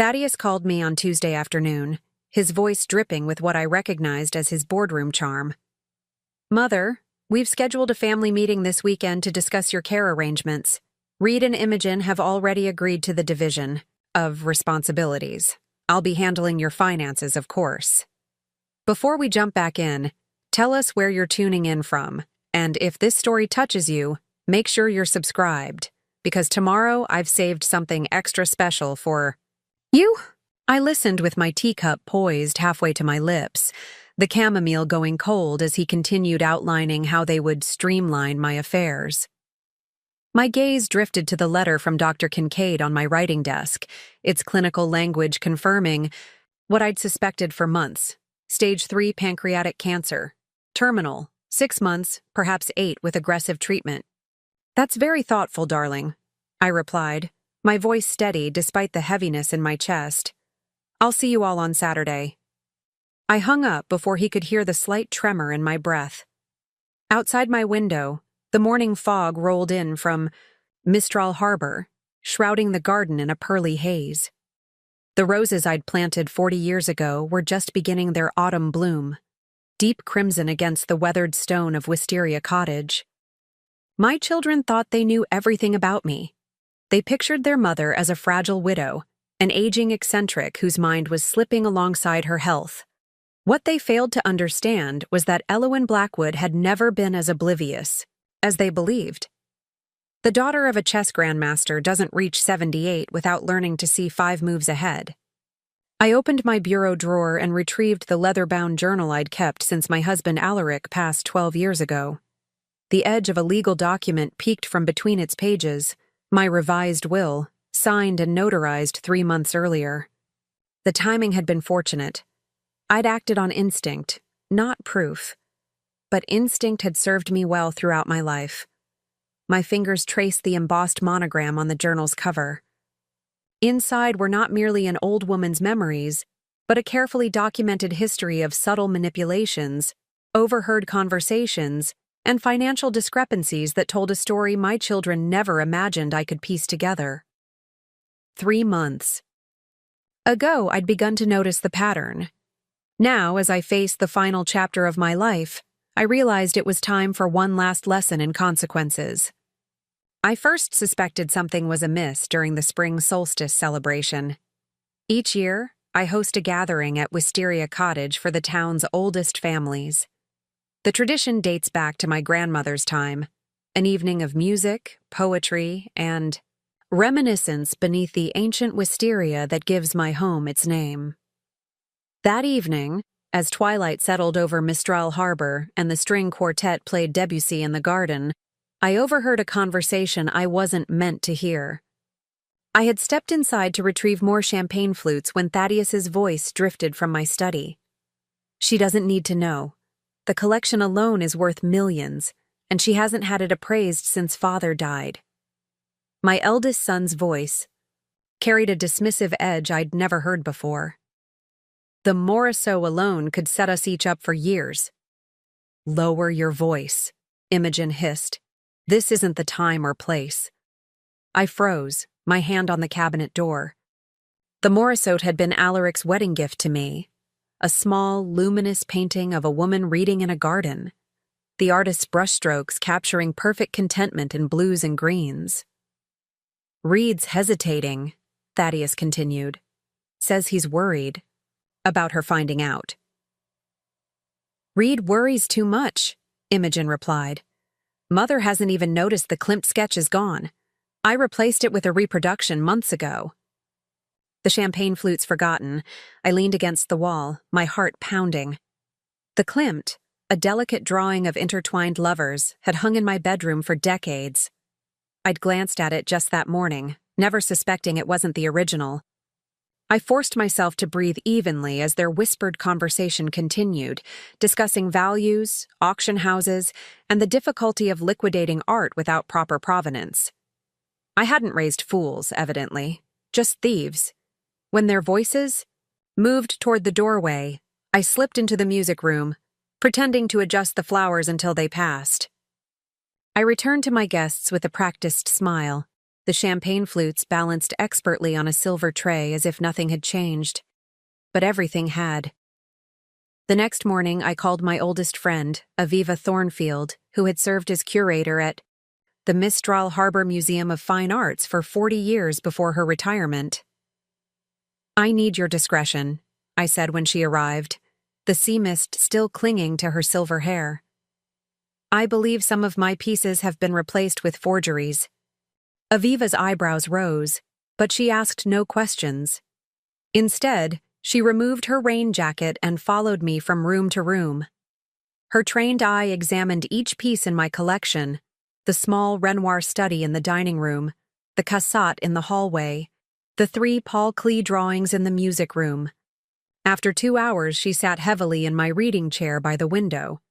Thaddeus called me on Tuesday afternoon, his voice dripping with what I recognized as his boardroom charm. "Mother, we've scheduled a family meeting this weekend to discuss your care arrangements. Reed and Imogen have already agreed to the division of responsibilities. I'll be handling your finances, of course. Before we jump back in, tell us where you're tuning in from, and if this story touches you, make sure you're subscribed, because tomorrow I've saved something extra special for you." I listened with my teacup poised halfway to my lips, the chamomile going cold as he continued outlining how they would streamline my affairs. My gaze drifted to the letter from Dr. Kincaid on my writing desk, its clinical language confirming what I'd suspected for months: stage 3 pancreatic cancer. Terminal, 6 months, perhaps 8 with aggressive treatment. "That's very thoughtful, darling," I replied, my voice steady despite the heaviness in my chest. "I'll see you all on Saturday." I hung up before he could hear the slight tremor in my breath. Outside my window, the morning fog rolled in from Mistral Harbor, shrouding the garden in a pearly haze. The roses I'd planted 40 years ago were just beginning their autumn bloom, deep crimson against the weathered stone of Wisteria Cottage. My children thought they knew everything about me. They pictured their mother as a fragile widow, an aging eccentric whose mind was slipping alongside her health. What they failed to understand was that Elowen Blackwood had never been as oblivious as they believed. The daughter of a chess grandmaster doesn't reach 78 without learning to see 5 moves ahead. I opened my bureau drawer and retrieved the leather-bound journal I'd kept since my husband Alaric passed 12 years ago. The edge of a legal document peeked from between its pages, my revised will, signed and notarized 3 months earlier. The timing had been fortunate. I'd acted on instinct, not proof. But instinct had served me well throughout my life. My fingers traced the embossed monogram on the journal's cover. Inside were not merely an old woman's memories, but a carefully documented history of subtle manipulations, overheard conversations, and financial discrepancies that told a story my children never imagined I could piece together. 3 months ago, I'd begun to notice the pattern. Now, as I faced the final chapter of my life, I realized it was time for one last lesson in consequences. I first suspected something was amiss during the spring solstice celebration. Each year, I host a gathering at Wisteria Cottage for the town's oldest families. The tradition dates back to my grandmother's time, an evening of music, poetry, and reminiscence beneath the ancient wisteria that gives my home its name. That evening, as twilight settled over Mistral Harbor and the string quartet played Debussy in the garden, I overheard a conversation I wasn't meant to hear. I had stepped inside to retrieve more champagne flutes when Thaddeus's voice drifted from my study. "She doesn't need to know. The collection alone is worth millions, and she hasn't had it appraised since Father died." My eldest son's voice carried a dismissive edge I'd never heard before. "The Morisot alone could set us each up for years." "Lower your voice," Imogen hissed. "This isn't the time or place." I froze, my hand on the cabinet door. The Morisot had been Alaric's wedding gift to me, a small, luminous painting of a woman reading in a garden, the artist's brushstrokes capturing perfect contentment in blues and greens. "Reed's hesitating," Thaddeus continued. "Says he's worried about her finding out." "Reed worries too much," Imogen replied. "Mother hasn't even noticed the Klimt sketch is gone. I replaced it with a reproduction months ago." The champagne flutes forgotten, I leaned against the wall, my heart pounding. The Klimt, a delicate drawing of intertwined lovers, had hung in my bedroom for decades. I'd glanced at it just that morning, never suspecting it wasn't the original. I forced myself to breathe evenly as their whispered conversation continued, discussing values, auction houses, and the difficulty of liquidating art without proper provenance. I hadn't raised fools, evidently, just thieves. When their voices moved toward the doorway, I slipped into the music room, pretending to adjust the flowers until they passed. I returned to my guests with a practiced smile, The champagne flutes balanced expertly on a silver tray as if nothing had changed. But everything had. The next morning, I called my oldest friend, Aviva Thornfield, who had served as curator at the Mistral Harbor Museum of Fine Arts for 40 years before her retirement. "I need your discretion," I said when she arrived, the sea mist still clinging to her silver hair. "I believe some of my pieces have been replaced with forgeries." Aviva's eyebrows rose, but she asked no questions. Instead, she removed her rain jacket and followed me from room to room. Her trained eye examined each piece in my collection, the small Renoir study in the dining room, the cassette in the hallway, the 3 Paul Klee drawings in the music room. After 2 hours, she sat heavily in my reading chair by the window.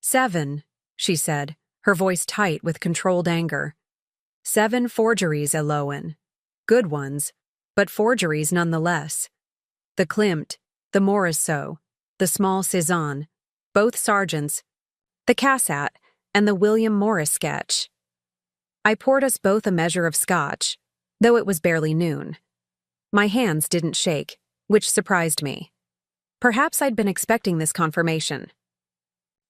"7," she said, her voice tight with controlled anger. "7 forgeries, Eloan. Good ones, but forgeries nonetheless. The Klimt, the Morisot, the small Cézanne, both Sargents, the Cassatt, and the William Morris sketch." I poured us both a measure of scotch, though it was barely noon. My hands didn't shake, which surprised me. Perhaps I'd been expecting this confirmation.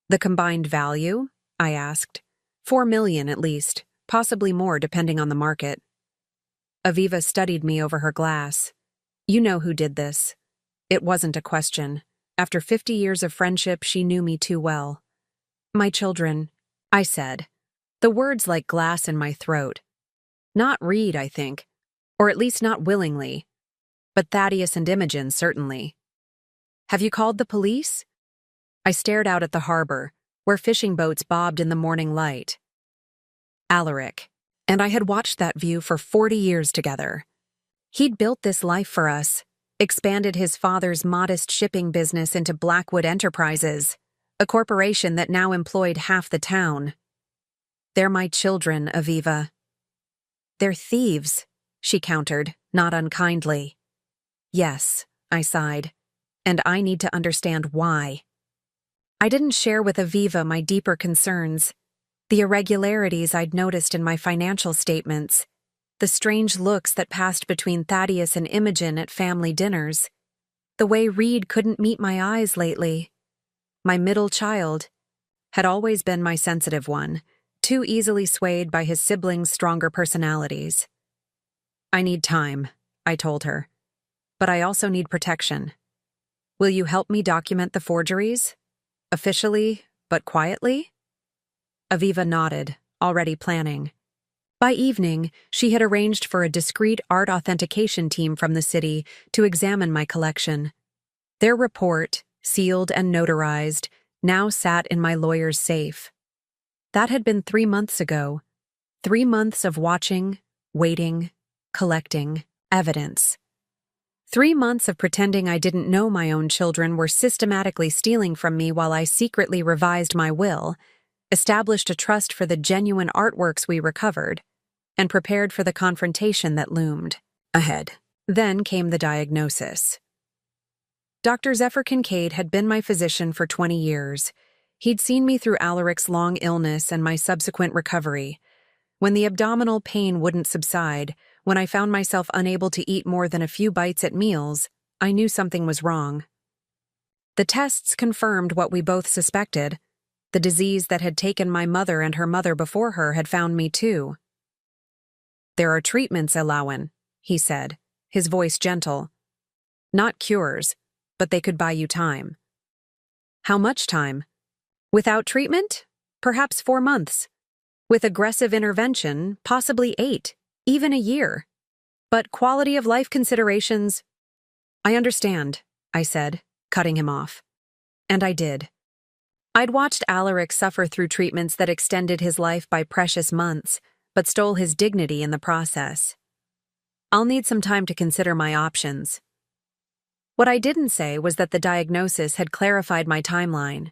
"The combined value?" I asked. "4 million at least, possibly more depending on the market." Aviva studied me over her glass. "You know who did this." It wasn't a question. After 50 years of friendship, she knew me too well. "My children," I said, the words like glass in my throat. "Not Reed, I think, or at least not willingly, but Thaddeus and Imogen certainly." "Have you called the police?" I stared out at the harbor, where fishing boats bobbed in the morning light. Alaric, and I had watched that view for 40 years together. He'd built this life for us, expanded his father's modest shipping business into Blackwood Enterprises, a corporation that now employed half the town. "They're my children, Aviva." "They're thieves," she countered, not unkindly. "Yes," I sighed, "and I need to understand why." I didn't share with Aviva my deeper concerns, the irregularities I'd noticed in my financial statements, the strange looks that passed between Thaddeus and Imogen at family dinners, the way Reed couldn't meet my eyes lately. My middle child had always been my sensitive one, too easily swayed by his siblings' stronger personalities. "I need time," I told her, "but I also need protection. Will you help me document the forgeries? Officially, but quietly?" Aviva nodded, already planning. By evening, she had arranged for a discreet art authentication team from the city to examine my collection. Their report, sealed and notarized, now sat in my lawyer's safe. That had been 3 months ago. 3 months of watching, waiting, collecting evidence. 3 months of pretending I didn't know my own children were systematically stealing from me while I secretly revised my will, established a trust for the genuine artworks we recovered, and prepared for the confrontation that loomed ahead. Then came the diagnosis. Dr. Zephyr Kincaid had been my physician for 20 years. He'd seen me through Alaric's long illness and my subsequent recovery. When the abdominal pain wouldn't subside, when I found myself unable to eat more than a few bites at meals, I knew something was wrong. The tests confirmed what we both suspected. The disease that had taken my mother and her mother before her had found me too. "There are treatments, Eloan," he said, his voice gentle. "Not cures, but they could buy you time." "How much time?" "Without treatment? Perhaps 4 months. With aggressive intervention, possibly 8, even a year. But quality of life considerations—" "I understand," I said, cutting him off. And I did. I'd watched Alaric suffer through treatments that extended his life by precious months, but stole his dignity in the process. I'll need some time to consider my options. What I didn't say was that the diagnosis had clarified my timeline.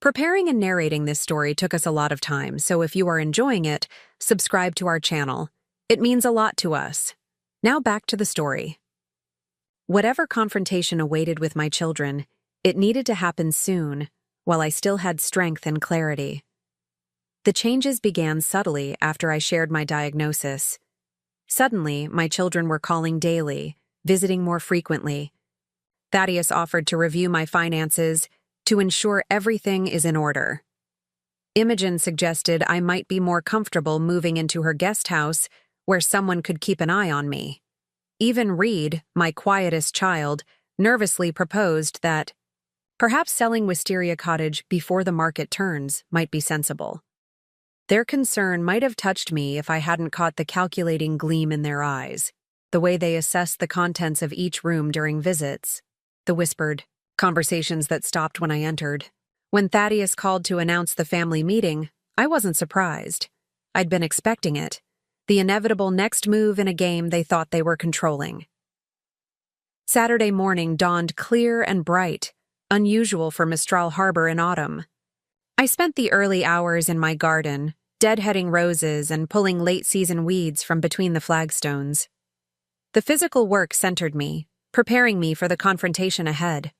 Preparing and narrating this story took us a lot of time, so if you are enjoying it, subscribe to our channel. It means a lot to us. Now back to the story. Whatever confrontation awaited with my children, it needed to happen soon, while I still had strength and clarity. The changes began subtly after I shared my diagnosis. Suddenly, my children were calling daily, visiting more frequently. Thaddeus offered to review my finances to ensure everything is in order. Imogen suggested I might be more comfortable moving into her guest house where someone could keep an eye on me. Even Reed, my quietest child, nervously proposed that perhaps selling Wisteria Cottage before the market turns might be sensible. Their concern might have touched me if I hadn't caught the calculating gleam in their eyes, the way they assessed the contents of each room during visits, the whispered conversations that stopped when I entered. When Thaddeus called to announce the family meeting, I wasn't surprised. I'd been expecting it, the inevitable next move in a game they thought they were controlling. Saturday morning dawned clear and bright, unusual for Mistral Harbor in autumn. I spent the early hours in my garden, deadheading roses and pulling late-season weeds from between the flagstones. The physical work centered me, preparing me for the confrontation ahead.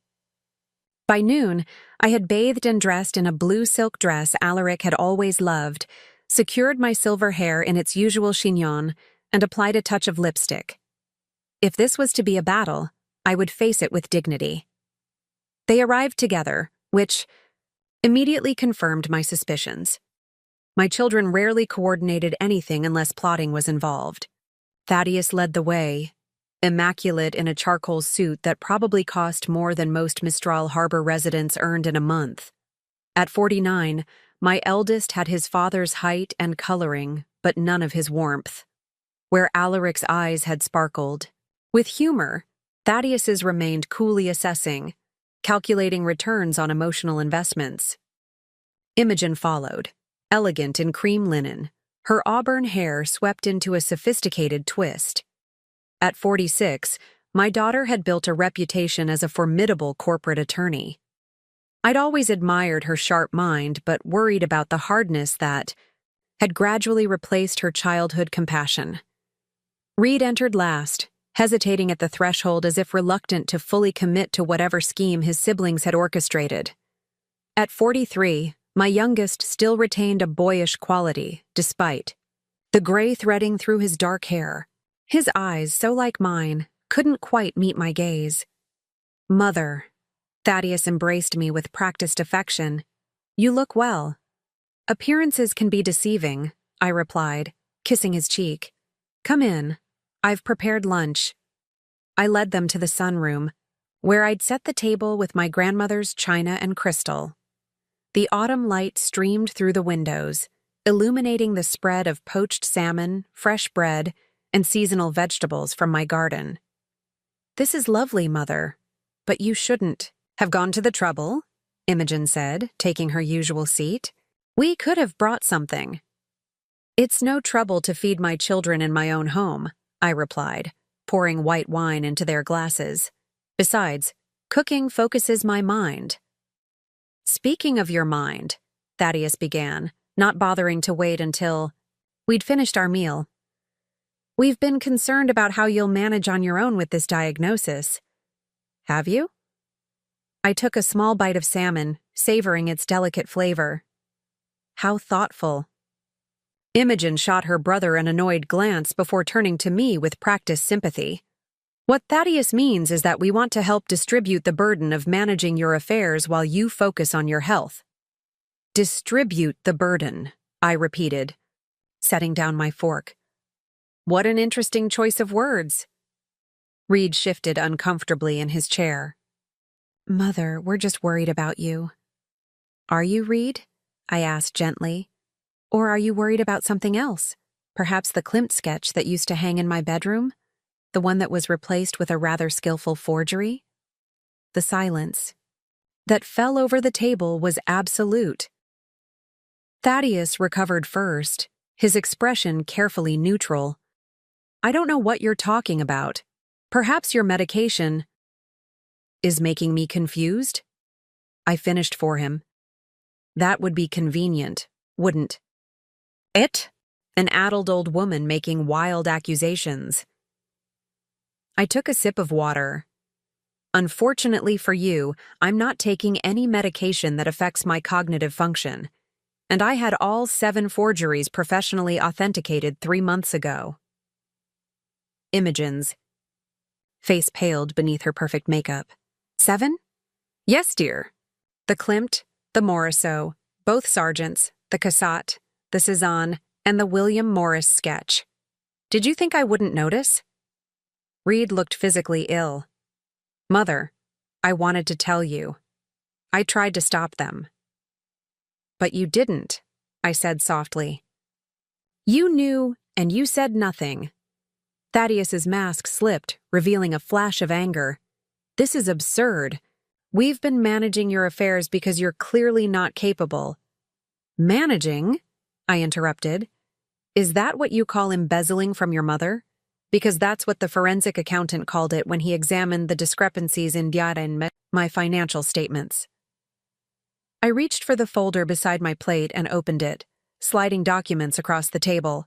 By noon, I had bathed and dressed in a blue silk dress Alaric had always loved, secured my silver hair in its usual chignon, and applied a touch of lipstick. If this was to be a battle, I would face it with dignity. They arrived together, which immediately confirmed my suspicions. My children rarely coordinated anything unless plotting was involved. Thaddeus led the way, immaculate in a charcoal suit that probably cost more than most Mistral Harbor residents earned in a month. At 49, my eldest had his father's height and coloring, but none of his warmth. Where Alaric's eyes had sparkled. With humor, Thaddeus's remained coolly assessing, calculating returns on emotional investments. Imogen followed, elegant in cream linen, her auburn hair swept into a sophisticated twist. At 46, my daughter had built a reputation as a formidable corporate attorney. I'd always admired her sharp mind, but worried about the hardness that had gradually replaced her childhood compassion. Reed entered last, hesitating at the threshold as if reluctant to fully commit to whatever scheme his siblings had orchestrated. At 43, my youngest still retained a boyish quality, despite the gray threading through his dark hair. His eyes, so like mine, couldn't quite meet my gaze. "Mother," Thaddeus embraced me with practiced affection. "You look well." "Appearances can be deceiving," I replied, kissing his cheek. "Come in. I've prepared lunch." I led them to the sunroom, where I'd set the table with my grandmother's china and crystal. The autumn light streamed through the windows, illuminating the spread of poached salmon, fresh bread, and seasonal vegetables from my garden. "This is lovely, Mother, but you shouldn't have gone to the trouble," Imogen said, taking her usual seat. "We could have brought something." "It's no trouble to feed my children in my own home," I replied, pouring white wine into their glasses. "Besides, cooking focuses my mind." "Speaking of your mind," Thaddeus began, not bothering to wait until we'd finished our meal. "We've been concerned about how you'll manage on your own with this diagnosis." "Have you?" I took a small bite of salmon, savoring its delicate flavor. "How thoughtful." Imogen shot her brother an annoyed glance before turning to me with practiced sympathy. "What Thaddeus means is that we want to help distribute the burden of managing your affairs while you focus on your health." "Distribute the burden," I repeated, setting down my fork. "What an interesting choice of words." Reed shifted uncomfortably in his chair. "Mother, we're just worried about you." "Are you, Reed?" I asked gently. "Or are you worried about something else? Perhaps the Klimt sketch that used to hang in my bedroom? The one that was replaced with a rather skillful forgery?" The silence that fell over the table was absolute. Thaddeus recovered first, his expression carefully neutral. "I don't know what you're talking about. Perhaps your medication is making me confused?" I finished for him. "That would be convenient, wouldn't it? An addled old woman making wild accusations." I took a sip of water. "Unfortunately for you, I'm not taking any medication that affects my cognitive function. and I had all 7 forgeries professionally authenticated 3 months ago. Imogen's face paled beneath her perfect makeup. 7? Yes, dear. The Klimt, the Morisot, both Sargents, the Cassatt, the Cézanne, and the William Morris sketch. Did you think I wouldn't notice? Reed looked physically ill. Mother, I wanted to tell you. I tried to stop them. But you didn't, I said softly. You knew, and you said nothing. Thaddeus's mask slipped, revealing a flash of anger. This is absurd. We've been managing your affairs because you're clearly not capable. Managing? I interrupted. Is that what you call embezzling from your mother? Because that's what the forensic accountant called it when he examined the discrepancies in my financial statements. I reached for the folder beside my plate and opened it, sliding documents across the table.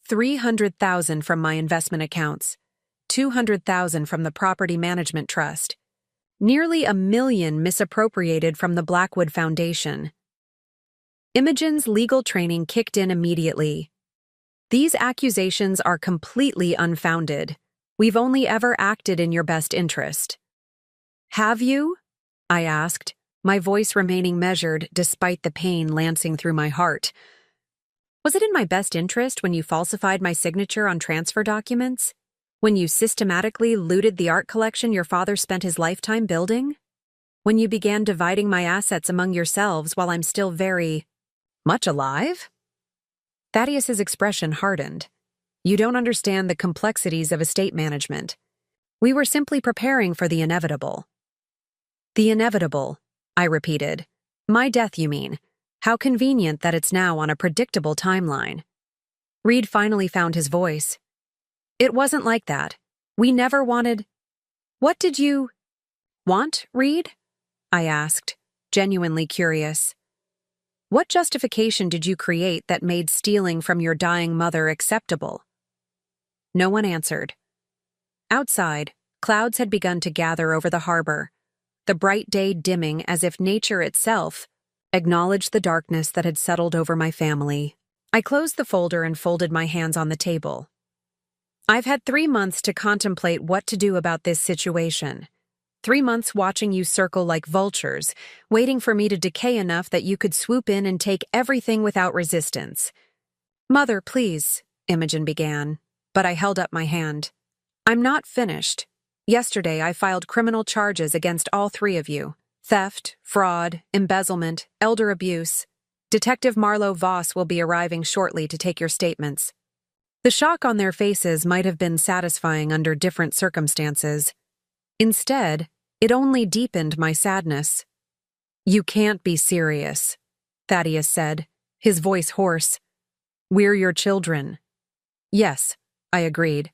300,000 from my investment accounts, 200,000 from the property management trust, nearly $1 million misappropriated from the Blackwood Foundation. Imogen's legal training kicked in immediately. These accusations are completely unfounded. We've only ever acted in your best interest. Have you? I asked, my voice remaining measured despite the pain lancing through my heart. Was it in my best interest when you falsified my signature on transfer documents? When you systematically looted the art collection your father spent his lifetime building? When you began dividing my assets among yourselves while I'm still very much alive? Thaddeus's expression hardened. You don't understand the complexities of estate management. We were simply preparing for the inevitable. The inevitable, I repeated. My death, you mean. How convenient that it's now on a predictable timeline. Reed finally found his voice. It wasn't like that. We never wanted— What did you want, Reed? I asked, genuinely curious. What justification did you create that made stealing from your dying mother acceptable? No one answered. Outside, clouds had begun to gather over the harbor, the bright day dimming as if nature itself acknowledged the darkness that had settled over my family. I closed the folder and folded my hands on the table. I've had 3 months to contemplate what to do about this situation. 3 months watching you circle like vultures, waiting for me to decay enough that you could swoop in and take everything without resistance. Mother, please, Imogen began, but I held up my hand. I'm not finished. Yesterday I filed criminal charges against all 3 of you. Theft, fraud, embezzlement, elder abuse. Detective Marlowe Voss will be arriving shortly to take your statements. The shock on their faces might have been satisfying under different circumstances. Instead, it only deepened my sadness. You can't be serious, Thaddeus said, his voice hoarse. We're your children. Yes, I agreed,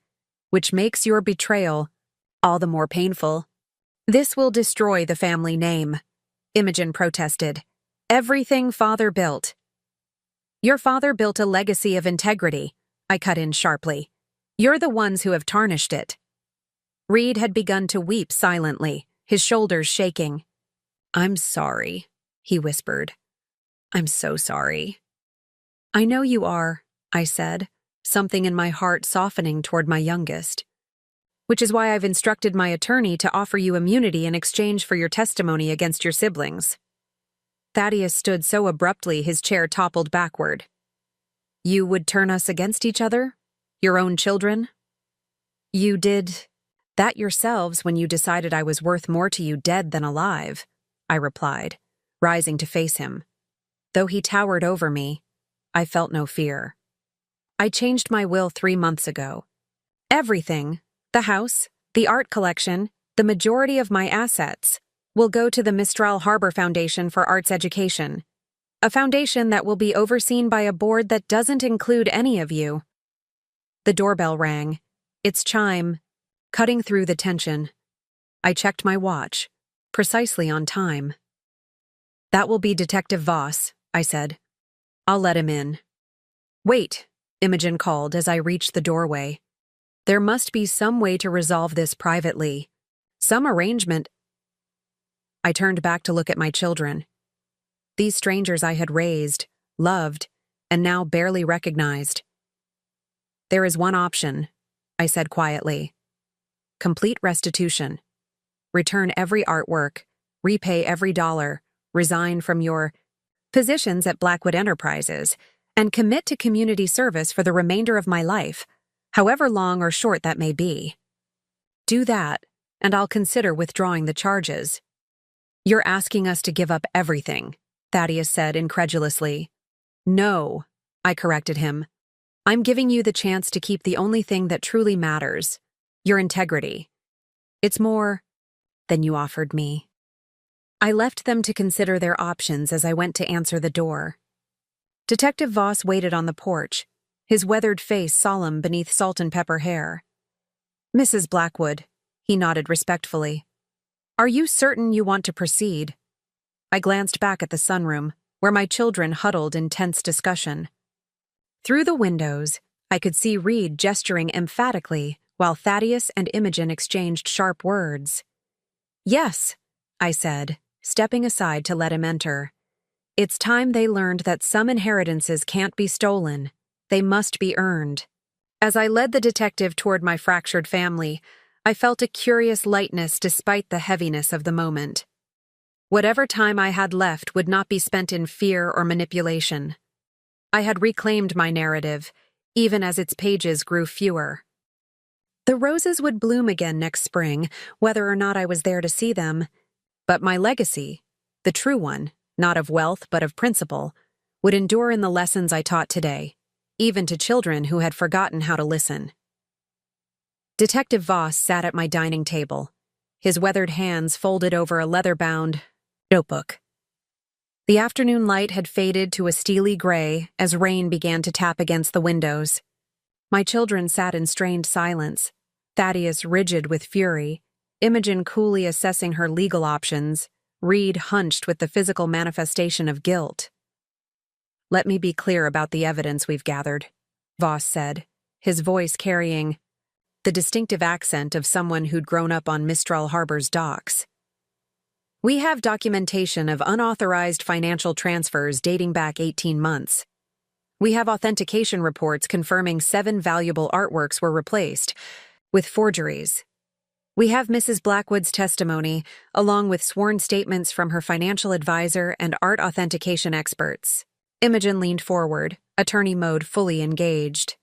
which makes your betrayal all the more painful. This will destroy the family name, Imogen protested. Everything Father built. Your father built a legacy of integrity, I cut in sharply. You're the ones who have tarnished it. Reed had begun to weep silently, his shoulders shaking. I'm sorry, he whispered. I'm so sorry. I know you are, I said, something in my heart softening toward my youngest. Which is why I've instructed my attorney to offer you immunity in exchange for your testimony against your siblings. Thaddeus stood so abruptly his chair toppled backward. You would turn us against each other? Your own children? You did that yourselves when you decided I was worth more to you dead than alive, I replied, rising to face him. Though he towered over me, I felt no fear. I changed my will 3 months ago. Everything— the house, the art collection, the majority of my assets will go to the Mistral Harbor Foundation for Arts Education, a foundation that will be overseen by a board that doesn't include any of you. The doorbell rang, its chime cutting through the tension. I checked my watch, precisely on time. That will be Detective Voss, I said. I'll let him in. Wait, Imogen called as I reached the doorway. There must be some way to resolve this privately. Some arrangement. I turned back to look at my children. These strangers I had raised, loved, and now barely recognized. There is one option, I said quietly. Complete restitution. Return every artwork, repay every dollar, resign from your positions at Blackwood Enterprises, and commit to community service for the remainder of my life, however long or short that may be. Do that, and I'll consider withdrawing the charges. You're asking us to give up everything, Thaddeus said incredulously. No, I corrected him. I'm giving you the chance to keep the only thing that truly matters, your integrity. It's more than you offered me. I left them to consider their options as I went to answer the door. Detective Voss waited on the porch, his weathered face solemn beneath salt and pepper hair. Mrs. Blackwood, he nodded respectfully. Are you certain you want to proceed? I glanced back at the sunroom, where my children huddled in tense discussion. Through the windows, I could see Reed gesturing emphatically while Thaddeus and Imogen exchanged sharp words. Yes, I said, stepping aside to let him enter. It's time they learned that some inheritances can't be stolen. They must be earned. As I led the detective toward my fractured family, I felt a curious lightness despite the heaviness of the moment. Whatever time I had left would not be spent in fear or manipulation. I had reclaimed my narrative, even as its pages grew fewer. The roses would bloom again next spring, whether or not I was there to see them. But my legacy, the true one, not of wealth but of principle, would endure in the lessons I taught today, even to children who had forgotten how to listen. Detective Voss sat at my dining table, his weathered hands folded over a leather-bound notebook. The afternoon light had faded to a steely gray as rain began to tap against the windows. My children sat in strained silence, Thaddeus rigid with fury, Imogen coolly assessing her legal options, Reed hunched with the physical manifestation of guilt. Let me be clear about the evidence we've gathered, Voss said, his voice carrying the distinctive accent of someone who'd grown up on Mistral Harbor's docks. We have documentation of unauthorized financial transfers dating back 18 months. We have authentication reports confirming 7 valuable artworks were replaced with forgeries. We have Mrs. Blackwood's testimony, along with sworn statements from her financial advisor and art authentication experts. Imogen leaned forward, attorney mode fully engaged.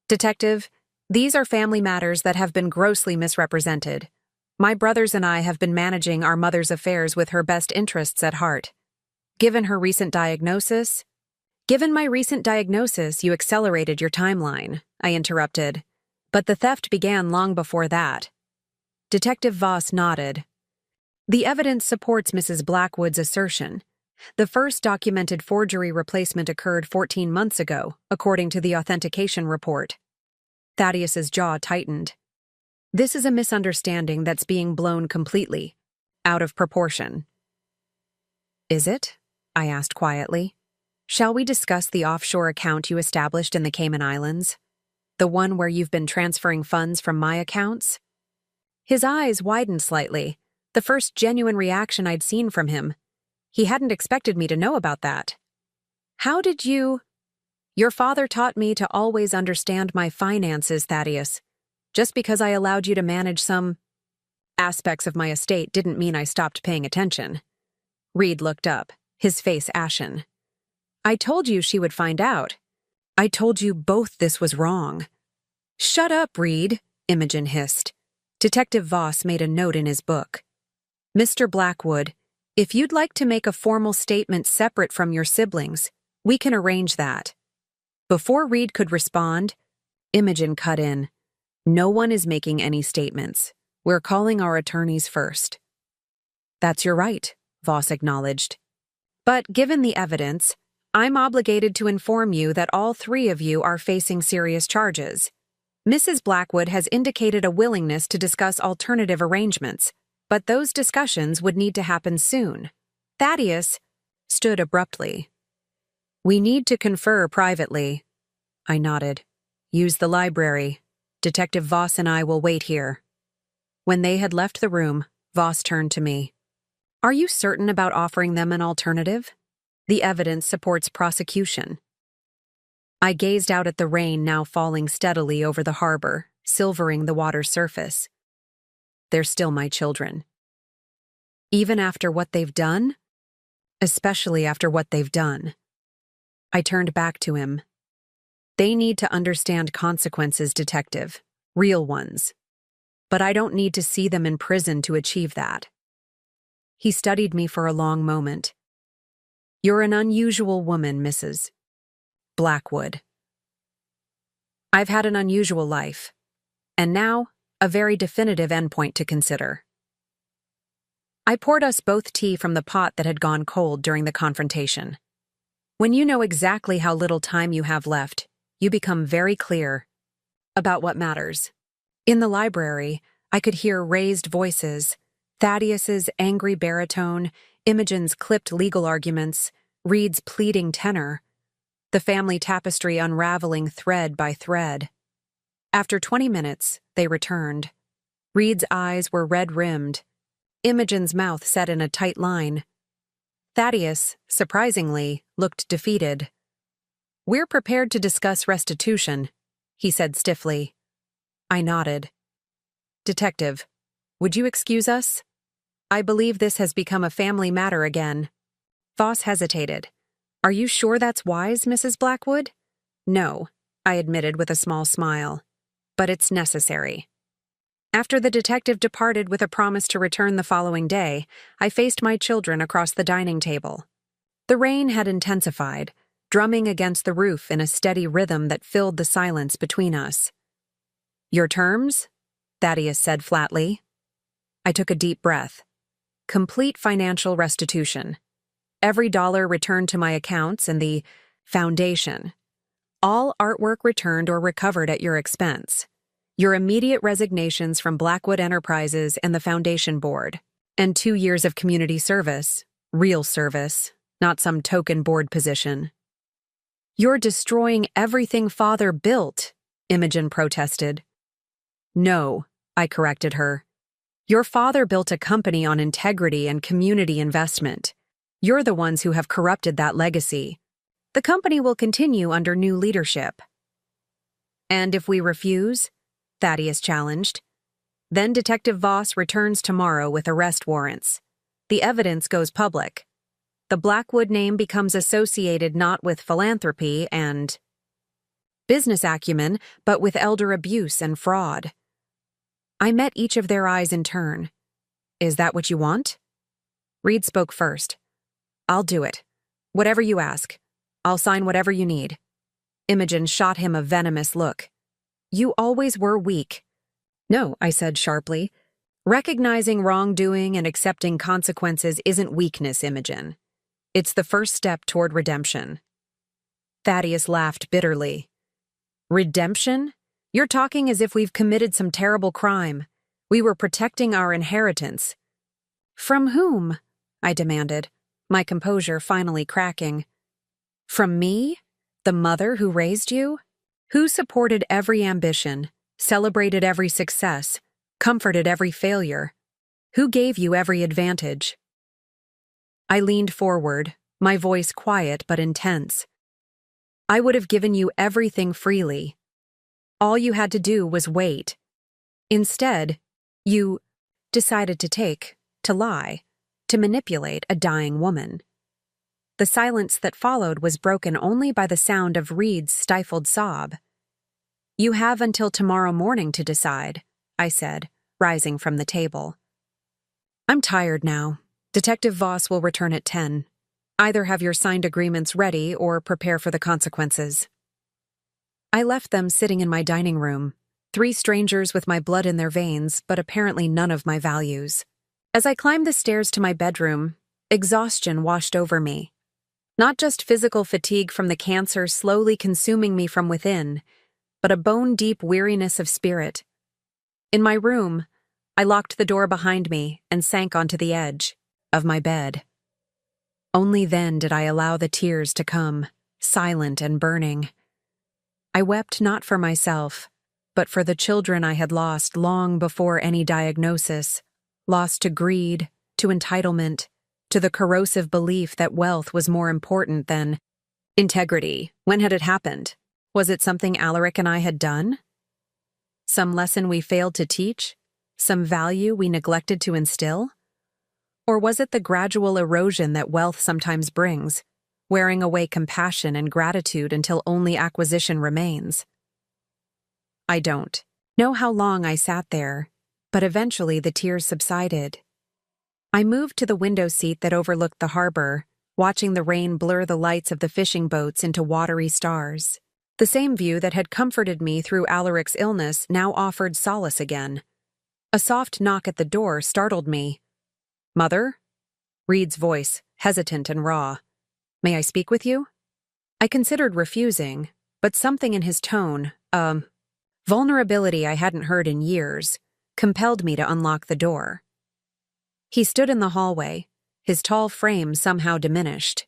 Detective, these are family matters that have been grossly misrepresented. My brothers and I have been managing our mother's affairs with her best interests at heart. Given my recent diagnosis, you accelerated your timeline, I interrupted. But the theft began long before that. Detective Voss nodded. The evidence supports Mrs. Blackwood's assertion. The first documented forgery replacement occurred 14 months ago, according to the authentication report. Thaddeus's jaw tightened. This is a misunderstanding that's being blown completely, out of proportion. Is it? I asked quietly. Shall we discuss the offshore account you established in the Cayman Islands? The one where you've been transferring funds from my accounts? His eyes widened slightly, the first genuine reaction I'd seen from him. He hadn't expected me to know about that. How did you— Your father taught me to always understand my finances, Thaddeus. Just because I allowed you to manage some aspects of my estate didn't mean I stopped paying attention. Reed looked up, his face ashen. I told you she would find out. I told you both this was wrong. Shut up, Reed, Imogen hissed. Detective Voss made a note in his book. Mr. Blackwood, if you'd like to make a formal statement separate from your siblings, we can arrange that. Before Reed could respond, Imogen cut in. No one is making any statements. We're calling our attorneys first. That's your right, Voss acknowledged. But given the evidence, I'm obligated to inform you that all 3 of you are facing serious charges. Mrs. Blackwood has indicated a willingness to discuss alternative arrangements, but those discussions would need to happen soon. Thaddeus stood abruptly. We need to confer privately. I nodded. Use the library. Detective Voss and I will wait here. When they had left the room, Voss turned to me. Are you certain about offering them an alternative? The evidence supports prosecution. I gazed out at the rain now falling steadily over the harbor, silvering the water's surface. They're still my children. Even after what they've done? Especially after what they've done. I turned back to him. They need to understand consequences, detective. Real ones. But I don't need to see them in prison to achieve that. He studied me for a long moment. You're an unusual woman, Mrs. Blackwood. I've had an unusual life, and now a very definitive endpoint to consider. I poured us both tea from the pot that had gone cold during the confrontation. When you know exactly how little time you have left, you become very clear about what matters. In the library, I could hear raised voices, Thaddeus's angry baritone, Imogen's clipped legal arguments, Reed's pleading tenor, the family tapestry unraveling thread by thread. After 20 minutes, they returned. Reed's eyes were red-rimmed. Imogen's mouth set in a tight line. Thaddeus, surprisingly, looked defeated. "We're prepared to discuss restitution," he said stiffly. I nodded. "Detective, would you excuse us? I believe this has become a family matter again." Voss hesitated. "Are you sure that's wise, Mrs. Blackwood?" "No," I admitted with a small smile. "But it's necessary." After the detective departed with a promise to return the following day, I faced my children across the dining table. The rain had intensified, drumming against the roof in a steady rhythm that filled the silence between us. "Your terms?" Thaddeus said flatly. I took a deep breath. "Complete financial restitution. Every dollar returned to my accounts and the foundation. All artwork returned or recovered at your expense. Your immediate resignations from Blackwood Enterprises and the Foundation Board. And 2 years of community service. Real service, not some token board position." "You're destroying everything Father built," Imogen protested. "No," I corrected her. "Your father built a company on integrity and community investment. You're the ones who have corrupted that legacy. The company will continue under new leadership." "And if we refuse?" Thaddeus challenged. "Then Detective Voss returns tomorrow with arrest warrants. The evidence goes public. The Blackwood name becomes associated not with philanthropy and business acumen, but with elder abuse and fraud." I met each of their eyes in turn. "Is that what you want?" Reed spoke first. "I'll do it. Whatever you ask. I'll sign whatever you need." Imogen shot him a venomous look. "You always were weak." "No," I said sharply. "Recognizing wrongdoing and accepting consequences isn't weakness, Imogen. It's the first step toward redemption." Thaddeus laughed bitterly. "Redemption? You're talking as if we've committed some terrible crime. We were protecting our inheritance." "From whom?" I demanded, my composure finally cracking. "From me? The mother who raised you? Who supported every ambition, celebrated every success, comforted every failure? Who gave you every advantage?" I leaned forward, my voice quiet but intense. "I would have given you everything freely. All you had to do was wait. Instead, you decided to lie, to manipulate a dying woman." The silence that followed was broken only by the sound of Reed's stifled sob. "You have until tomorrow morning to decide," I said, rising from the table. "I'm tired now. Detective Voss will return at 10. Either have your signed agreements ready or prepare for the consequences." I left them sitting in my dining room, 3 strangers with my blood in their veins, but apparently none of my values. As I climbed the stairs to my bedroom, exhaustion washed over me. Not just physical fatigue from the cancer slowly consuming me from within, but a bone-deep weariness of spirit. In my room, I locked the door behind me and sank onto the edge of my bed. Only then did I allow the tears to come, silent and burning. I wept not for myself, but for the children I had lost long before any diagnosis, lost to greed, to entitlement, to the corrosive belief that wealth was more important than integrity. When had it happened? Was it something Alaric and I had done? Some lesson we failed to teach? Some value we neglected to instill? Or was it the gradual erosion that wealth sometimes brings, wearing away compassion and gratitude until only acquisition remains? I don't know how long I sat there, but eventually the tears subsided. I moved to the window seat that overlooked the harbor, watching the rain blur the lights of the fishing boats into watery stars. The same view that had comforted me through Alaric's illness now offered solace again. A soft knock at the door startled me. "Mother?" Reed's voice, hesitant and raw. "May I speak with you?" I considered refusing, but something in his tone, vulnerability I hadn't heard in years, compelled me to unlock the door. He stood in the hallway, his tall frame somehow diminished.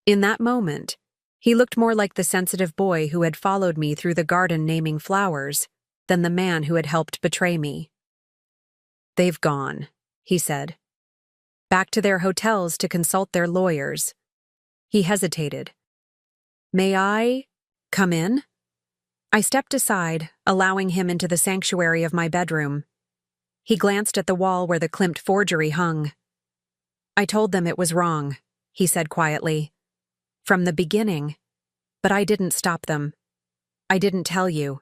In that moment, he looked more like the sensitive boy who had followed me through the garden naming flowers than the man who had helped betray me. "They've gone," he said. "Back to their hotels to consult their lawyers." He hesitated. "May I come in?" I stepped aside, allowing him into the sanctuary of my bedroom. He glanced at the wall where the Klimt forgery hung. "I told them it was wrong," he said quietly. "From the beginning. But I didn't stop them. I didn't tell you.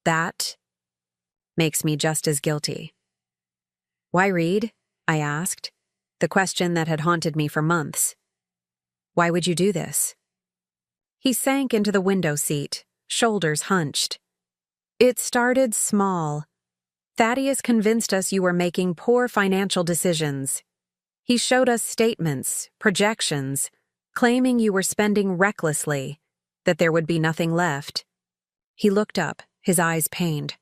That makes me just as guilty." "Why, Reed?" I asked, the question that had haunted me for months. "Why would you do this?" He sank into the window seat, shoulders hunched. "It started small. Thaddeus convinced us you were making poor financial decisions. He showed us statements, projections, claiming you were spending recklessly, that there would be nothing left." He looked up, his eyes pained.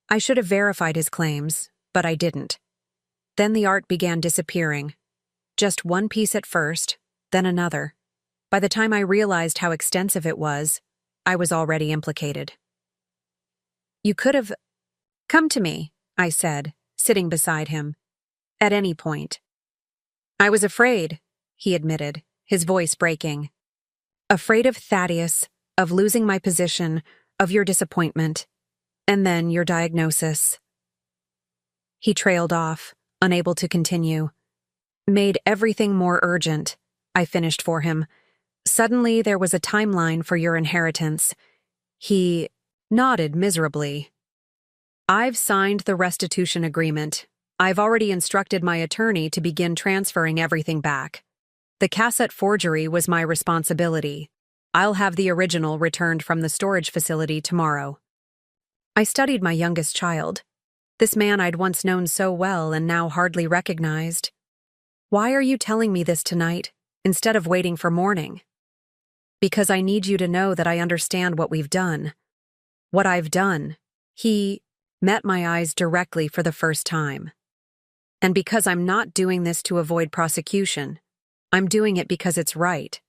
I should have verified his claims, but I didn't. Then the art began disappearing. Just one piece at first, then another. By the time I realized how extensive it was, I was already implicated. "You could have come to me," I said, sitting beside him. "At any point." "I was afraid," he admitted, his voice breaking. "Afraid of Thaddeus, of losing my position, of your disappointment, and then your diagnosis." He trailed off, unable to continue. "Made everything more urgent," I finished for him. "Suddenly there was a timeline for your inheritance." He nodded miserably. "I've signed the restitution agreement. I've already instructed my attorney to begin transferring everything back. The cassette forgery was my responsibility. I'll have the original returned from the storage facility tomorrow." I studied my youngest child. This man I'd once known so well and now hardly recognized. "Why are you telling me this tonight, instead of waiting for morning?" "Because I need you to know that I understand what we've done. What I've done." He met my eyes directly for the first time. "And because I'm not doing this to avoid prosecution. I'm doing it because it's right.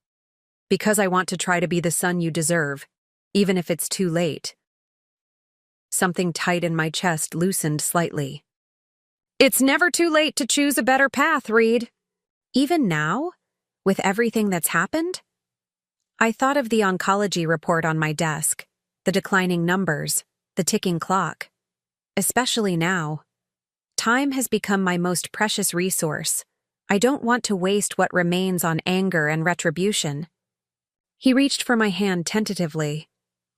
Because I want to try to be the son you deserve, even if it's too late." Something tight in my chest loosened slightly. "It's never too late to choose a better path, Reed." "Even now? With everything that's happened?" I thought of the oncology report on my desk, the declining numbers, the ticking clock. Especially now. Time has become my most precious resource. I don't want to waste what remains on anger and retribution. He reached for my hand tentatively.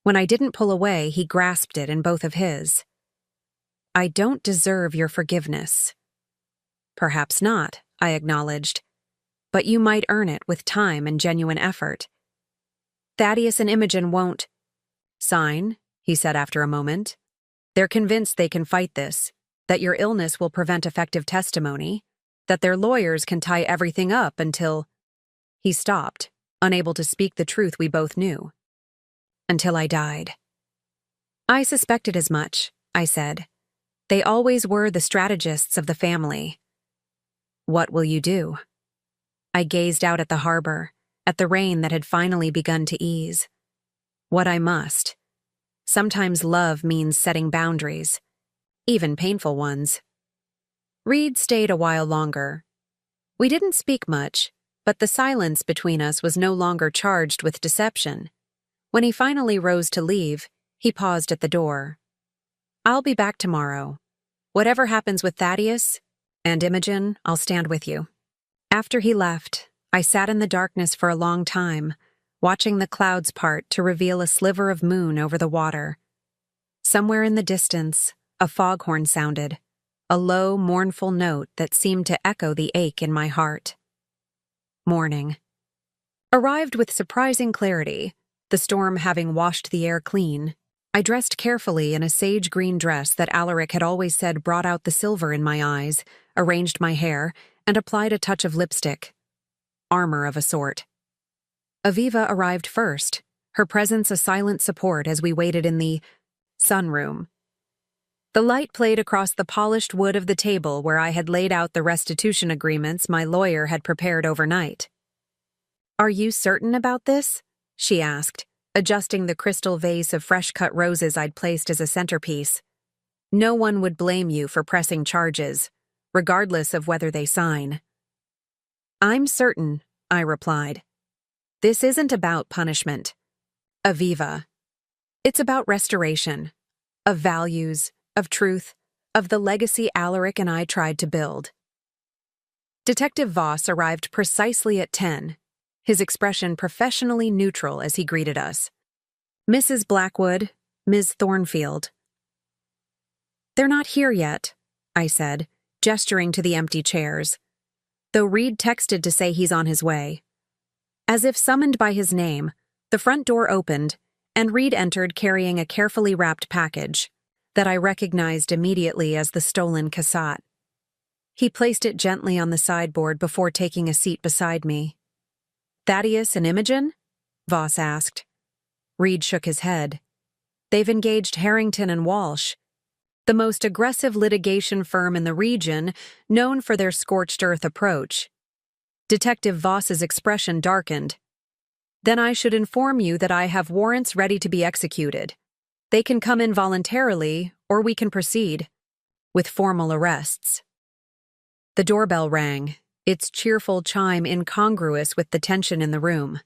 When I didn't pull away, he grasped it in both of his. "I don't deserve your forgiveness." "Perhaps not," I acknowledged. "But you might earn it with time and genuine effort." "Thaddeus and Imogen won't sign," he said after a moment. "They're convinced they can fight this, that your illness will prevent effective testimony, that their lawyers can tie everything up until—" He stopped, unable to speak the truth we both knew. "Until I died." "I suspected as much," I said. "They always were the strategists of the family." "What will you do?" I gazed out at the harbor, at the rain that had finally begun to ease. "What I must. Sometimes love means setting boundaries, even painful ones." Reed stayed a while longer. We didn't speak much, but the silence between us was no longer charged with deception. When he finally rose to leave, he paused at the door. "I'll be back tomorrow. Whatever happens with Thaddeus and Imogen, I'll stand with you." After he left, I sat in the darkness for a long time, watching the clouds part to reveal a sliver of moon over the water. Somewhere in the distance, a foghorn sounded, a low, mournful note that seemed to echo the ache in my heart. Morning. Arrived with surprising clarity, the storm having washed the air clean. I dressed carefully in a sage-green dress that Alaric had always said brought out the silver in my eyes, arranged my hair, and applied a touch of lipstick. Armor of a sort. Aviva arrived first, her presence a silent support as we waited in the sunroom. The light played across the polished wood of the table where I had laid out the restitution agreements my lawyer had prepared overnight. "Are you certain about this?" she asked, adjusting the crystal vase of fresh-cut roses I'd placed as a centerpiece. "No one would blame you for pressing charges, regardless of whether they sign." "I'm certain," I replied. "This isn't about punishment, Aviva. It's about restoration, of values, of truth, of the legacy Alaric and I tried to build." Detective Voss arrived precisely at 10, his expression professionally neutral as he greeted us. "Mrs. Blackwood, Ms. Thornfield." "They're not here yet," I said, gesturing to the empty chairs, though Reed texted to say he's on his way. As if summoned by his name, the front door opened, and Reed entered carrying a carefully wrapped package that I recognized immediately as the stolen cassette. He placed it gently on the sideboard before taking a seat beside me. "Thaddeus and Imogen?" Voss asked. Reed shook his head. "They've engaged Harrington and Walsh, the most aggressive litigation firm in the region, known for their scorched earth approach." Detective Voss's expression darkened. "Then I should inform you that I have warrants ready to be executed. They can come in voluntarily, or we can proceed with formal arrests." The doorbell rang, its cheerful chime incongruous with the tension in the room.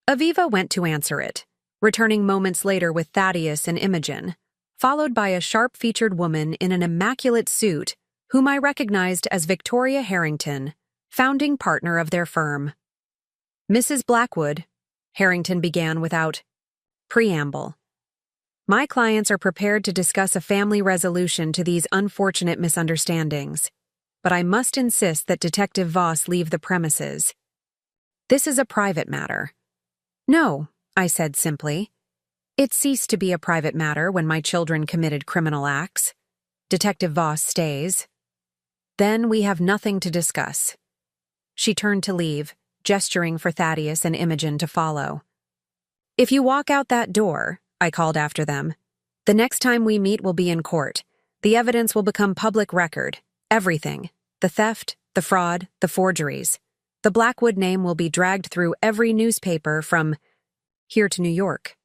Aviva went to answer it, returning moments later with Thaddeus and Imogen, followed by a sharp-featured woman in an immaculate suit whom I recognized as Victoria Harrington, founding partner of their firm. "Mrs. Blackwood," Harrington began without preamble. "My clients are prepared to discuss a family resolution to these unfortunate misunderstandings, but I must insist that Detective Voss leave the premises. This is a private matter." "No," I said simply. "It ceased to be a private matter when my children committed criminal acts. Detective Voss stays. Then we have nothing to discuss." She turned to leave, gesturing for Thaddeus and Imogen to follow. "If you walk out that door," I called after them, "the next time we meet will be in court. The evidence will become public record. Everything. The theft, the fraud, the forgeries. The Blackwood name will be dragged through every newspaper from here to New York."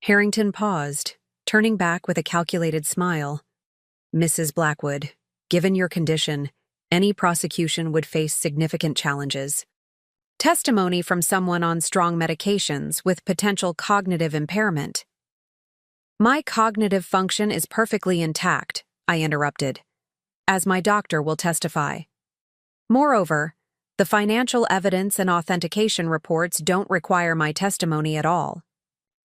Harrington paused, turning back with a calculated smile. "Mrs. Blackwood, given your condition, any prosecution would face significant challenges. Testimony from someone on strong medications with potential cognitive impairment." "My cognitive function is perfectly intact," I interrupted, "as my doctor will testify. Moreover, the financial evidence and authentication reports don't require my testimony at all.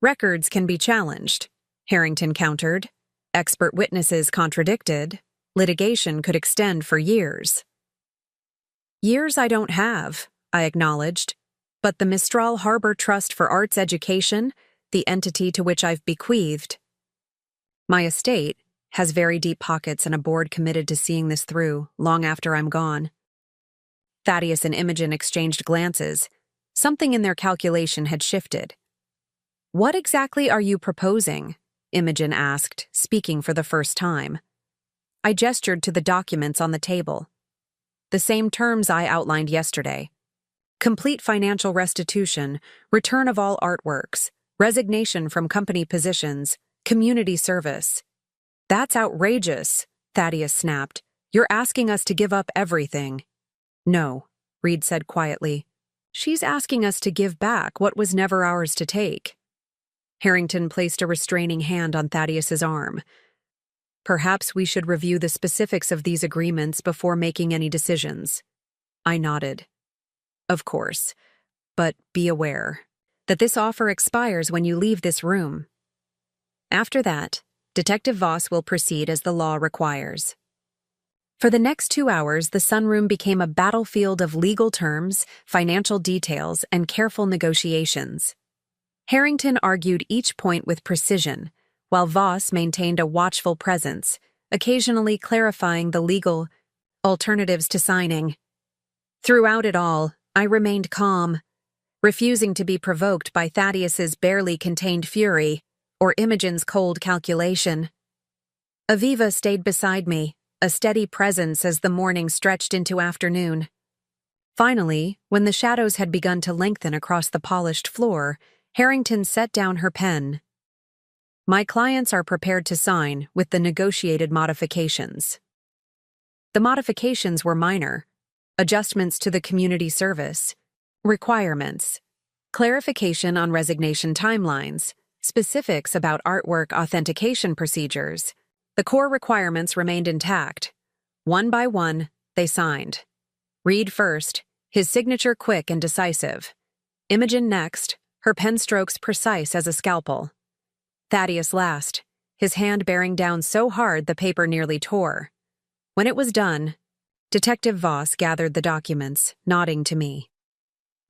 Records can be challenged," Harrington countered. "Expert witnesses contradicted. Litigation could extend for years." "Years I don't have," I acknowledged, "but the Mistral Harbor Trust for Arts Education, the entity to which I've bequeathed. My estate has very deep pockets and a board committed to seeing this through long after I'm gone." Thaddeus and Imogen exchanged glances. Something in their calculation had shifted. "What exactly are you proposing?" Imogen asked, speaking for the first time. I gestured to the documents on the table. "The same terms I outlined yesterday. Complete financial restitution, return of all artworks, resignation from company positions, community service." "That's outrageous," Thaddeus snapped. "You're asking us to give up everything." No, Reed said quietly. She's asking us to give back what was never ours to take. Harrington placed a restraining hand on Thaddeus's arm. Perhaps we should review the specifics of these agreements before making any decisions. I nodded. Of course, but be aware that this offer expires when you leave this room. After that, Detective Voss will proceed as the law requires. For the next 2 hours, the sunroom became a battlefield of legal terms, financial details, and careful negotiations. Harrington argued each point with precision, while Voss maintained a watchful presence, occasionally clarifying the legal alternatives to signing. Throughout it all, I remained calm, refusing to be provoked by Thaddeus's barely contained fury or Imogen's cold calculation. Aviva stayed beside me, a steady presence as the morning stretched into afternoon. Finally, when the shadows had begun to lengthen across the polished floor, Harrington set down her pen. My clients are prepared to sign with the negotiated modifications. The modifications were minor: adjustments to the community service, requirements, clarification on resignation timelines, specifics about artwork authentication procedures. The core requirements remained intact. One by one, they signed. Reed first, his signature quick and decisive. Imogen next, her pen strokes precise as a scalpel. Thaddeus last, his hand bearing down so hard the paper nearly tore. When it was done, Detective Voss gathered the documents, nodding to me.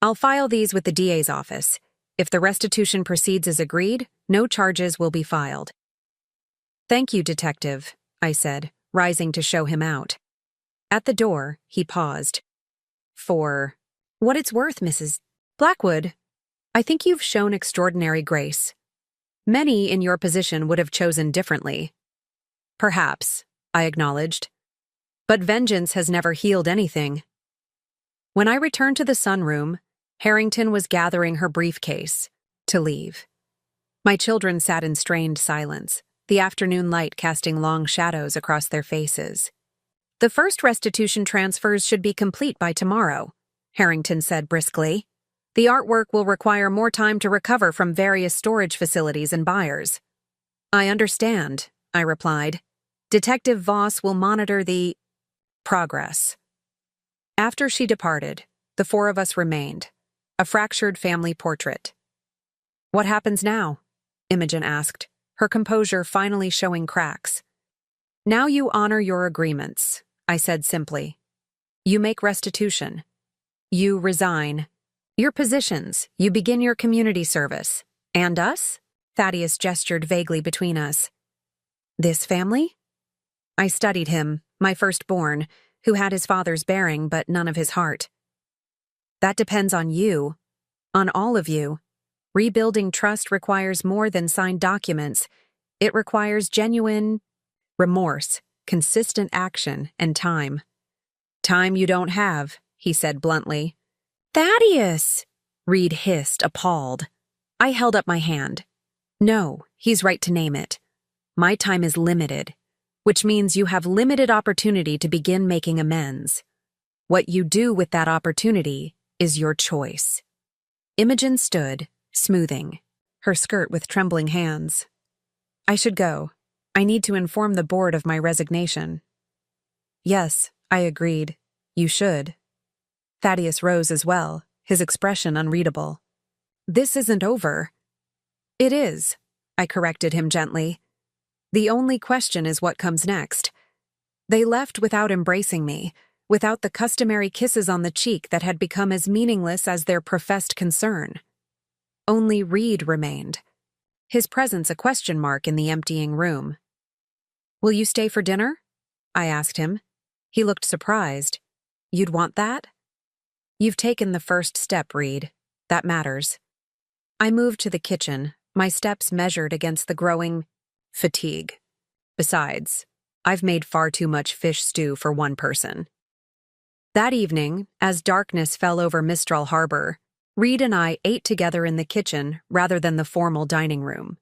I'll file these with the DA's office. If the restitution proceeds as agreed, no charges will be filed. Thank you, Detective, I said, rising to show him out. At the door, he paused. For what it's worth, Mrs. Blackwood, I think you've shown extraordinary grace. Many in your position would have chosen differently. Perhaps, I acknowledged. But vengeance has never healed anything. When I returned to the sunroom, Harrington was gathering her briefcase to leave. My children sat in strained silence, the afternoon light casting long shadows across their faces. The first restitution transfers should be complete by tomorrow, Harrington said briskly. The artwork will require more time to recover from various storage facilities and buyers. I understand, I replied. Detective Voss will monitor the progress. After she departed, the four of us remained, a fractured family portrait. What happens now? Imogen asked, her composure finally showing cracks. Now you honor your agreements, I said simply. You make restitution. You resign. Your positions, you begin your community service. And us? Thaddeus gestured vaguely between us. This family? I studied him, my firstborn, who had his father's bearing but none of his heart. That depends on you, on all of you. Rebuilding trust requires more than signed documents. It requires genuine remorse, consistent action, and time. Time you don't have, he said bluntly. Thaddeus! Reed hissed, appalled. I held up my hand. No, he's right to name it. My time is limited, which means you have limited opportunity to begin making amends. What you do with that opportunity is your choice. Imogen stood, smoothing her skirt with trembling hands. I should go. I need to inform the board of my resignation. Yes, I agreed. You should. Thaddeus rose as well, his expression unreadable. This isn't over. It is, I corrected him gently. The only question is what comes next. They left without embracing me, without the customary kisses on the cheek that had become as meaningless as their professed concern. Only Reed remained, his presence a question mark in the emptying room. Will you stay for dinner? I asked him. He looked surprised. You'd want that? You've taken the first step, Reed. That matters. I moved to the kitchen, my steps measured against the growing fatigue. Besides, I've made far too much fish stew for one person. That evening, as darkness fell over Mistral Harbor, Reed and I ate together in the kitchen rather than the formal dining room.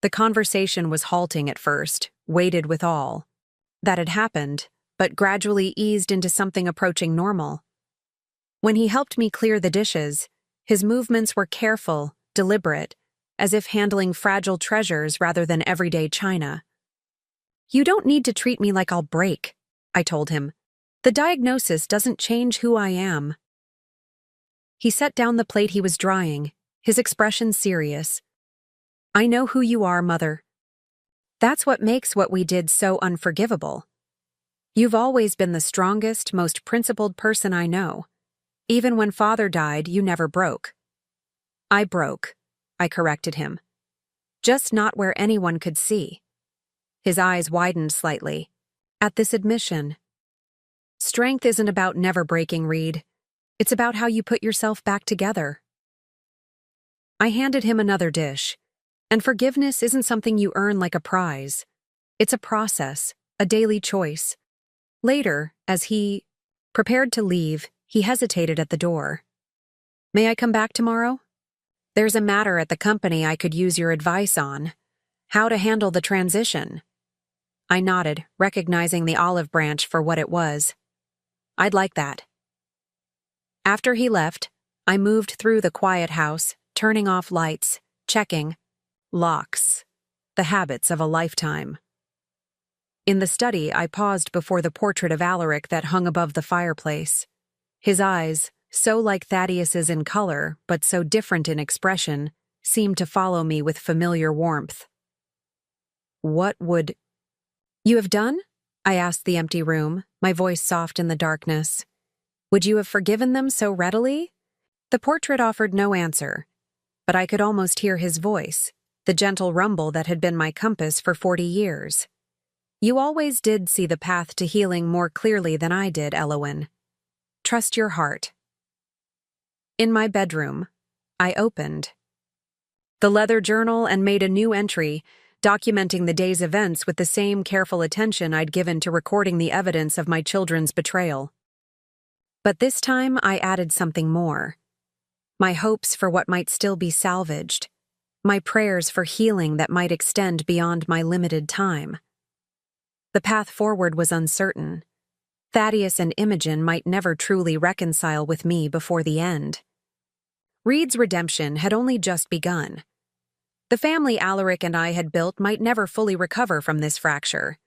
The conversation was halting at first, weighted with all that had happened, but gradually eased into something approaching normal. When he helped me clear the dishes, his movements were careful, deliberate, as if handling fragile treasures rather than everyday china. "You don't need to treat me like I'll break," I told him. "The diagnosis doesn't change who I am." He set down the plate he was drying, his expression serious. "I know who you are, Mother. That's what makes what we did so unforgivable. You've always been the strongest, most principled person I know. Even when Father died, you never broke." "I broke," I corrected him. "Just not where anyone could see." His eyes widened slightly at this admission. "Strength isn't about never breaking, Reed. It's about how you put yourself back together." I handed him another dish. And forgiveness isn't something you earn like a prize. It's a process, a daily choice. Later, as he prepared to leave, he hesitated at the door. "May I come back tomorrow? There's a matter at the company I could use your advice on. How to handle the transition." I nodded, recognizing the olive branch for what it was. "I'd like that." After he left, I moved through the quiet house, turning off lights, checking locks, the habits of a lifetime. In the study, I paused before the portrait of Alaric that hung above the fireplace. His eyes, so like Thaddeus's in color, but so different in expression, seemed to follow me with familiar warmth. "What would you have done?" I asked the empty room, my voice soft in the darkness. "Would you have forgiven them so readily?" The portrait offered no answer, but I could almost hear his voice, the gentle rumble that had been my compass for 40 years. "You always did see the path to healing more clearly than I did, Elowen. Trust your heart." In my bedroom, I opened the leather journal and made a new entry, documenting the day's events with the same careful attention I'd given to recording the evidence of my children's betrayal. But this time I added something more. My hopes for what might still be salvaged. My prayers for healing that might extend beyond my limited time. The path forward was uncertain. Thaddeus and Imogen might never truly reconcile with me before the end. Reed's redemption had only just begun. The family Alaric and I had built might never fully recover from this fracture.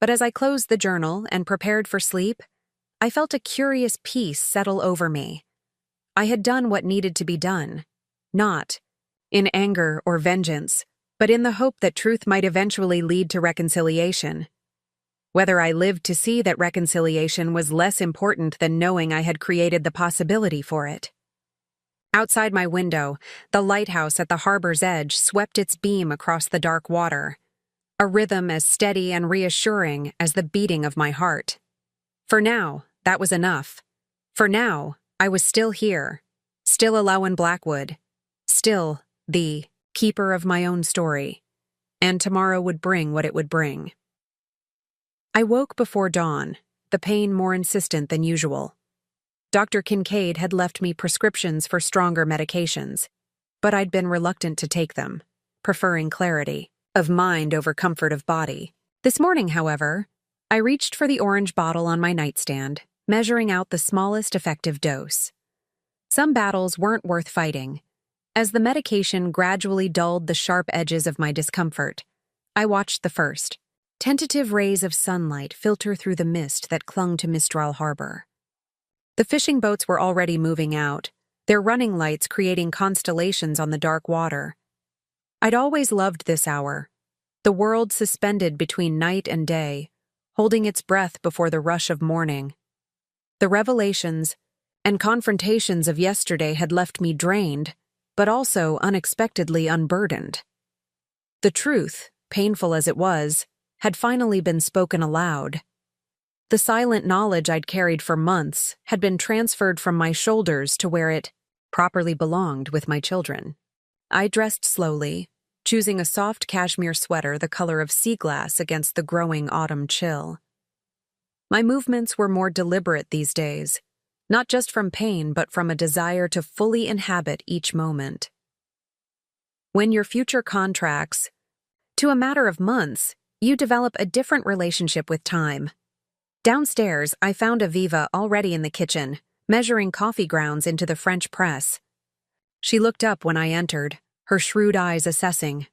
But as I closed the journal and prepared for sleep, I felt a curious peace settle over me. I had done what needed to be done, not in anger or vengeance, but in the hope that truth might eventually lead to reconciliation. Whether I lived to see that reconciliation was less important than knowing I had created the possibility for it. Outside my window, the lighthouse at the harbor's edge swept its beam across the dark water, a rhythm as steady and reassuring as the beating of my heart. For now, that was enough. For now, I was still here, still Elowen Blackwood, still the keeper of my own story, and tomorrow would bring what it would bring. I woke before dawn, the pain more insistent than usual. Dr. Kincaid had left me prescriptions for stronger medications, but I'd been reluctant to take them, preferring clarity of mind over comfort of body. This morning, however, I reached for the orange bottle on my nightstand, measuring out the smallest effective dose. Some battles weren't worth fighting. As the medication gradually dulled the sharp edges of my discomfort, I watched the first, tentative rays of sunlight filter through the mist that clung to Mistral Harbor. The fishing boats were already moving out, their running lights creating constellations on the dark water. I'd always loved this hour, the world suspended between night and day, holding its breath before the rush of morning. The revelations and confrontations of yesterday had left me drained, but also unexpectedly unburdened. The truth, painful as it was, had finally been spoken aloud. The silent knowledge I'd carried for months had been transferred from my shoulders to where it properly belonged with my children. I dressed slowly, choosing a soft cashmere sweater the color of sea glass against the growing autumn chill. My movements were more deliberate these days, not just from pain but from a desire to fully inhabit each moment. When your future contracts to a matter of months, you develop a different relationship with time. Downstairs, I found Aviva already in the kitchen, measuring coffee grounds into the French press. She looked up when I entered, her shrewd eyes assessing.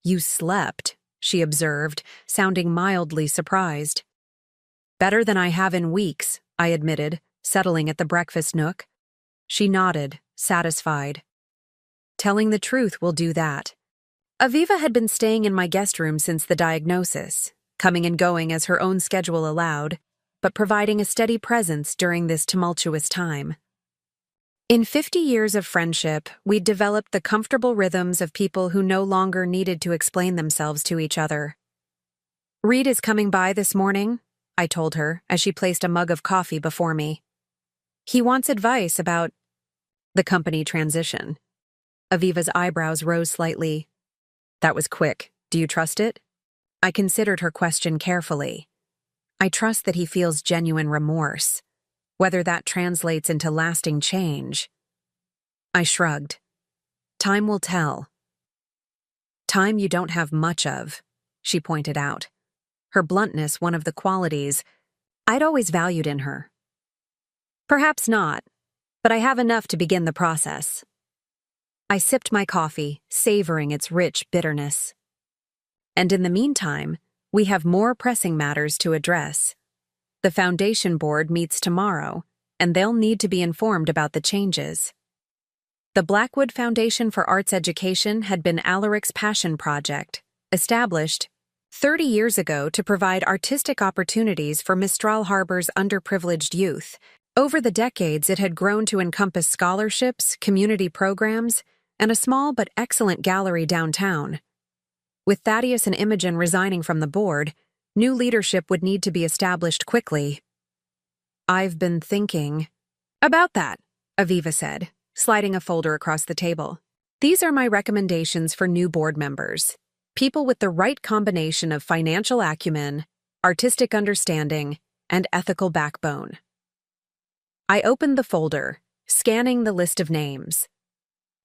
"You slept," she observed, sounding mildly surprised. "Better than I have in weeks," I admitted, settling at the breakfast nook. She nodded, satisfied. "Telling the truth will do that." Aviva had been staying in my guest room since the diagnosis, coming and going as her own schedule allowed, but providing a steady presence during this tumultuous time. In 50 years of friendship, we'd developed the comfortable rhythms of people who no longer needed to explain themselves to each other. "Reed is coming by this morning," I told her as she placed a mug of coffee before me. "He wants advice about the company transition." Aviva's eyebrows rose slightly. "That was quick. Do you trust it?" I considered her question carefully. "I trust that he feels genuine remorse. Whether that translates into lasting change." I shrugged. "Time will tell." "Time you don't have much of," she pointed out, her bluntness one of the qualities I'd always valued in her. "Perhaps not, but I have enough to begin the process." I sipped my coffee, savoring its rich bitterness. "And in the meantime, we have more pressing matters to address. The Foundation Board meets tomorrow, and they'll need to be informed about the changes." The Blackwood Foundation for Arts Education had been Alaric's passion project, established 30 years ago to provide artistic opportunities for Mistral Harbor's underprivileged youth. Over the decades, it had grown to encompass scholarships, community programs, and a small but excellent gallery downtown. With Thaddeus and Imogen resigning from the board, new leadership would need to be established quickly. "I've been thinking about that," Aviva said, sliding a folder across the table. "These are my recommendations for new board members. People with the right combination of financial acumen, artistic understanding, and ethical backbone." I opened the folder, scanning the list of names.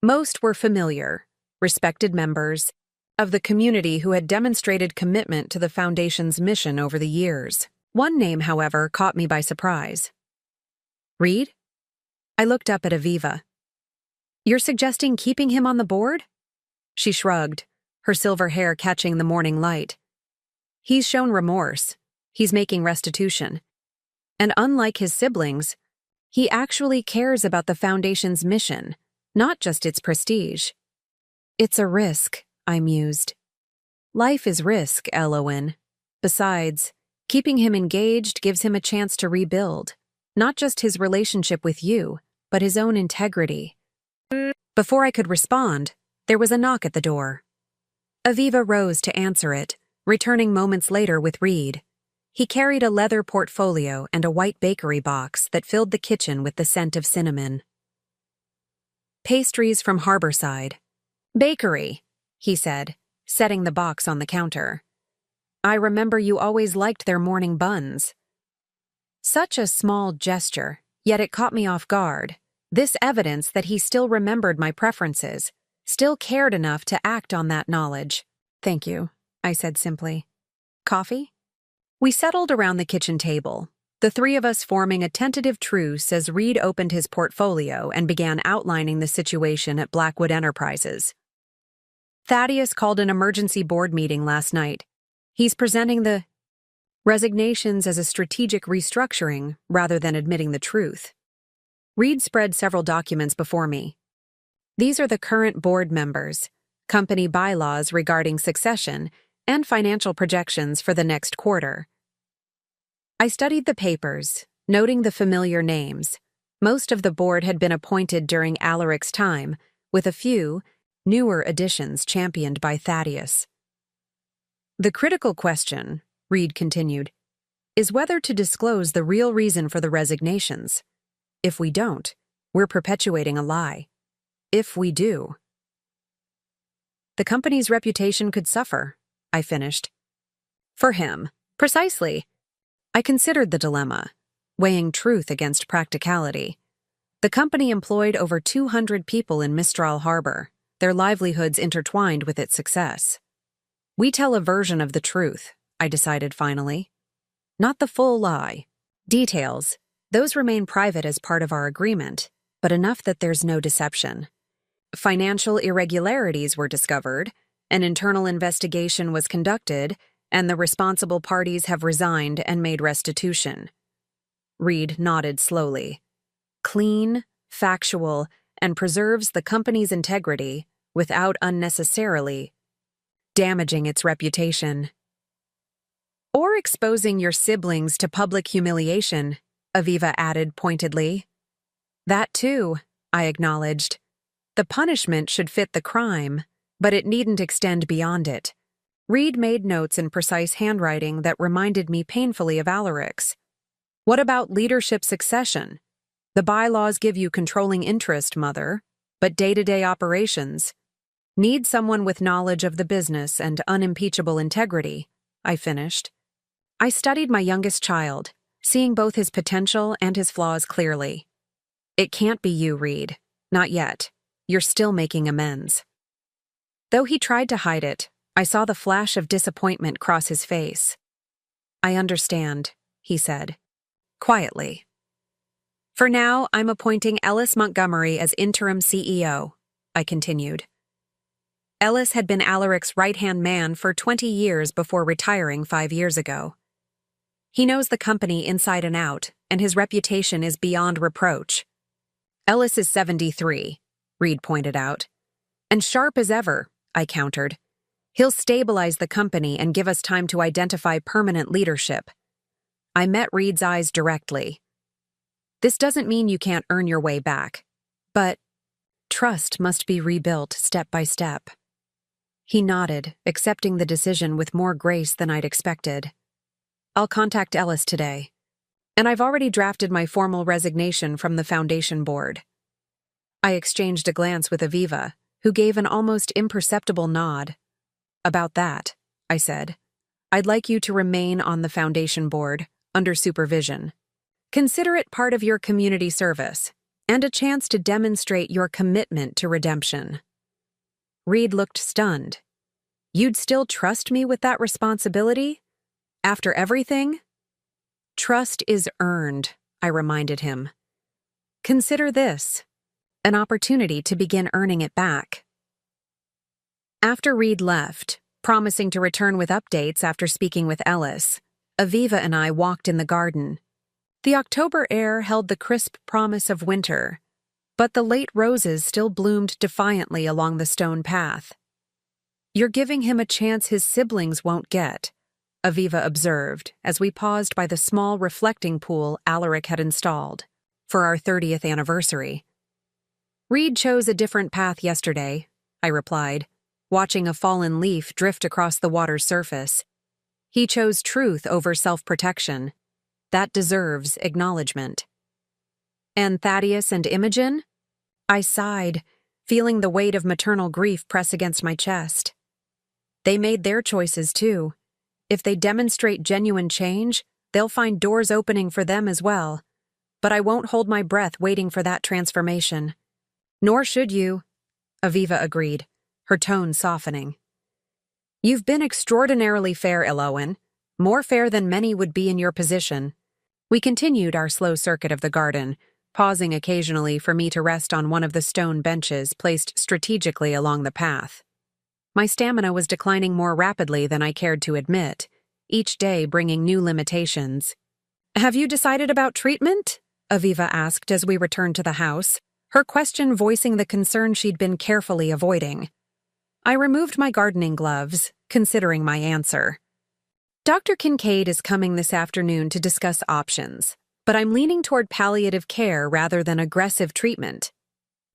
Most were familiar, respected members of the community who had demonstrated commitment to the Foundation's mission over the years. One name, however, caught me by surprise. "Reed?" I looked up at Aviva. "You're suggesting keeping him on the board?" She shrugged, her silver hair catching the morning light. "He's shown remorse. He's making restitution. And unlike his siblings, he actually cares about the Foundation's mission, not just its prestige." "It's a risk," I mused. "Life is risk, Elowen. Besides, keeping him engaged gives him a chance to rebuild, not just his relationship with you, but his own integrity." Before I could respond, there was a knock at the door. Aviva rose to answer it, returning moments later with Reed. He carried a leather portfolio and a white bakery box that filled the kitchen with the scent of cinnamon. "Pastries from Harborside." "Bakery," he said, setting the box on the counter. "I remember you always liked their morning buns." Such a small gesture, yet it caught me off guard. This evidence that he still remembered my preferences, still cared enough to act on that knowledge. "Thank you," I said simply. "Coffee?" We settled around the kitchen table, the three of us forming a tentative truce as Reed opened his portfolio and began outlining the situation at Blackwood Enterprises. "Thaddeus called an emergency board meeting last night. He's presenting the resignations as a strategic restructuring rather than admitting the truth." Reed spread several documents before me. "These are the current board members, company bylaws regarding succession, and financial projections for the next quarter." I studied the papers, noting the familiar names. Most of the board had been appointed during Alaric's time, with a few newer additions championed by Thaddeus. "The critical question," Reed continued, "is whether to disclose the real reason for the resignations. If we don't, we're perpetuating a lie. If we do, the company's reputation could suffer," I finished. "For him, precisely." I considered the dilemma, weighing truth against practicality. The company employed over 200 people in Mistral Harbor, their livelihoods intertwined with its success. "We tell a version of the truth," I decided finally. not the full lie. Details, those remain private as part of our agreement, but enough that there's no deception. Financial irregularities were discovered, an internal investigation was conducted, and the responsible parties have resigned and made restitution. Reed nodded slowly. Clean, factual, and preserves the company's integrity without unnecessarily damaging its reputation. Or exposing your siblings to public humiliation, Aviva added pointedly. That too, I acknowledged. The punishment should fit the crime, but it needn't extend beyond it. Reed made notes in precise handwriting that reminded me painfully of Alaric's. What about leadership succession? The bylaws give you controlling interest, Mother, but day-to-day operations need someone with knowledge of the business and unimpeachable integrity, I finished. I studied my youngest child, seeing both his potential and his flaws clearly. It can't be you, Reed. Not yet. You're still making amends. Though he tried to hide it, I saw the flash of disappointment cross his face. I understand, he said, quietly. For now, I'm appointing Ellis Montgomery as interim CEO, I continued. Ellis had been Alaric's right-hand man for 20 years before retiring 5 years ago. He knows the company inside and out, and his reputation is beyond reproach. Ellis is 73, Reed pointed out. And sharp as ever, I countered. He'll stabilize the company and give us time to identify permanent leadership. I met Reed's eyes directly. This doesn't mean you can't earn your way back, but trust must be rebuilt step by step. He nodded, accepting the decision with more grace than I'd expected. I'll contact Ellis today, and I've already drafted my formal resignation from the foundation board. I exchanged a glance with Aviva, who gave an almost imperceptible nod. About that, I said, I'd like you to remain on the foundation board, under supervision. Consider it part of your community service, and a chance to demonstrate your commitment to redemption. Reed looked stunned. You'd still trust me with that responsibility? After everything? Trust is earned, I reminded him. Consider this, an opportunity to begin earning it back. After Reed left, promising to return with updates after speaking with Ellis, Aviva and I walked in the garden. The October air held the crisp promise of winter, but the late roses still bloomed defiantly along the stone path. You're giving him a chance his siblings won't get, Aviva observed as we paused by the small reflecting pool Alaric had installed for our 30th anniversary. Reed chose a different path yesterday, I replied, watching a fallen leaf drift across the water's surface. He chose truth over self-protection. That deserves acknowledgement. And Thaddeus and Imogen? I sighed, feeling the weight of maternal grief press against my chest. They made their choices too. If they demonstrate genuine change, they'll find doors opening for them as well. But I won't hold my breath waiting for that transformation. Nor should you, Aviva agreed, her tone softening. You've been extraordinarily fair, Elowen, more fair than many would be in your position. We continued our slow circuit of the garden, pausing occasionally for me to rest on one of the stone benches placed strategically along the path. My stamina was declining more rapidly than I cared to admit, each day bringing new limitations. Have you decided about treatment? Aviva asked as we returned to the house, her question voicing the concern she'd been carefully avoiding. I removed my gardening gloves, considering my answer. Dr. Kincaid is coming this afternoon to discuss options, but I'm leaning toward palliative care rather than aggressive treatment.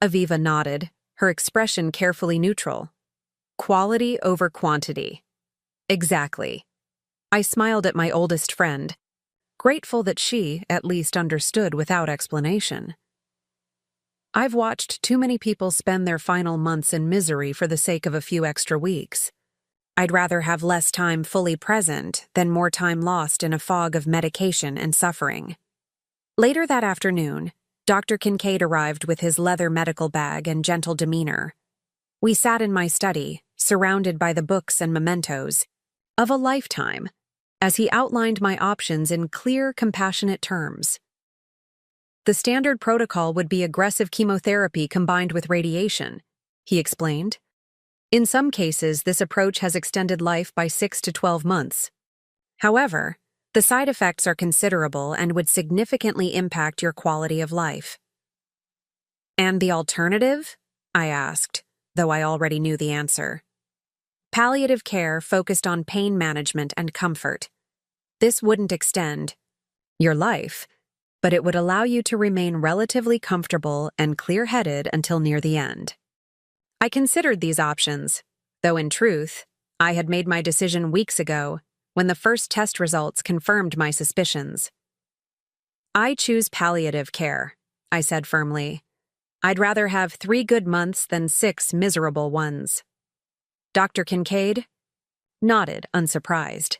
Aviva nodded, her expression carefully neutral. Quality over quantity. Exactly. I smiled at my oldest friend, grateful that she, at least, understood without explanation. I've watched too many people spend their final months in misery for the sake of a few extra weeks. I'd rather have less time fully present than more time lost in a fog of medication and suffering. Later that afternoon, Dr. Kincaid arrived with his leather medical bag and gentle demeanor. We sat in my study, surrounded by the books and mementos of a lifetime. as he outlined my options in clear, compassionate terms. The standard protocol would be aggressive chemotherapy combined with radiation, he explained. In some cases, this approach has extended life by 6 to 12 months. However, the side effects are considerable and would significantly impact your quality of life. And the alternative? I asked, though I already knew the answer. Palliative care focused on pain management and comfort. This wouldn't extend your life, but it would allow you to remain relatively comfortable and clear-headed until near the end. I considered these options, though in truth, I had made my decision weeks ago when the first test results confirmed my suspicions. I choose palliative care, I said firmly. I'd rather have 3 good months than 6 miserable ones. Dr. Kincaid nodded, unsurprised.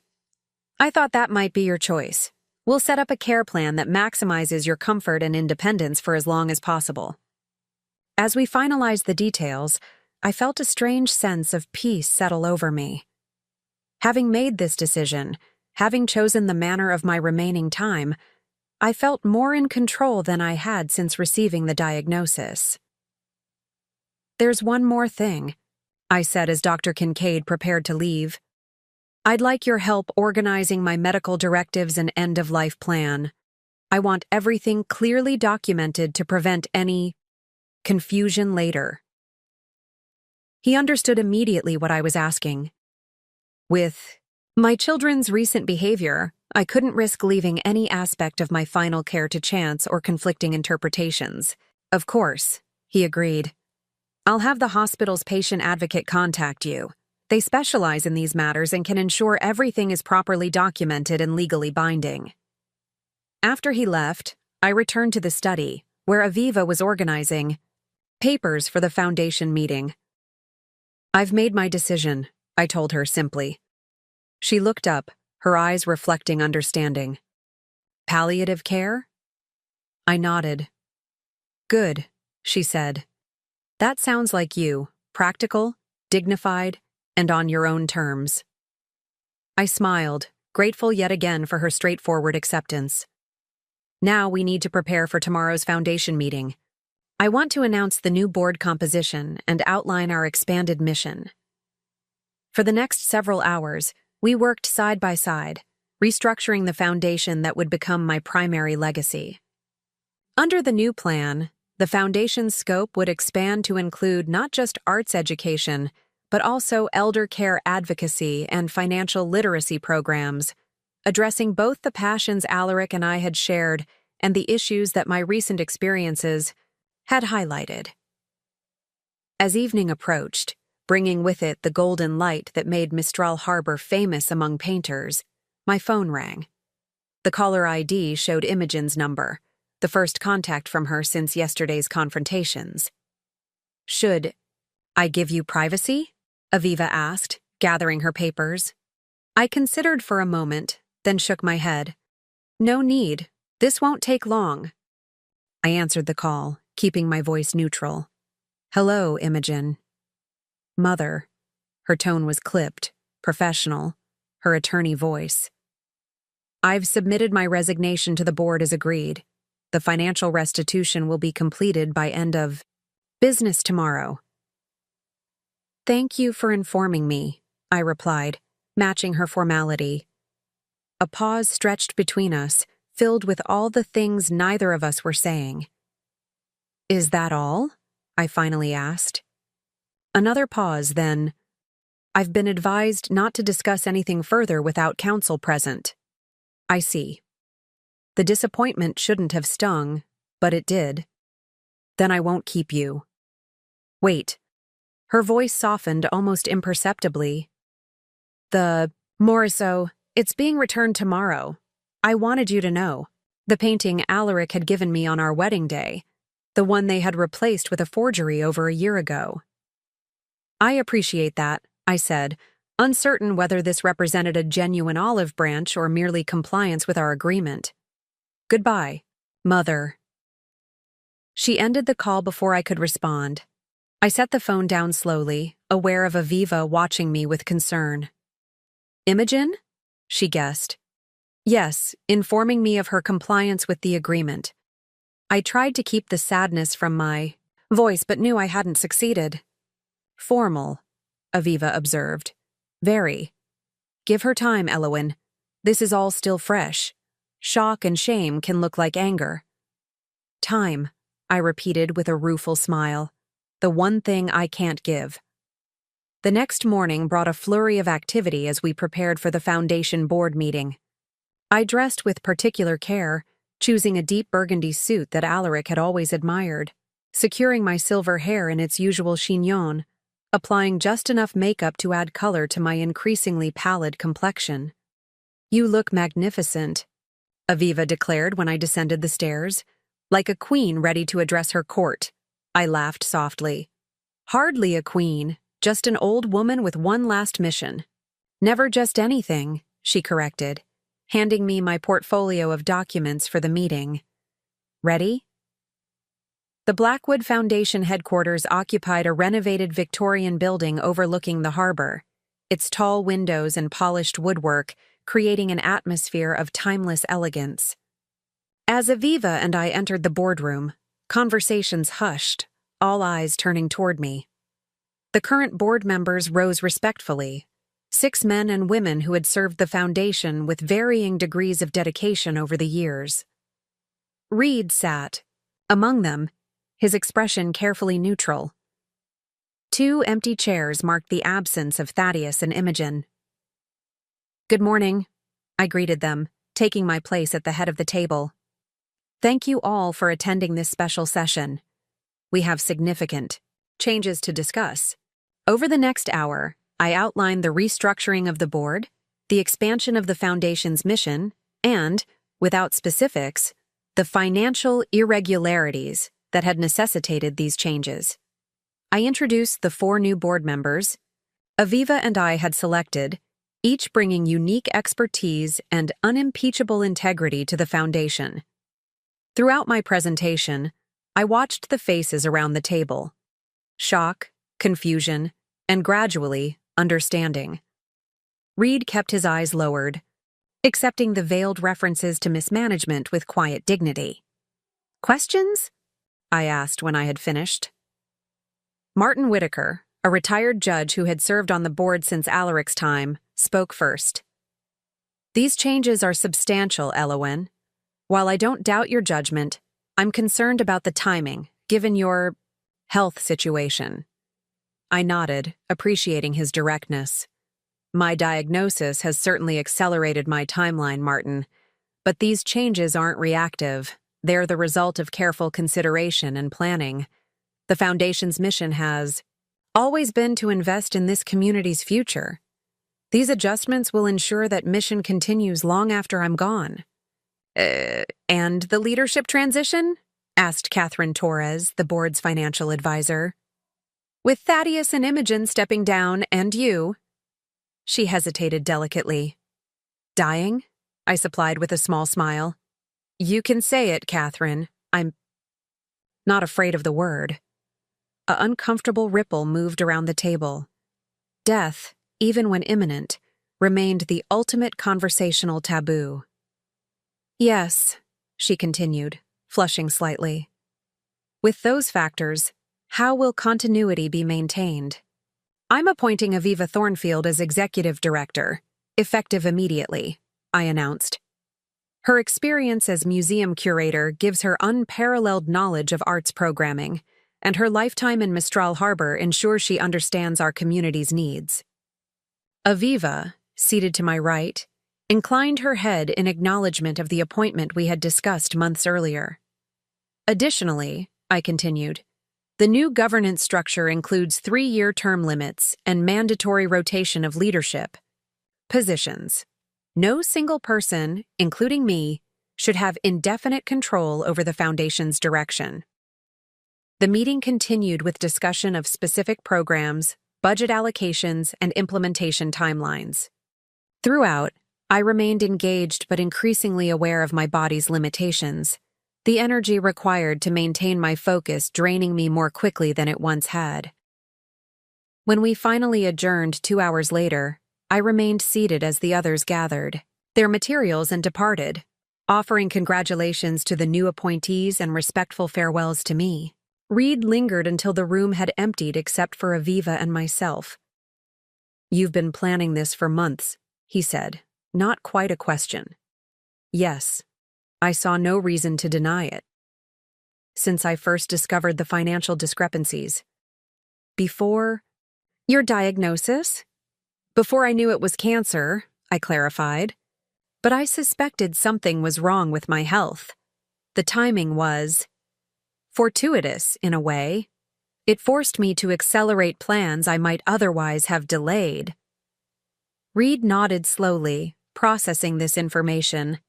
I thought that might be your choice. We'll set up a care plan that maximizes your comfort and independence for as long as possible. As we finalized the details, I felt a strange sense of peace settle over me. Having made this decision, having chosen the manner of my remaining time, I felt more in control than I had since receiving the diagnosis. There's one more thing, I said as Dr. Kincaid prepared to leave. I'd like your help organizing my medical directives and end-of-life plan. I want everything clearly documented to prevent any confusion later. He understood immediately what I was asking. With my children's recent behavior, I couldn't risk leaving any aspect of my final care to chance or conflicting interpretations. Of course, he agreed. I'll have the hospital's patient advocate contact you. They specialize in these matters and can ensure everything is properly documented and legally binding. After he left, I returned to the study, where Aviva was organizing papers for the foundation meeting. I've made my decision, I told her simply. She looked up, her eyes reflecting understanding. Palliative care? I nodded. Good, she said. That sounds like you, practical, dignified, and on your own terms. I smiled, grateful yet again for her straightforward acceptance. Now we need to prepare for tomorrow's foundation meeting. I want to announce the new board composition and outline our expanded mission. For the next several hours, we worked side by side, restructuring the foundation that would become my primary legacy. Under the new plan, the foundation's scope would expand to include not just arts education, but also elder care advocacy and financial literacy programs, addressing both the passions Alaric and I had shared and the issues that my recent experiences had highlighted. As evening approached, bringing with it the golden light that made Mistral Harbor famous among painters, my phone rang. The caller ID showed Imogen's number, the first contact from her since yesterday's confrontations. Should I give you privacy? Aviva asked, gathering her papers. I considered for a moment, then shook my head. No need. This won't take long. I answered the call, keeping my voice neutral. Hello, Imogen. Mother. Her tone was clipped, professional, her attorney voice. I've submitted my resignation to the board as agreed. The financial restitution will be completed by end of business tomorrow. Thank you for informing me, I replied, matching her formality. A pause stretched between us, filled with all the things neither of us were saying. Is that all? I finally asked. Another pause, then. I've been advised not to discuss anything further without counsel present. I see. The disappointment shouldn't have stung, but it did. Then I won't keep you. Wait. Her voice softened almost imperceptibly. Moriso, it's being returned tomorrow. I wanted you to know. The painting Alaric had given me on our wedding day. The one they had replaced with a forgery over a year ago. I appreciate that, I said, uncertain whether this represented a genuine olive branch or merely compliance with our agreement. Goodbye, Mother. She ended the call before I could respond. I set the phone down slowly, aware of Aviva watching me with concern. Imogen? she guessed. Yes, informing me of her compliance with the agreement. I tried to keep the sadness from my voice but knew I hadn't succeeded. Formal, Aviva observed. Very. Give her time, Elowen. This is all still fresh. Shock and shame can look like anger. Time, I repeated with a rueful smile. The one thing I can't give. The next morning brought a flurry of activity as we prepared for the Foundation board meeting. I dressed with particular care, choosing a deep burgundy suit that Alaric had always admired, securing my silver hair in its usual chignon, applying just enough makeup to add color to my increasingly pallid complexion. You look magnificent, Aviva declared when I descended the stairs, like a queen ready to address her court. I laughed softly. Hardly a queen, just an old woman with one last mission. Never just anything, she corrected, handing me my portfolio of documents for the meeting. Ready? The Blackwood Foundation headquarters occupied a renovated Victorian building overlooking the harbor, its tall windows and polished woodwork creating an atmosphere of timeless elegance. As Aviva and I entered the boardroom, conversations hushed, all eyes turning toward me. The current board members rose respectfully, 6 men and women who had served the Foundation with varying degrees of dedication over the years. Reed sat, among them, his expression carefully neutral. 2 empty chairs marked the absence of Thaddeus and Imogen. Good morning, I greeted them, taking my place at the head of the table. Thank you all for attending this special session. We have significant changes to discuss. Over the next hour, I outlined the restructuring of the board, the expansion of the Foundation's mission, and, without specifics, the financial irregularities that had necessitated these changes. I introduced the 4 new board members Aviva and I had selected, each bringing unique expertise and unimpeachable integrity to the Foundation. Throughout my presentation, I watched the faces around the table. Shock, confusion, and gradually, understanding. Reed kept his eyes lowered, accepting the veiled references to mismanagement with quiet dignity. Questions? I asked when I had finished. Martin Whitaker, a retired judge who had served on the board since Alaric's time, spoke first. These changes are substantial, Elowen. While I don't doubt your judgment, I'm concerned about the timing, given your health situation. I nodded, appreciating his directness. My diagnosis has certainly accelerated my timeline, Martin, but these changes aren't reactive. They're the result of careful consideration and planning. The Foundation's mission has always been to invest in this community's future. These adjustments will ensure that mission continues long after I'm gone. And the leadership transition? Asked Catherine Torres, the board's financial advisor. With Thaddeus and Imogen stepping down, and you. She hesitated delicately. Dying? I supplied with a small smile. You can say it, Catherine. I'm not afraid of the word. An uncomfortable ripple moved around the table. Death, even when imminent, remained the ultimate conversational taboo. Yes, she continued, flushing slightly. With those factors, how will continuity be maintained? I'm appointing Aviva Thornfield as executive director, effective immediately, I announced. Her experience as museum curator gives her unparalleled knowledge of arts programming, and her lifetime in Mistral Harbor ensures she understands our community's needs. Aviva, seated to my right, inclined her head in acknowledgement of the appointment we had discussed months earlier. Additionally, I continued, the new governance structure includes 3-year term limits and mandatory rotation of leadership positions. No single person, including me, should have indefinite control over the Foundation's direction. The meeting continued with discussion of specific programs, budget allocations, and implementation timelines. Throughout, I remained engaged but increasingly aware of my body's limitations, the energy required to maintain my focus draining me more quickly than it once had. When we finally adjourned 2 hours later, I remained seated as the others gathered. their materials and departed, offering congratulations to the new appointees and respectful farewells to me. Reed lingered until the room had emptied except for Aviva and myself. "You've been planning this for months," he said, not quite a question. Yes, I saw no reason to deny it. Since I first discovered the financial discrepancies. Before your diagnosis? Before I knew it was cancer, I clarified. But I suspected something was wrong with my health. The timing was fortuitous, in a way. It forced me to accelerate plans I might otherwise have delayed. Reed nodded slowly, processing this information.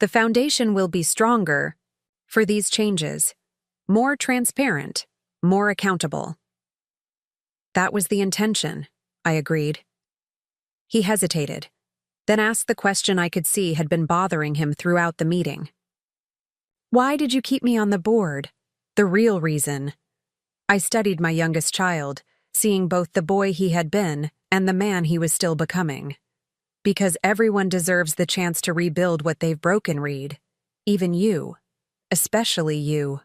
The foundation will be stronger for these changes, more transparent, more accountable. That was the intention, I agreed. He hesitated, then asked the question I could see had been bothering him throughout the meeting. Why did you keep me on the board? The real reason. I studied my youngest child, seeing both the boy he had been and the man he was still becoming. Because everyone deserves the chance to rebuild what they've broken, Reed. Even you. Especially you.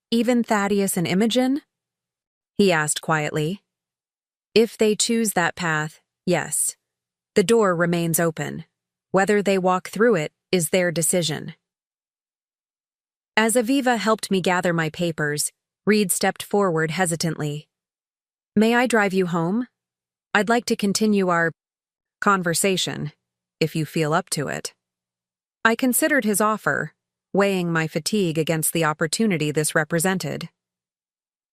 Even Thaddeus and Imogen? He asked quietly. If they choose that path, yes. The door remains open. Whether they walk through it is their decision. As Aviva helped me gather my papers, Reed stepped forward hesitantly. May I drive you home? I'd like to continue our conversation, if you feel up to it. I considered his offer, weighing my fatigue against the opportunity this represented.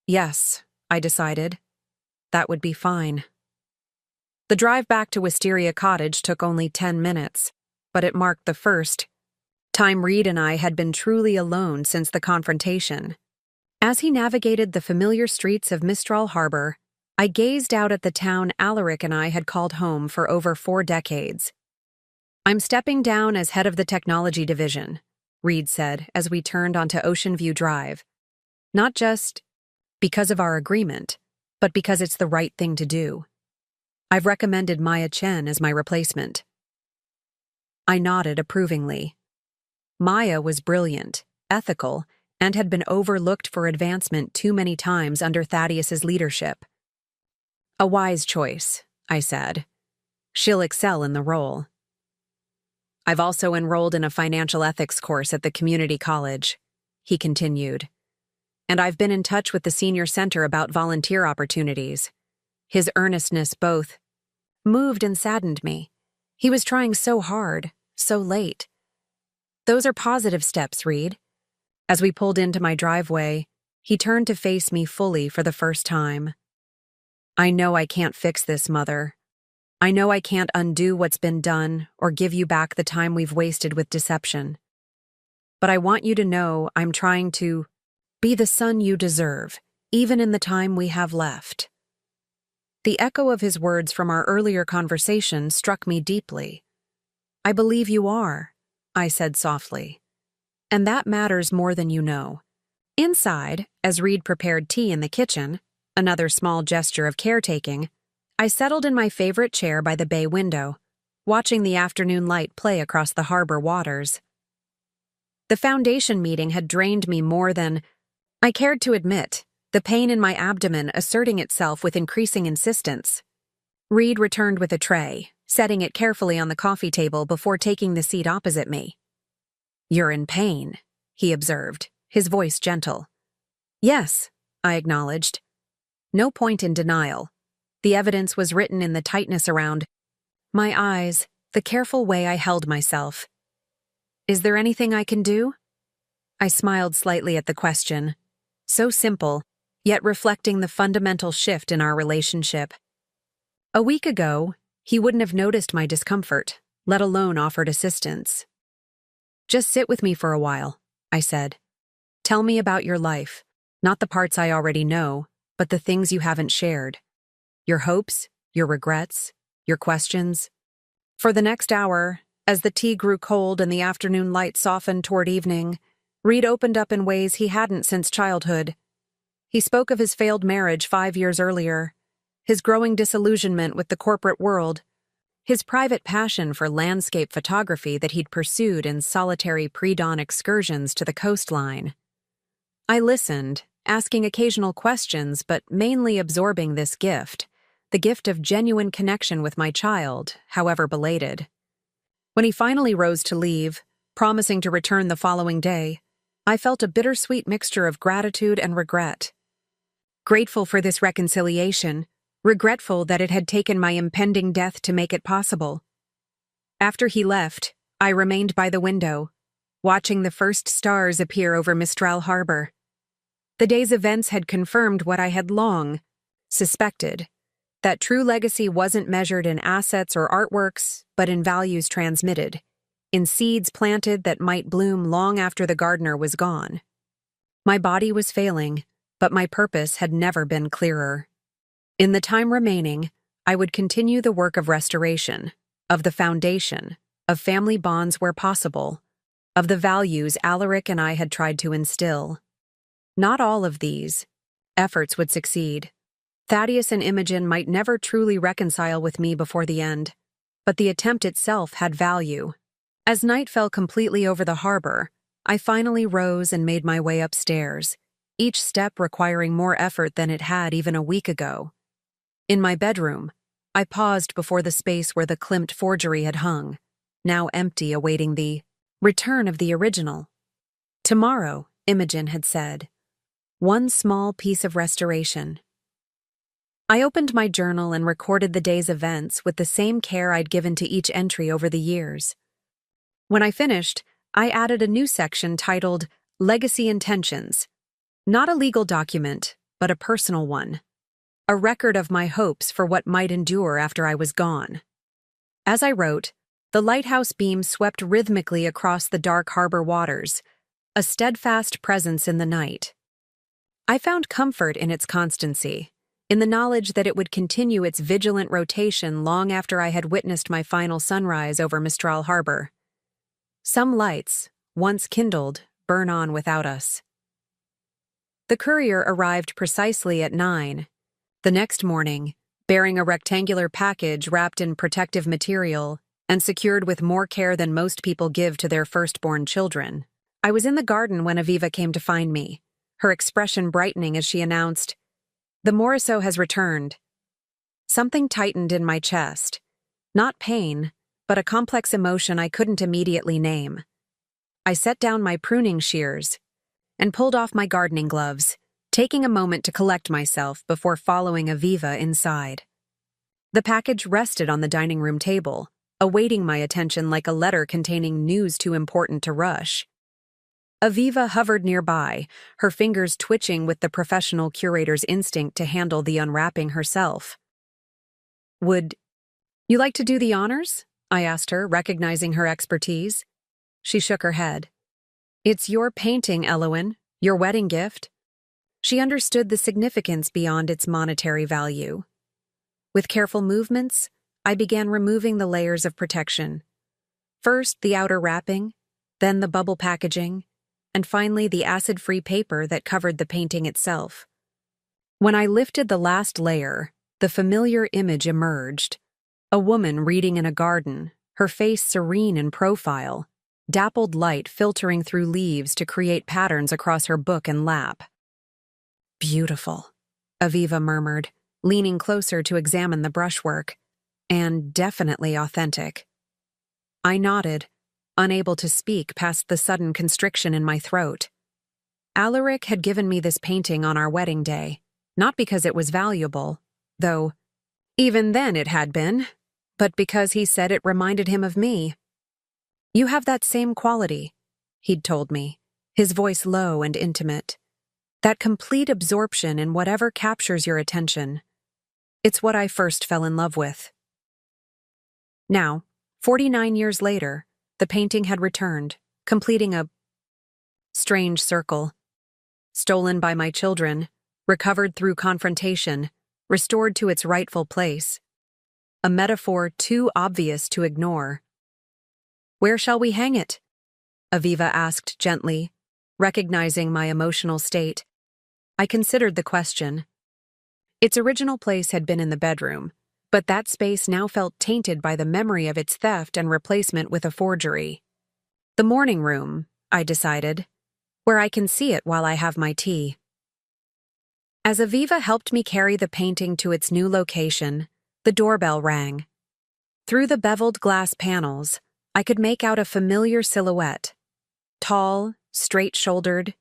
Yes, I decided. That would be fine. The drive back to Wisteria Cottage took only 10 minutes, but it marked the first time Reed and I had been truly alone since the confrontation. As he navigated the familiar streets of Mistral Harbor, I gazed out at the town Alaric and I had called home for over 4 decades. I'm stepping down as head of the technology division, Reed said as we turned onto Ocean View Drive. Not just because of our agreement, but because it's the right thing to do. I've recommended Maya Chen as my replacement. I nodded approvingly. Maya was brilliant, ethical, and had been overlooked for advancement too many times under Thaddeus's leadership. A wise choice, I said. She'll excel in the role. I've also enrolled in a financial ethics course at the community college, he continued. And I've been in touch with the senior center about volunteer opportunities. His earnestness both moved and saddened me. He was trying so hard, so late. Those are positive steps, Reed. As we pulled into my driveway, he turned to face me fully for the first time. I know I can't fix this, Mother. I know I can't undo what's been done or give you back the time we've wasted with deception. But I want you to know I'm trying to be the son you deserve, even in the time we have left. The echo of his words from our earlier conversation struck me deeply. I believe you are, I said softly. And that matters more than you know. Inside, as Reed prepared tea in the kitchen, another small gesture of caretaking, I settled in my favorite chair by the bay window, watching the afternoon light play across the harbor waters. The foundation meeting had drained me more than I cared to admit, the pain in my abdomen asserting itself with increasing insistence. Reed returned with a tray, setting it carefully on the coffee table before taking the seat opposite me. You're in pain, he observed, his voice gentle. Yes, I acknowledged. No point in denial. The evidence was written in the tightness around my eyes, the careful way I held myself. Is there anything I can do? I smiled slightly at the question. So simple, yet reflecting the fundamental shift in our relationship. A week ago, he wouldn't have noticed my discomfort, let alone offered assistance. Just sit with me for a while, I said. Tell me about your life, not the parts I already know, but the things you haven't shared. Your hopes, your regrets, your questions. For the next hour, as the tea grew cold and the afternoon light softened toward evening, Reed opened up in ways he hadn't since childhood. He spoke of his failed marriage 5 years earlier, his growing disillusionment with the corporate world, his private passion for landscape photography that he'd pursued in solitary pre-dawn excursions to the coastline. I listened, asking occasional questions but mainly absorbing this gift, the gift of genuine connection with my child, however belated. When he finally rose to leave, promising to return the following day, I felt a bittersweet mixture of gratitude and regret. Grateful for this reconciliation, regretful that it had taken my impending death to make it possible. After he left, I remained by the window, watching the first stars appear over Mistral Harbor. The day's events had confirmed what I had long suspected, that true legacy wasn't measured in assets or artworks, but in values transmitted, in seeds planted that might bloom long after the gardener was gone. My body was failing, but my purpose had never been clearer. In the time remaining, I would continue the work of restoration, of the foundation, of family bonds where possible, of the values Alaric and I had tried to instill. Not all of these efforts would succeed. Thaddeus and Imogen might never truly reconcile with me before the end, but the attempt itself had value. As night fell completely over the harbor, I finally rose and made my way upstairs, each step requiring more effort than it had even a week ago. In my bedroom, I paused before the space where the Klimt forgery had hung, now empty awaiting the return of the original. Tomorrow, Imogen had said. One small piece of restoration. I opened my journal and recorded the day's events with the same care I'd given to each entry over the years. When I finished, I added a new section titled Legacy Intentions. Not a legal document, but a personal one. A record of my hopes for what might endure after I was gone. As I wrote, the lighthouse beam swept rhythmically across the dark harbor waters, a steadfast presence in the night. I found comfort in its constancy, in the knowledge that it would continue its vigilant rotation long after I had witnessed my final sunrise over Mistral Harbor. Some lights, once kindled, burn on without us. The courier arrived precisely at 9. The next morning, bearing a rectangular package wrapped in protective material and secured with more care than most people give to their firstborn children, I was in the garden when Aviva came to find me, her expression brightening as she announced, "The Morisot has returned." Something tightened in my chest. Not pain, but a complex emotion I couldn't immediately name. I set down my pruning shears and pulled off my gardening gloves, taking a moment to collect myself before following Aviva inside. The package rested on the dining room table, awaiting my attention like a letter containing news too important to rush. Aviva hovered nearby, her fingers twitching with the professional curator's instinct to handle the unwrapping herself. "Would you like to do the honors?" I asked her, recognizing her expertise. She shook her head. "It's your painting, Elowen, your wedding gift." She understood the significance beyond its monetary value. With careful movements, I began removing the layers of protection. First, the outer wrapping, then the bubble packaging, and finally the acid-free paper that covered the painting itself. When I lifted the last layer, the familiar image emerged. A woman reading in a garden, her face serene in profile, dappled light filtering through leaves to create patterns across her book and lap. "Beautiful," Aviva murmured, leaning closer to examine the brushwork, "and definitely authentic." I nodded, unable to speak past the sudden constriction in my throat. Alaric had given me this painting on our wedding day, not because it was valuable, though even then it had been, but because he said it reminded him of me. "You have that same quality," he'd told me, his voice low and intimate. "That complete absorption in whatever captures your attention. It's what I first fell in love with." Now, 49 years later, the painting had returned, completing a strange circle. Stolen by my children, recovered through confrontation, restored to its rightful place. A metaphor too obvious to ignore. "Where shall we hang it?" Aviva asked gently, recognizing my emotional state. I considered the question. Its original place had been in the bedroom, But that space now felt tainted by the memory of its theft and replacement with a forgery. The morning room, I decided, where I can see it while I have my tea. As Aviva helped me carry the painting to its new location, the doorbell rang. Through the beveled glass panels, I could make out a familiar silhouette. Tall, straight-shouldered,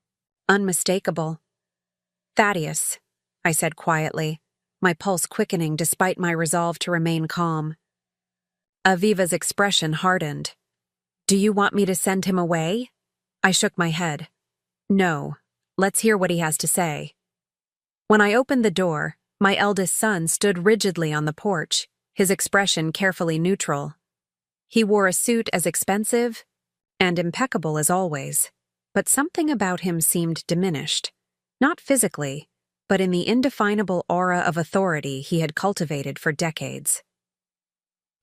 unmistakable. "Thaddeus," I said quietly, my pulse quickening despite my resolve to remain calm. Aviva's expression hardened. "Do you want me to send him away?" I shook my head. "No. Let's hear what he has to say." When I opened the door, my eldest son stood rigidly on the porch, his expression carefully neutral. He wore a suit as expensive and impeccable as always, but something about him seemed diminished, not physically, but in the indefinable aura of authority he had cultivated for decades.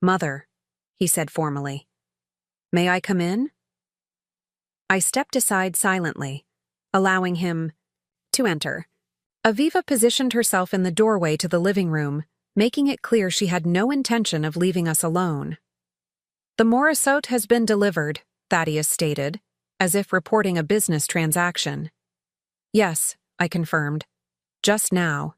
"Mother," he said formally, "may I come in?" I stepped aside silently, allowing him to enter. Aviva positioned herself in the doorway to the living room, making it clear she had no intention of leaving us alone. "The Morisot has been delivered," Thaddeus stated, as if reporting a business transaction. "Yes," I confirmed. "Just now."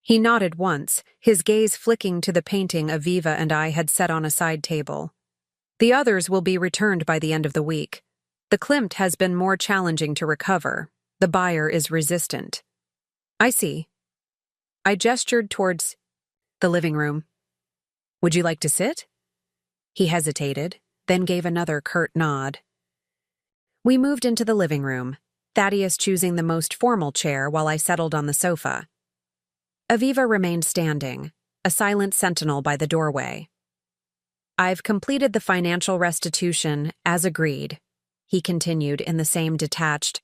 He nodded once, his gaze flicking to the painting Aviva and I had set on a side table. "The others will be returned by the end of the week. The Klimt has been more challenging to recover. The buyer is resistant." "I see." I gestured towards the living room. "Would you like to sit?" He hesitated, then gave another curt nod. We moved into the living room, Thaddeus choosing the most formal chair while I settled on the sofa. Aviva remained standing, a silent sentinel by the doorway. "I've completed the financial restitution, as agreed," he continued in the same detached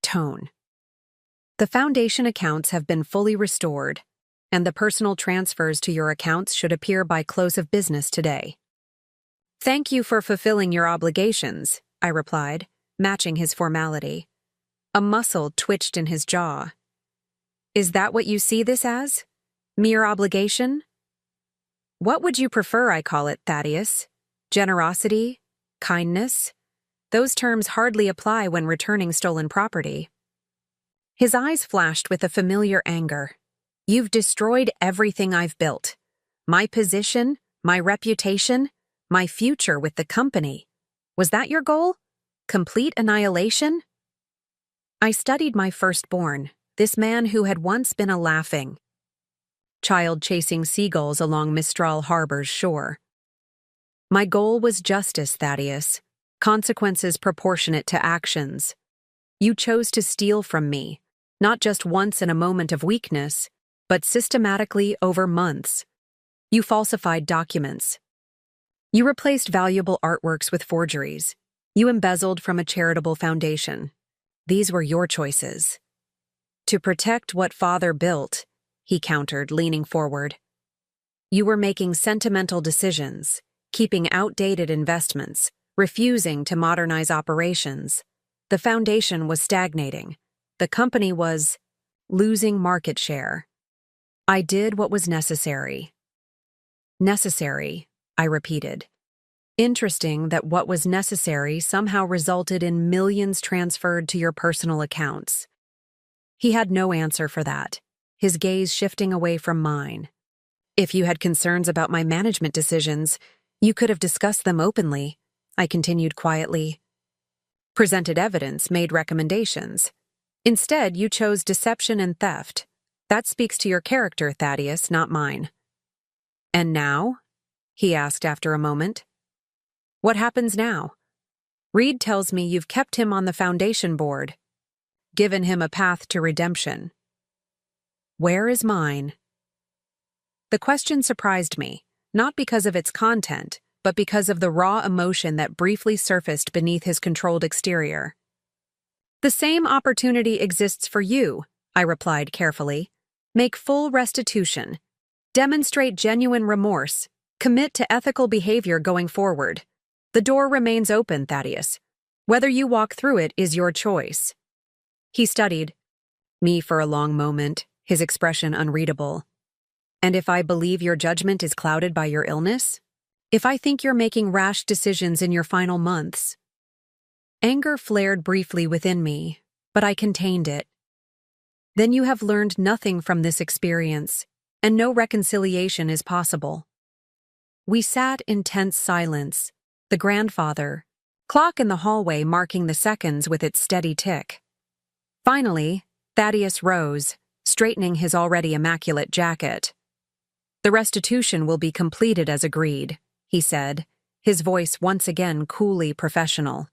tone. "The foundation accounts have been fully restored, and the personal transfers to your accounts should appear by close of business today." "Thank you for fulfilling your obligations," I replied, matching his formality. A muscle twitched in his jaw. "Is that what you see this as? Mere obligation?" "What would you prefer I call it, Thaddeus? Generosity? Kindness? Those terms hardly apply when returning stolen property." His eyes flashed with a familiar anger. "You've destroyed everything I've built. My position, my reputation, my future with the company. Was that your goal? Complete annihilation?" I studied my firstborn, this man who had once been a laughing child chasing seagulls along Mistral Harbor's shore. "My goal was justice, Thaddeus. Consequences proportionate to actions. You chose to steal from me, not just once in a moment of weakness, but systematically over months. You falsified documents. You replaced valuable artworks with forgeries. You embezzled from a charitable foundation. These were your choices." "To protect what father built," he countered, leaning forward. "You were making sentimental decisions, keeping outdated investments, refusing to modernize operations. The foundation was stagnating. The company was losing market share. I did what was necessary." "Necessary," I repeated. Interesting that what was necessary somehow resulted in millions transferred to your personal accounts. He had no answer for that, his gaze shifting away from mine. "If you had concerns about my management decisions, you could have discussed them openly," I continued quietly. "Presented evidence, made recommendations. Instead, you chose deception and theft. That speaks to your character, Thaddeus, not mine." "And now?" he asked after a moment. "What happens now? Reed tells me you've kept him on the foundation board, given him a path to redemption. Where is mine?" The question surprised me, not because of its content, but because of the raw emotion that briefly surfaced beneath his controlled exterior. "The same opportunity exists for you," I replied carefully. "Make full restitution. Demonstrate genuine remorse. Commit to ethical behavior going forward. The door remains open, Thaddeus. Whether you walk through it is your choice." He studied me for a long moment, his expression unreadable. And if I believe your judgment is clouded by your illness? If I think you're making rash decisions in your final months? Anger flared briefly within me, but I contained it. Then you have learned nothing from this experience, and no reconciliation is possible. We sat in tense silence, the grandfather, clock in the hallway marking the seconds with its steady tick. Finally, Thaddeus rose, straightening his already immaculate jacket. "The restitution will be completed as agreed," he said, his voice once again coolly professional.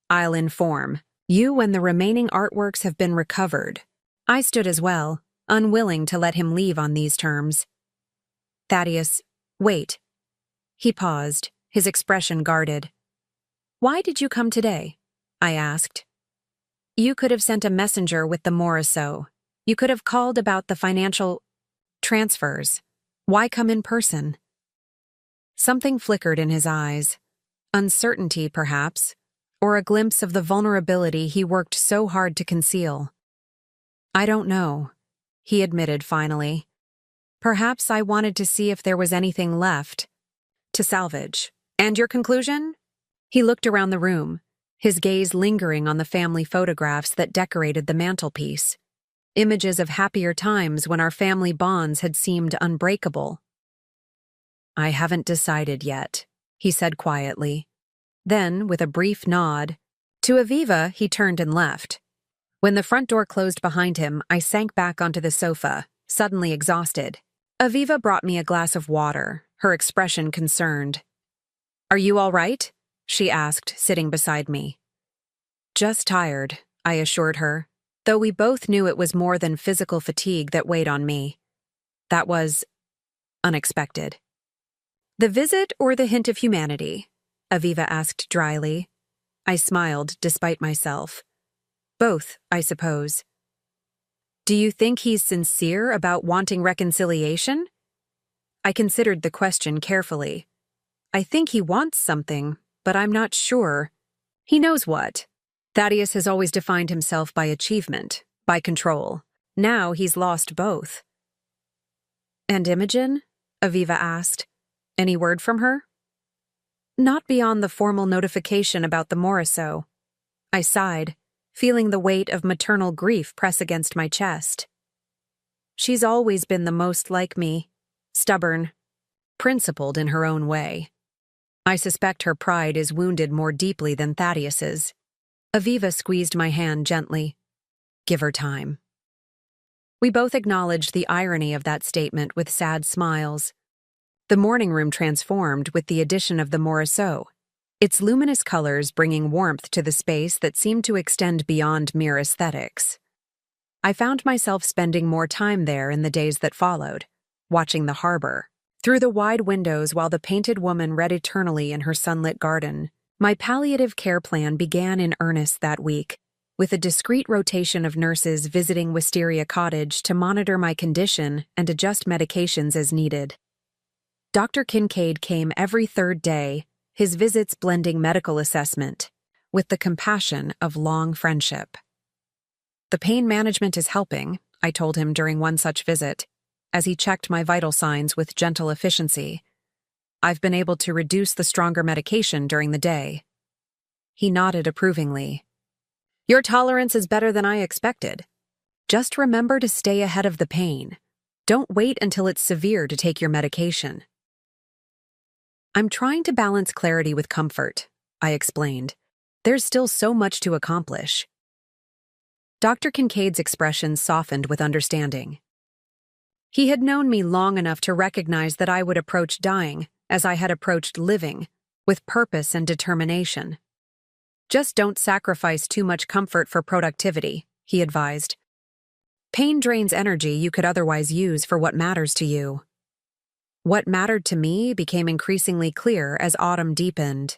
"I'll inform you when the remaining artworks have been recovered." I stood as well, unwilling to let him leave on these terms. "Thaddeus, wait." He paused, his expression guarded. "Why did you come today?" I asked. "You could have sent a messenger with the Morisot. You could have called about the financial transfers. Why come in person?" Something flickered in his eyes. Uncertainty, perhaps, or a glimpse of the vulnerability he worked so hard to conceal. "I don't know," he admitted finally. "Perhaps I wanted to see if there was anything left to salvage." "And your conclusion?" He looked around the room, his gaze lingering on the family photographs that decorated the mantelpiece. Images of happier times when our family bonds had seemed unbreakable. "I haven't decided yet," he said quietly. Then, with a brief nod, to Aviva he turned and left. When the front door closed behind him, I sank back onto the sofa, suddenly exhausted. Aviva brought me a glass of water, her expression concerned. "Are you all right?" she asked, sitting beside me. "Just tired," I assured her, though we both knew it was more than physical fatigue that weighed on me. That was unexpected. "The visit or the hint of humanity?" Aviva asked dryly. I smiled, despite myself. "Both, I suppose." "Do you think he's sincere about wanting reconciliation?" I considered the question carefully. "I think he wants something, but I'm not sure." "He knows what. Thaddeus has always defined himself by achievement, by control. Now he's lost both." "And Imogen?" Aviva asked. "Any word from her?" "Not beyond the formal notification about the Morisot." I sighed, feeling the weight of maternal grief press against my chest. "She's always been the most like me, stubborn, principled in her own way. I suspect her pride is wounded more deeply than Thaddeus's." Aviva squeezed my hand gently. "Give her time." We both acknowledged the irony of that statement with sad smiles. The morning room transformed with the addition of the Morisot, its luminous colors bringing warmth to the space that seemed to extend beyond mere aesthetics. I found myself spending more time there in the days that followed, watching the harbor. Through the wide windows while the painted woman read eternally in her sunlit garden, my palliative care plan began in earnest that week, with a discreet rotation of nurses visiting Wisteria Cottage to monitor my condition and adjust medications as needed. Dr. Kincaid came every third day, his visits blending medical assessment with the compassion of long friendship. "The pain management is helping," I told him during one such visit, as he checked my vital signs with gentle efficiency. "I've been able to reduce the stronger medication during the day." He nodded approvingly. "Your tolerance is better than I expected. Just remember to stay ahead of the pain. Don't wait until it's severe to take your medication." "I'm trying to balance clarity with comfort," I explained. "There's still so much to accomplish." Dr. Kincaid's expression softened with understanding. He had known me long enough to recognize that I would approach dying, as I had approached living, with purpose and determination. "Just don't sacrifice too much comfort for productivity," he advised. "Pain drains energy you could otherwise use for what matters to you." What mattered to me became increasingly clear as autumn deepened.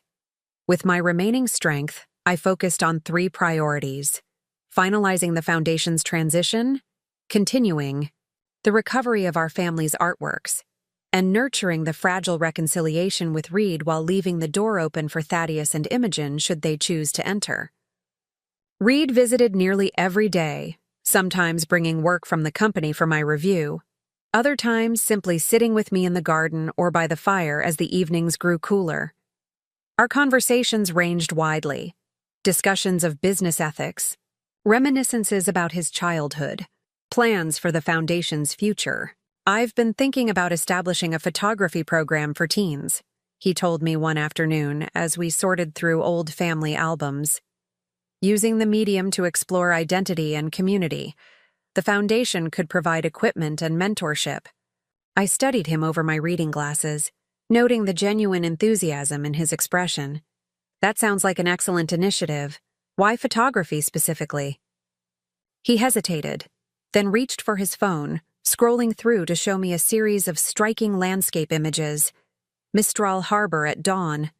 With my remaining strength, I focused on 3 priorities: finalizing the foundation's transition, continuing the recovery of our family's artworks, and nurturing the fragile reconciliation with Reed while leaving the door open for Thaddeus and Imogen should they choose to enter. Reed visited nearly every day, sometimes bringing work from the company for my review. Other times, simply sitting with me in the garden or by the fire as the evenings grew cooler. Our conversations ranged widely. Discussions of business ethics, reminiscences about his childhood, plans for the Foundation's future. "I've been thinking about establishing a photography program for teens," he told me one afternoon as we sorted through old family albums. "Using the medium to explore identity and community, the Foundation could provide equipment and mentorship." I studied him over my reading glasses, noting the genuine enthusiasm in his expression. "That sounds like an excellent initiative. Why photography specifically?" He hesitated, then reached for his phone, scrolling through to show me a series of striking landscape images. Mistral Harbor at dawn,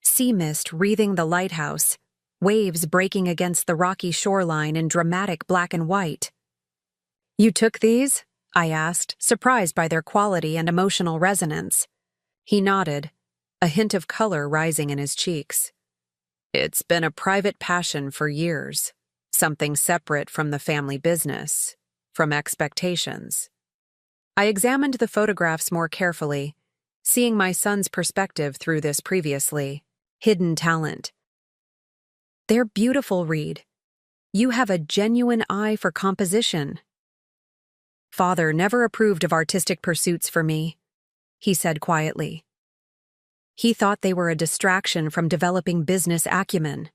sea mist wreathing the lighthouse, waves breaking against the rocky shoreline in dramatic black and white. "You took these?" I asked, surprised by their quality and emotional resonance. He nodded, a hint of color rising in his cheeks. "It's been a private passion for years, something separate from the family business, from expectations." I examined the photographs more carefully, seeing my son's perspective through this previously hidden talent. "They're beautiful, Reed. You have a genuine eye for composition." "Father never approved of artistic pursuits for me," he said quietly. "He thought they were a distraction from developing business acumen."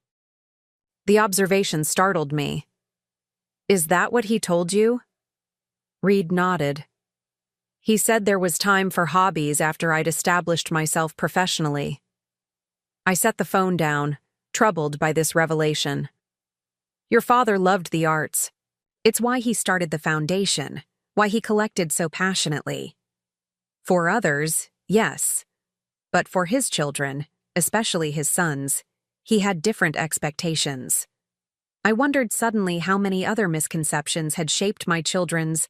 The observation startled me. "Is that what he told you?" Reed nodded. "He said there was time for hobbies after I'd established myself professionally." I set the phone down, troubled by this revelation. "Your father loved the arts. It's why he started the Foundation, why he collected so passionately. For others, yes. But for his children, especially his sons, he had different expectations." I wondered suddenly how many other misconceptions had shaped my children's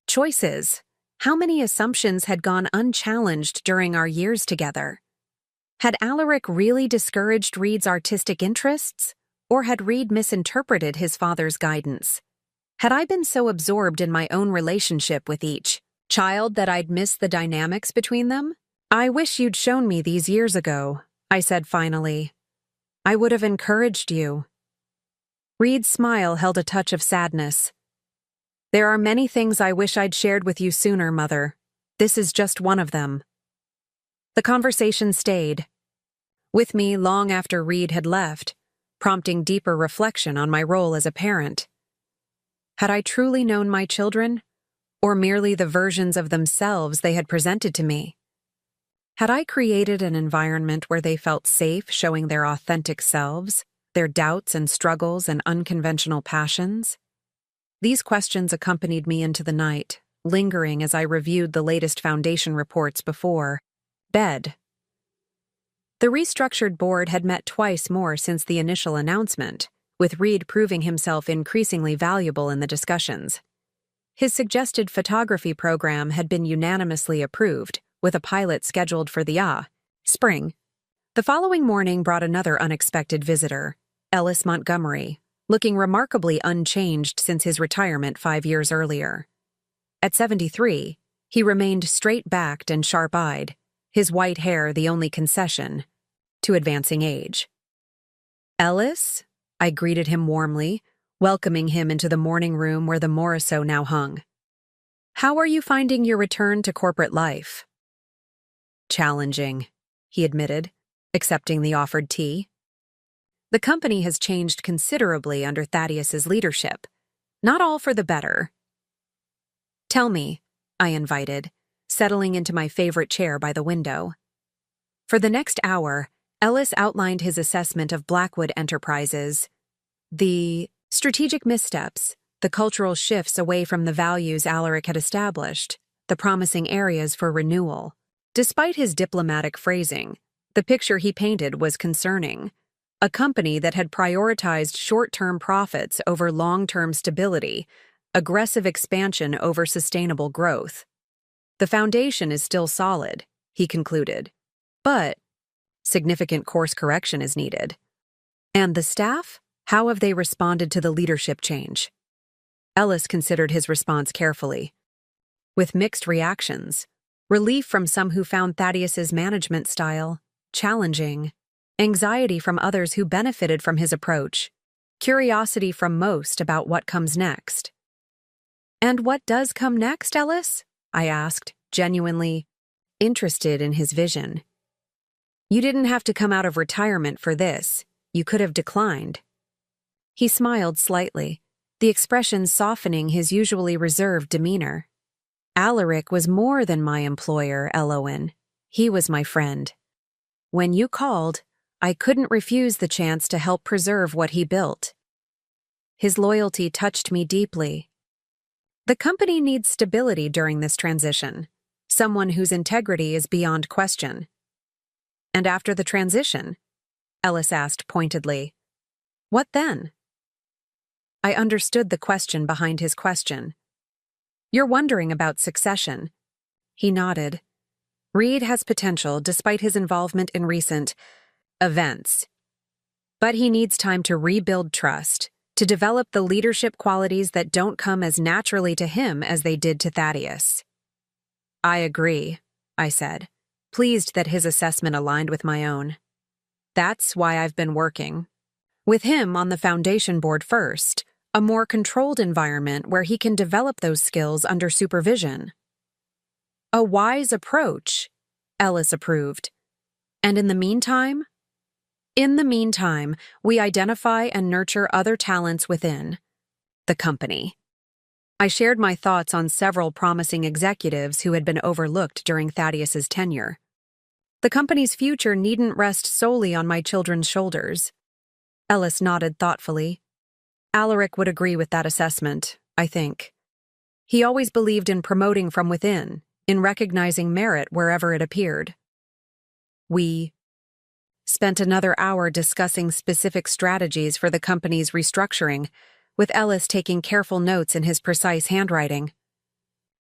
choices. How many assumptions had gone unchallenged during our years together? Had Alaric really discouraged Reed's artistic interests, or had Reed misinterpreted his father's guidance? Had I been so absorbed in my own relationship with each child that I'd missed the dynamics between them? "I wish you'd shown me these years ago," I said finally. "I would have encouraged you." Reed's smile held a touch of sadness. "There are many things I wish I'd shared with you sooner, Mother. This is just one of them." The conversation stayed with me long after Reed had left, prompting deeper reflection on my role as a parent. Had I truly known my children, or merely the versions of themselves they had presented to me? Had I created an environment where they felt safe showing their authentic selves, their doubts and struggles and unconventional passions? These questions accompanied me into the night, lingering as I reviewed the latest Foundation reports before bed. The restructured board had met twice more since the initial announcement, with Reed proving himself increasingly valuable in the discussions. His suggested photography program had been unanimously approved, with a pilot scheduled for the spring. The following morning brought another unexpected visitor, Ellis Montgomery, looking remarkably unchanged since his retirement 5 years earlier. At 73, he remained straight-backed and sharp-eyed, his white hair the only concession to advancing age. "Ellis?" I greeted him warmly, welcoming him into the morning room where the Morrisseau now hung. "How are you finding your return to corporate life?" "Challenging," he admitted, accepting the offered tea. "The company has changed considerably under Thaddeus's leadership. Not all for the better." "Tell me," I invited, settling into my favorite chair by the window. For the next hour, Ellis outlined his assessment of Blackwood Enterprises, the strategic missteps, the cultural shifts away from the values Alaric had established, the promising areas for renewal. Despite his diplomatic phrasing, the picture he painted was concerning. A company that had prioritized short-term profits over long-term stability, aggressive expansion over sustainable growth. "The foundation is still solid," he concluded, "but significant course correction is needed." "And the staff? How have they responded to the leadership change?" Ellis considered his response carefully. with mixed reactions. Relief from some who found Thaddeus's management style challenging, anxiety from others who benefited from his approach, curiosity from most about what comes next. "And what does come next, Ellis?" I asked, genuinely interested in his vision. "You didn't have to come out of retirement for this. You could have declined." He smiled slightly, the expression softening his usually reserved demeanor. "Alaric was more than my employer, Elowen. He was my friend. When you called, I couldn't refuse the chance to help preserve what he built." His loyalty touched me deeply. The company needs stability during this transition, someone whose integrity is beyond question. "And after the transition?" Ellis asked pointedly. "What then?" I understood the question behind his question. "You're wondering about succession." He nodded. "Reed has potential despite his involvement in recent events. But he needs time to rebuild trust, to develop the leadership qualities that don't come as naturally to him as they did to Thaddeus." "I agree," I said, pleased that his assessment aligned with my own. "That's why I've been working with him on the foundation board first, a more controlled environment where he can develop those skills under supervision." "A wise approach," Ellis approved. "And in the meantime?" "In the meantime, we identify and nurture other talents within the company." I shared my thoughts on several promising executives who had been overlooked during Thaddeus's tenure. The company's future needn't rest solely on my children's shoulders. Ellis nodded thoughtfully. "Alaric would agree with that assessment, I think. He always believed in promoting from within, in recognizing merit wherever it appeared." We spent another hour discussing specific strategies for the company's restructuring, with Ellis taking careful notes in his precise handwriting.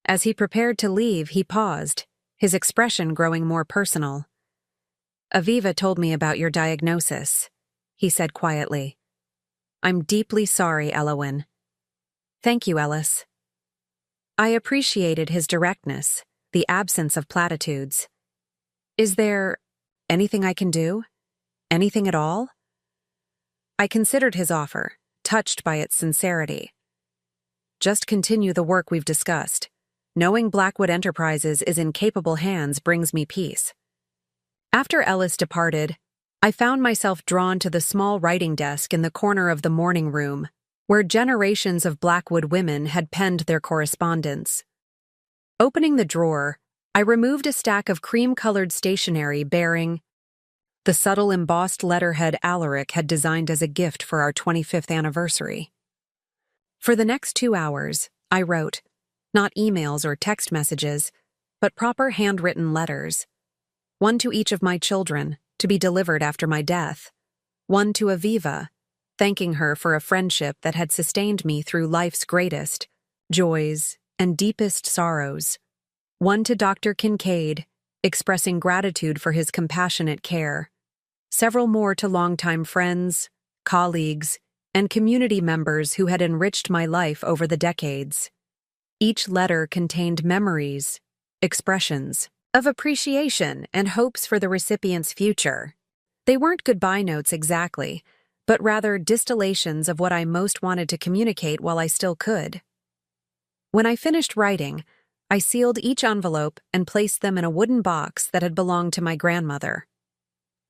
As he prepared to leave, he paused, his expression growing more personal. "Aviva told me about your diagnosis," he said quietly. "I'm deeply sorry, Elowen." "Thank you, Ellis." I appreciated his directness, the absence of platitudes. "Is there anything I can do? Anything at all?" I considered his offer, touched by its sincerity. "Just continue the work we've discussed. Knowing Blackwood Enterprises is in capable hands brings me peace." After Ellis departed, I found myself drawn to the small writing desk in the corner of the morning room, where generations of Blackwood women had penned their correspondence. Opening the drawer, I removed a stack of cream-colored stationery bearing the subtle embossed letterhead Alaric had designed as a gift for our 25th anniversary. For the next 2 hours, I wrote, not emails or text messages, but proper handwritten letters. One to each of my children, to be delivered after my death. One to Aviva, thanking her for a friendship that had sustained me through life's greatest joys and deepest sorrows. One to Dr. Kincaid, expressing gratitude for his compassionate care. Several more to longtime friends, colleagues, and community members who had enriched my life over the decades. Each letter contained memories, expressions of appreciation and hopes for the recipient's future. They weren't goodbye notes exactly, but rather distillations of what I most wanted to communicate while I still could. When I finished writing, I sealed each envelope and placed them in a wooden box that had belonged to my grandmother.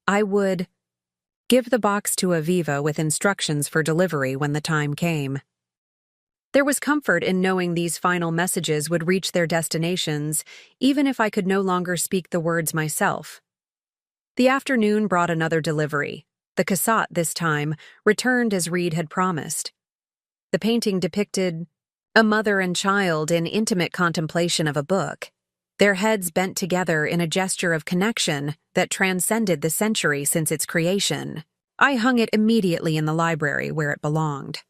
I would give the box to Aviva with instructions for delivery when the time came. There was comfort in knowing these final messages would reach their destinations, even if I could no longer speak the words myself. The afternoon brought another delivery. The cassette, this time, returned as Reed had promised. The painting depicted a mother and child in intimate contemplation of a book, their heads bent together in a gesture of connection that transcended the century since its creation. I hung it immediately in the library where it belonged.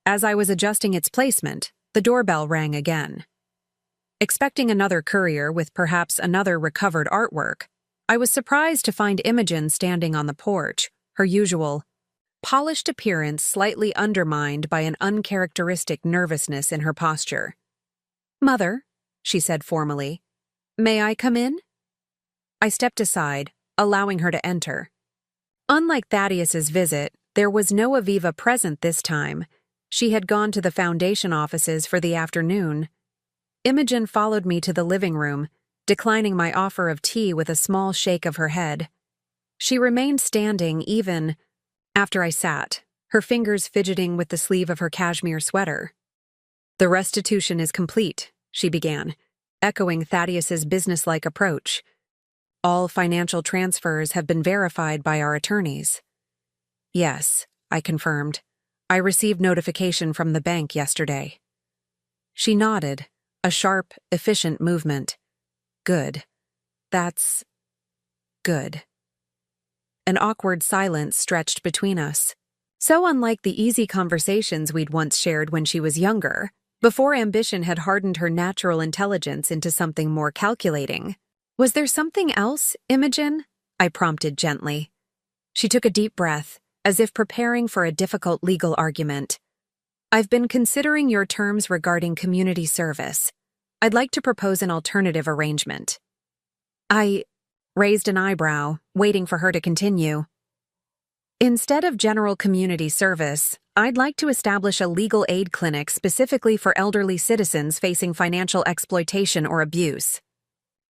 As I was adjusting its placement, the doorbell rang again. Expecting another courier with perhaps another recovered artwork, I was surprised to find Imogen standing on the porch, her usual polished appearance slightly undermined by an uncharacteristic nervousness in her posture. "Mother," she said formally. May I come in? I stepped aside, allowing her to enter. Unlike Thaddeus's visit, there was no Aviva present this time. She had gone to the foundation offices for the afternoon. Imogen followed me to the living room, declining my offer of tea with a small shake of her head. She remained standing even after I sat, her fingers fidgeting with the sleeve of her cashmere sweater. The restitution is complete, she began, echoing Thaddeus's businesslike approach. All financial transfers have been verified by our attorneys. Yes, I confirmed. I received notification from the bank yesterday. She nodded, a sharp, efficient movement. Good. That's good. An awkward silence stretched between us. So unlike the easy conversations we'd once shared when she was younger, before ambition had hardened her natural intelligence into something more calculating. Was there something else, Imogen? I prompted gently. She took a deep breath, as if preparing for a difficult legal argument. I've been considering your terms regarding community service. I'd like to propose an alternative arrangement. I raised an eyebrow, waiting for her to continue. Instead of general community service, I'd like to establish a legal aid clinic specifically for elderly citizens facing financial exploitation or abuse.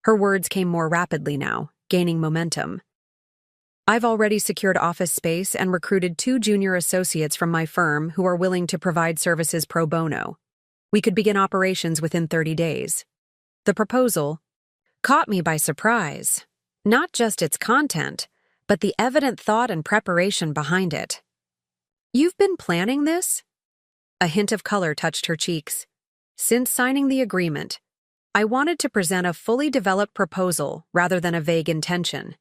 Her words came more rapidly now, gaining momentum. I've already secured office space and recruited 2 junior associates from my firm who are willing to provide services pro bono. We could begin operations within 30 days. The proposal caught me by surprise. Not just its content, but the evident thought and preparation behind it. You've been planning this? A hint of color touched her cheeks. Since signing the agreement, I wanted to present a fully developed proposal rather than a vague intention.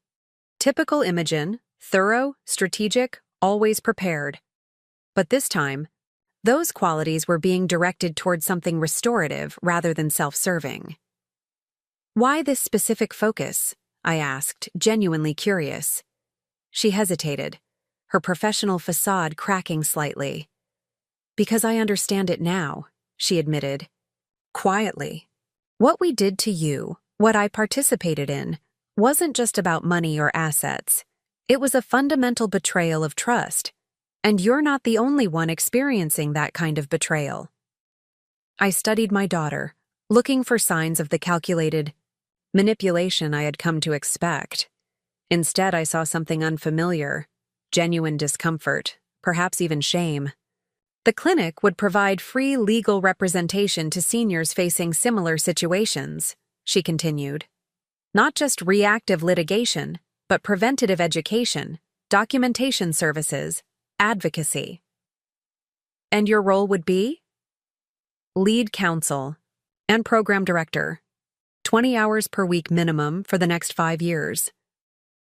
Typical Imogen, thorough, strategic, always prepared. But this time, those qualities were being directed toward something restorative rather than self-serving. Why this specific focus? I asked, genuinely curious. She hesitated, her professional facade cracking slightly. Because I understand it now, she admitted. Quietly. What we did to you, what I participated in, wasn't just about money or assets. It was a fundamental betrayal of trust, and you're not the only one experiencing that kind of betrayal. I studied my daughter, looking for signs of the calculated manipulation I had come to expect. Instead, I saw something unfamiliar, genuine discomfort, perhaps even shame. The clinic would provide free legal representation to seniors facing similar situations, she continued. Not just reactive litigation, but preventative education, documentation services, advocacy. And your role would be? Lead counsel and program director. 20 hours per week minimum for the next 5 years.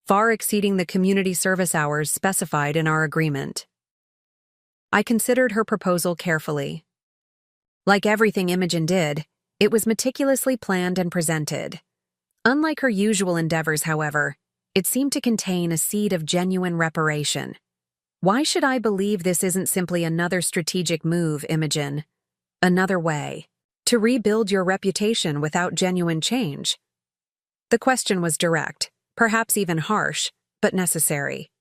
Far exceeding the community service hours specified in our agreement. I considered her proposal carefully. Like everything Imogen did, it was meticulously planned and presented. Unlike her usual endeavors, however, it seemed to contain a seed of genuine reparation. Why should I believe this isn't simply another strategic move, Imogen? Another way to rebuild your reputation without genuine change? The question was direct, perhaps even harsh, but necessary.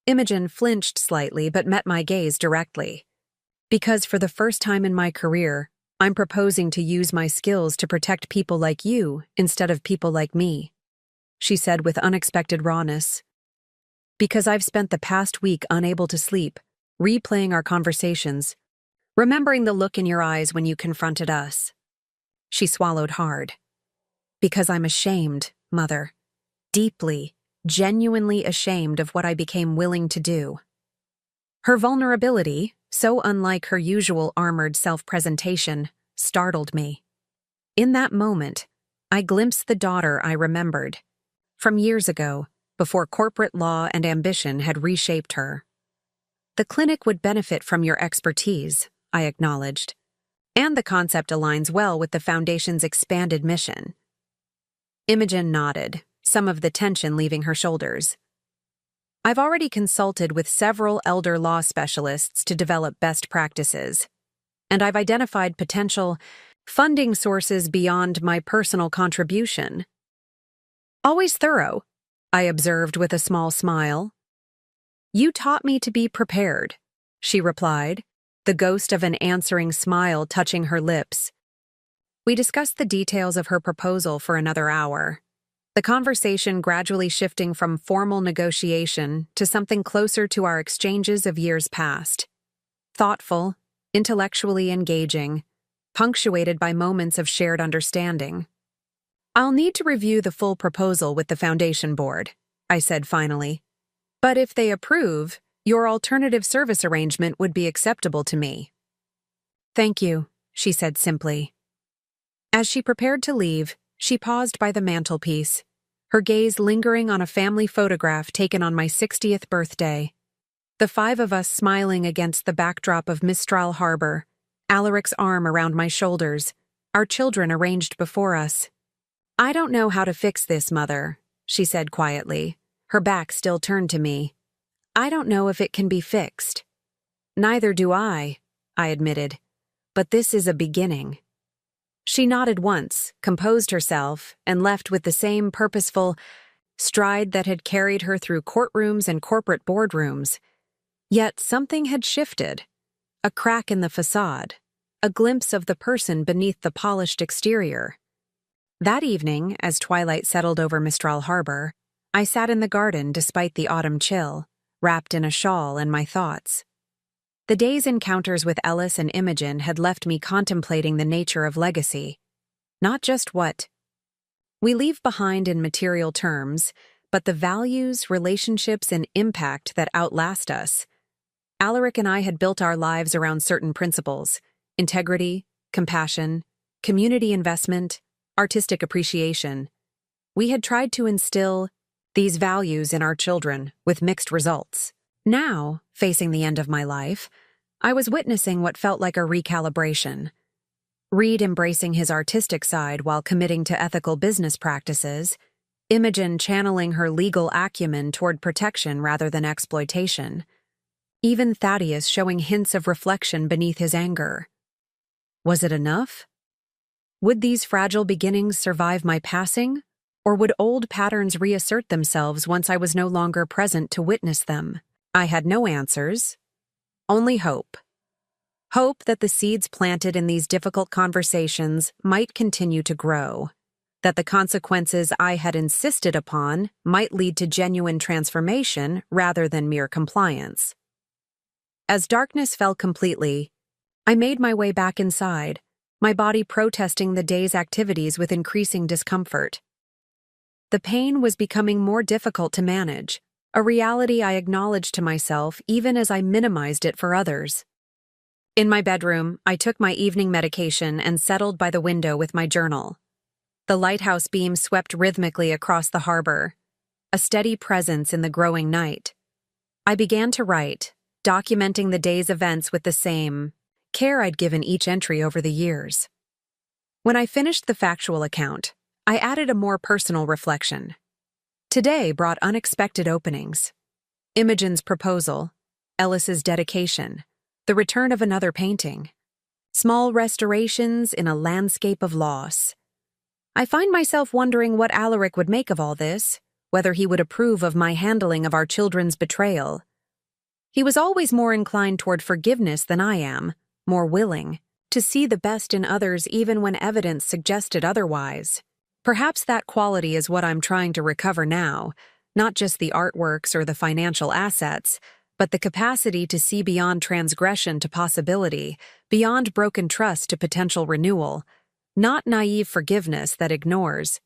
Imogen flinched slightly but met my gaze directly. Because for the first time in my career, I'm proposing to use my skills to protect people like you instead of people like me, she said with unexpected rawness. Because I've spent the past week unable to sleep, replaying our conversations, remembering the look in your eyes when you confronted us. She swallowed hard. Because I'm ashamed, Mother. Deeply, genuinely ashamed of what I became willing to do. Her vulnerability, so unlike her usual armored self-presentation, startled me. In that moment, I glimpsed the daughter I remembered, from years ago, before corporate law and ambition had reshaped her. The clinic would benefit from your expertise, I acknowledged, and the concept aligns well with the Foundation's expanded mission. Imogen nodded, some of the tension leaving her shoulders. I've already consulted with several elder law specialists to develop best practices, and I've identified potential funding sources beyond my personal contribution. Always thorough, I observed with a small smile. You taught me to be prepared, she replied, the ghost of an answering smile touching her lips. We discussed the details of her proposal for another hour, the conversation gradually shifting from formal negotiation to something closer to our exchanges of years past. Thoughtful, intellectually engaging, punctuated by moments of shared understanding. I'll need to review the full proposal with the foundation board, I said finally. But if they approve, your alternative service arrangement would be acceptable to me. Thank you, she said simply. As she prepared to leave, she paused by the mantelpiece, her gaze lingering on a family photograph taken on my 60th birthday. The 5 of us smiling against the backdrop of Mistral Harbor, Alaric's arm around my shoulders, our children arranged before us. I don't know how to fix this, Mother, she said quietly, her back still turned to me. I don't know if it can be fixed. Neither do I admitted. But this is a beginning. She nodded once, composed herself, and left with the same purposeful stride that had carried her through courtrooms and corporate boardrooms. Yet something had shifted. A crack in the facade, a glimpse of the person beneath the polished exterior. That evening, as twilight settled over Mistral Harbor, I sat in the garden despite the autumn chill, wrapped in a shawl and my thoughts. The day's encounters with Ellis and Imogen had left me contemplating the nature of legacy. Not just what we leave behind in material terms, but the values, relationships, and impact that outlast us. Alaric and I had built our lives around certain principles: integrity, compassion, community investment, artistic appreciation. We had tried to instill these values in our children with mixed results. Now, facing the end of my life, I was witnessing what felt like a recalibration. Reed embracing his artistic side while committing to ethical business practices, Imogen channeling her legal acumen toward protection rather than exploitation. Even Thaddeus showing hints of reflection beneath his anger. Was it enough? Would these fragile beginnings survive my passing, or would old patterns reassert themselves once I was no longer present to witness them? I had no answers, only hope. Hope that the seeds planted in these difficult conversations might continue to grow, that the consequences I had insisted upon might lead to genuine transformation rather than mere compliance. As darkness fell completely, I made my way back inside, my body protesting the day's activities with increasing discomfort. The pain was becoming more difficult to manage, a reality I acknowledged to myself even as I minimized it for others. In my bedroom, I took my evening medication and settled by the window with my journal. The lighthouse beam swept rhythmically across the harbor, a steady presence in the growing night. I began to write, documenting the day's events with the same care I'd given each entry over the years. When I finished the factual account, I added a more personal reflection. Today brought unexpected openings. Imogen's proposal, Ellis's dedication, the return of another painting. Small restorations in a landscape of loss. I find myself wondering what Alaric would make of all this, whether he would approve of my handling of our children's betrayal. He was always more inclined toward forgiveness than I am, more willing to see the best in others even when evidence suggested otherwise. Perhaps that quality is what I'm trying to recover now, not just the artworks or the financial assets, but the capacity to see beyond transgression to possibility, beyond broken trust to potential renewal. Not naive forgiveness that ignores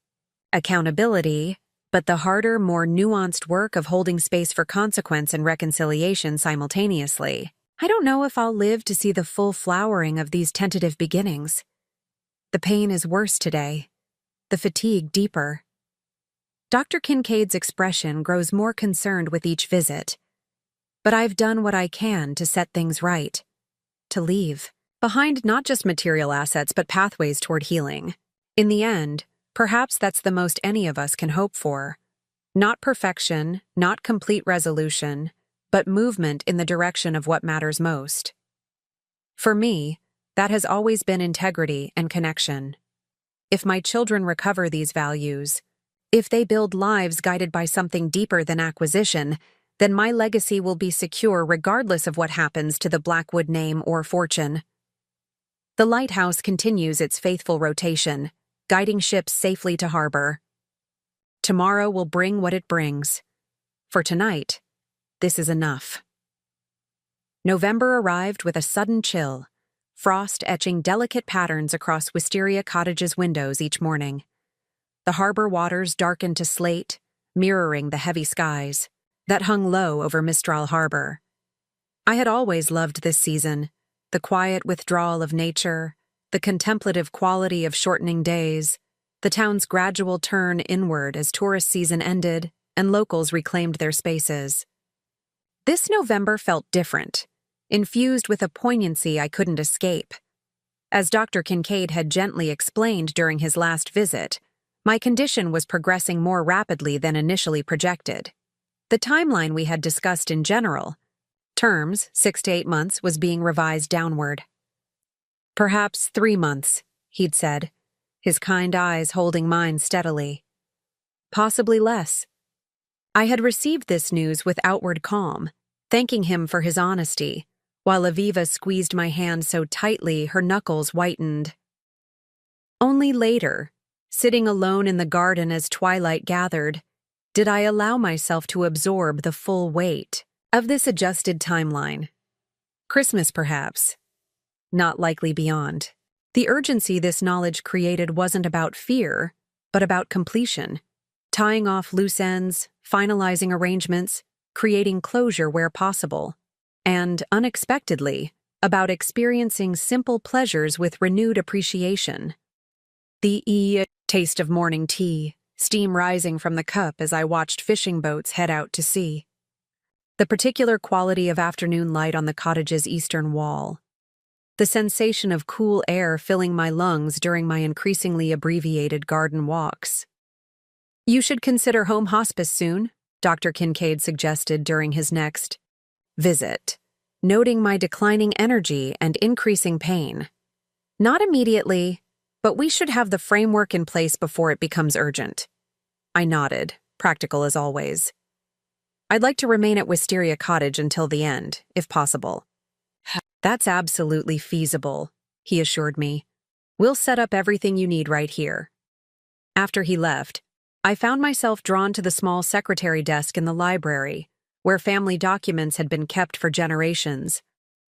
accountability, but the harder, more nuanced work of holding space for consequence and reconciliation simultaneously. I don't know if I'll live to see the full flowering of these tentative beginnings. The pain is worse today, the fatigue deeper. Dr. Kincaid's expression grows more concerned with each visit. But I've done what I can to set things right, to leave behind not just material assets but pathways toward healing. In the end, perhaps that's the most any of us can hope for. Not perfection, not complete resolution, but movement in the direction of what matters most. For me, That has always been integrity and connection. If my children recover these values, if they build lives guided by something deeper than acquisition, then my legacy will be secure regardless of what happens to the Blackwood name or fortune. The lighthouse continues its faithful rotation, guiding ships safely to harbor. Tomorrow will bring what it brings. For tonight, this is enough. November arrived with a sudden chill, frost etching delicate patterns across Wisteria Cottage's windows each morning. The harbor waters darkened to slate, mirroring the heavy skies that hung low over Mistral Harbor. I had always loved this season, the quiet withdrawal of nature, the contemplative quality of shortening days, the town's gradual turn inward as tourist season ended and locals reclaimed their spaces. This November felt different, infused with a poignancy I couldn't escape. As Dr. Kincaid had gently explained during his last visit, my condition was progressing more rapidly than initially projected. The timeline we had discussed in general, terms 6 to 8 months, was being revised downward. Perhaps 3 months, he'd said, his kind eyes holding mine steadily. Possibly less. I had received this news with outward calm, thanking him for his honesty, while Aviva squeezed my hand so tightly her knuckles whitened. Only later, sitting alone in the garden as twilight gathered, did I allow myself to absorb the full weight of this adjusted timeline. Christmas, perhaps. Not likely beyond. The urgency this knowledge created wasn't about fear, but about completion. Tying off loose ends, finalizing arrangements, creating closure where possible. And, unexpectedly, about experiencing simple pleasures with renewed appreciation. The taste of morning tea, steam rising from the cup as I watched fishing boats head out to sea. The particular quality of afternoon light on the cottage's eastern wall. The sensation of cool air filling my lungs during my increasingly abbreviated garden walks. You should consider home hospice soon, Dr. Kincaid suggested during his next visit, noting my declining energy and increasing pain. Not immediately, but we should have the framework in place before it becomes urgent. I nodded, practical as always. I'd like to remain at Wisteria Cottage until the end, if possible. That's absolutely feasible, he assured me. We'll set up everything you need right here. After he left, I found myself drawn to the small secretary desk in the library, where family documents had been kept for generations.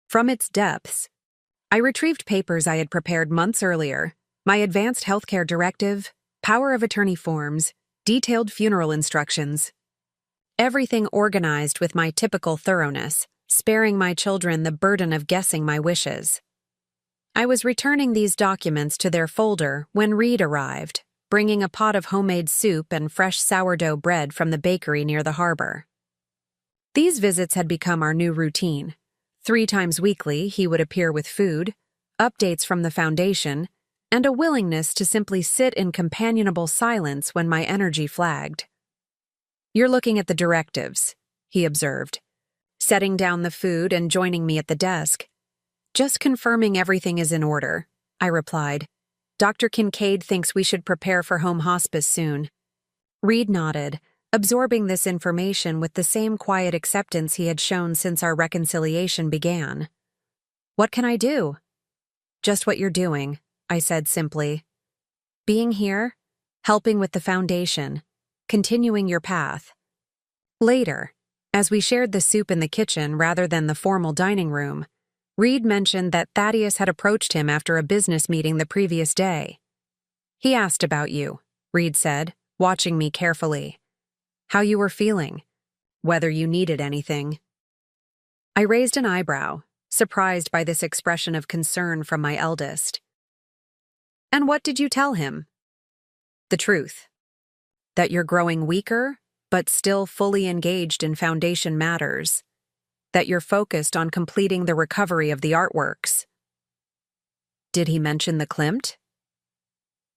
From its depths, I retrieved papers I had prepared months earlier, my advanced healthcare directive, power of attorney forms, detailed funeral instructions. Everything organized with my typical thoroughness, sparing my children the burden of guessing my wishes. I was returning these documents to their folder when Reed arrived, bringing a pot of homemade soup and fresh sourdough bread from the bakery near the harbor. These visits had become our new routine. 3 times weekly, he would appear with food, updates from the foundation, and a willingness to simply sit in companionable silence when my energy flagged. "You're looking at the directives," he observed, setting down the food and joining me at the desk. "Just confirming everything is in order," I replied. "Dr. Kincaid thinks we should prepare for home hospice soon." Reed nodded, absorbing this information with the same quiet acceptance he had shown since our reconciliation began. "What can I do?" "Just what you're doing," I said simply. "Being here, helping with the foundation, continuing your path." Later, as we shared the soup in the kitchen rather than the formal dining room, Reed mentioned that Thaddeus had approached him after a business meeting the previous day. "He asked about you," Reed said, watching me carefully. "How you were feeling, whether you needed anything." I raised an eyebrow, surprised by this expression of concern from my eldest. "And what did you tell him?" "The truth. That you're growing weaker, but still fully engaged in foundation matters. That you're focused on completing the recovery of the artworks." "Did he mention the Klimt?"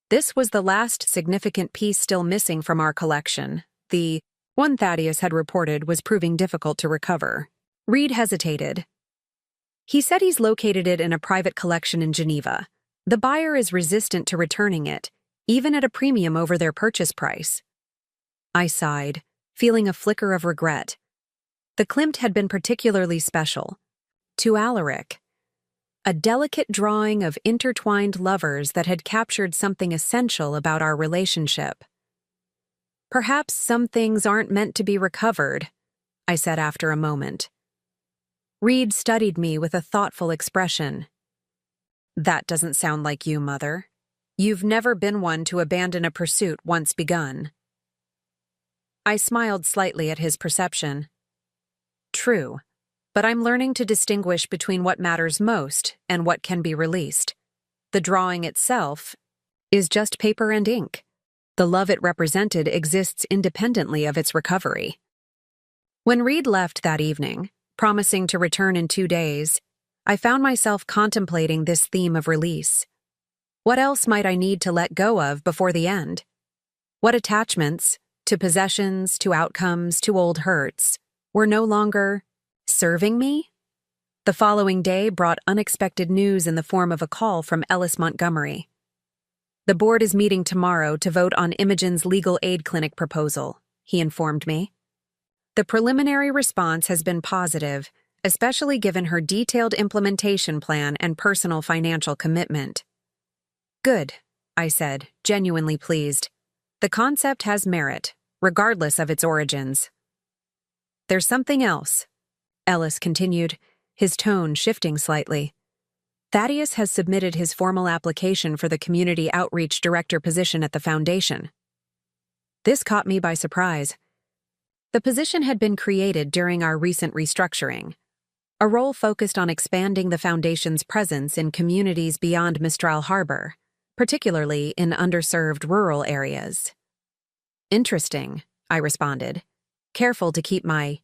This was the last significant piece still missing from our collection. The one Thaddeus had reported was proving difficult to recover. Reed hesitated. He said he's located it in a private collection in Geneva. The buyer is resistant to returning it, even at a premium over their purchase price. I sighed, feeling a flicker of regret. The Klimt had been particularly special. To Alaric, a delicate drawing of intertwined lovers that had captured something essential about our relationship. Perhaps some things aren't meant to be recovered, I said after a moment. Reed studied me with a thoughtful expression. That doesn't sound like you, Mother. You've never been one to abandon a pursuit once begun. I smiled slightly at his perception. True, but I'm learning to distinguish between what matters most and what can be released. The drawing itself is just paper and ink. The love it represented exists independently of its recovery. When Reed left that evening, promising to return in 2 days, I found myself contemplating this theme of release. What else might I need to let go of before the end? What attachments, to possessions, to outcomes, to old hurts, were no longer serving me? The following day brought unexpected news in the form of a call from Ellis Montgomery. The board is meeting tomorrow to vote on Imogen's legal aid clinic proposal, he informed me. The preliminary response has been positive, especially given her detailed implementation plan and personal financial commitment. Good, I said, genuinely pleased. The concept has merit, regardless of its origins. There's something else, Ellis continued, his tone shifting slightly. Thaddeus has submitted his formal application for the Community Outreach Director position at the Foundation. This caught me by surprise. The position had been created during our recent restructuring, a role focused on expanding the Foundation's presence in communities beyond Mistral Harbor, particularly in underserved rural areas. Interesting, I responded, careful to keep my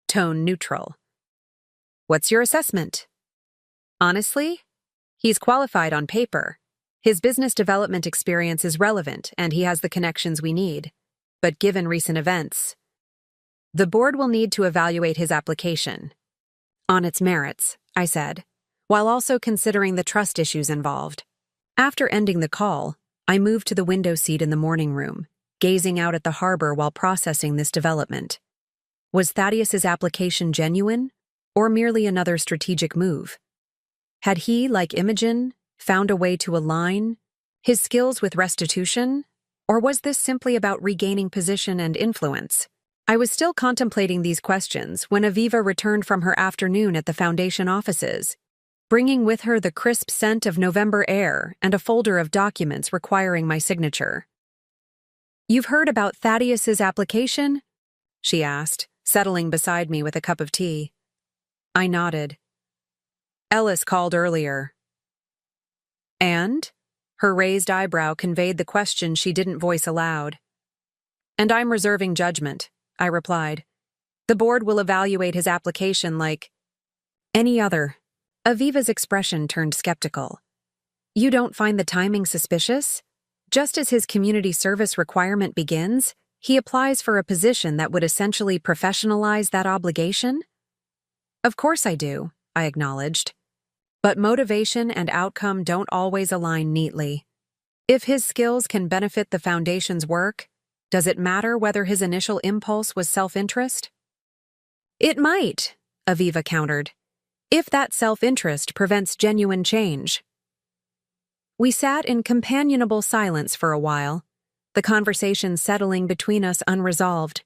tone neutral. What's your assessment? Honestly, he's qualified on paper. His business development experience is relevant, and he has the connections we need. But given recent events, the board will need to evaluate his application on its merits, I said, while also considering the trust issues involved. After ending the call, I moved to the window seat in the morning room, gazing out at the harbor while processing this development. Was Thaddeus's application genuine, or merely another strategic move? Had he, like Imogen, found a way to align his skills with restitution, or was this simply about regaining position and influence? I was still contemplating these questions when Aviva returned from her afternoon at the Foundation offices, bringing with her the crisp scent of November air and a folder of documents requiring my signature. You've heard about Thaddeus's application? She asked, settling beside me with a cup of tea. I nodded. Ellis called earlier. And? Her raised eyebrow conveyed the question she didn't voice aloud. And I'm reserving judgment, I replied. The board will evaluate his application like any other. Aviva's expression turned skeptical. You don't find the timing suspicious? Just as his community service requirement begins, he applies for a position that would essentially professionalize that obligation? Of course I do, I acknowledged. But motivation and outcome don't always align neatly. If his skills can benefit the Foundation's work, does it matter whether his initial impulse was self-interest? It might, Aviva countered, if that self-interest prevents genuine change. We sat in companionable silence for a while, the conversation settling between us unresolved.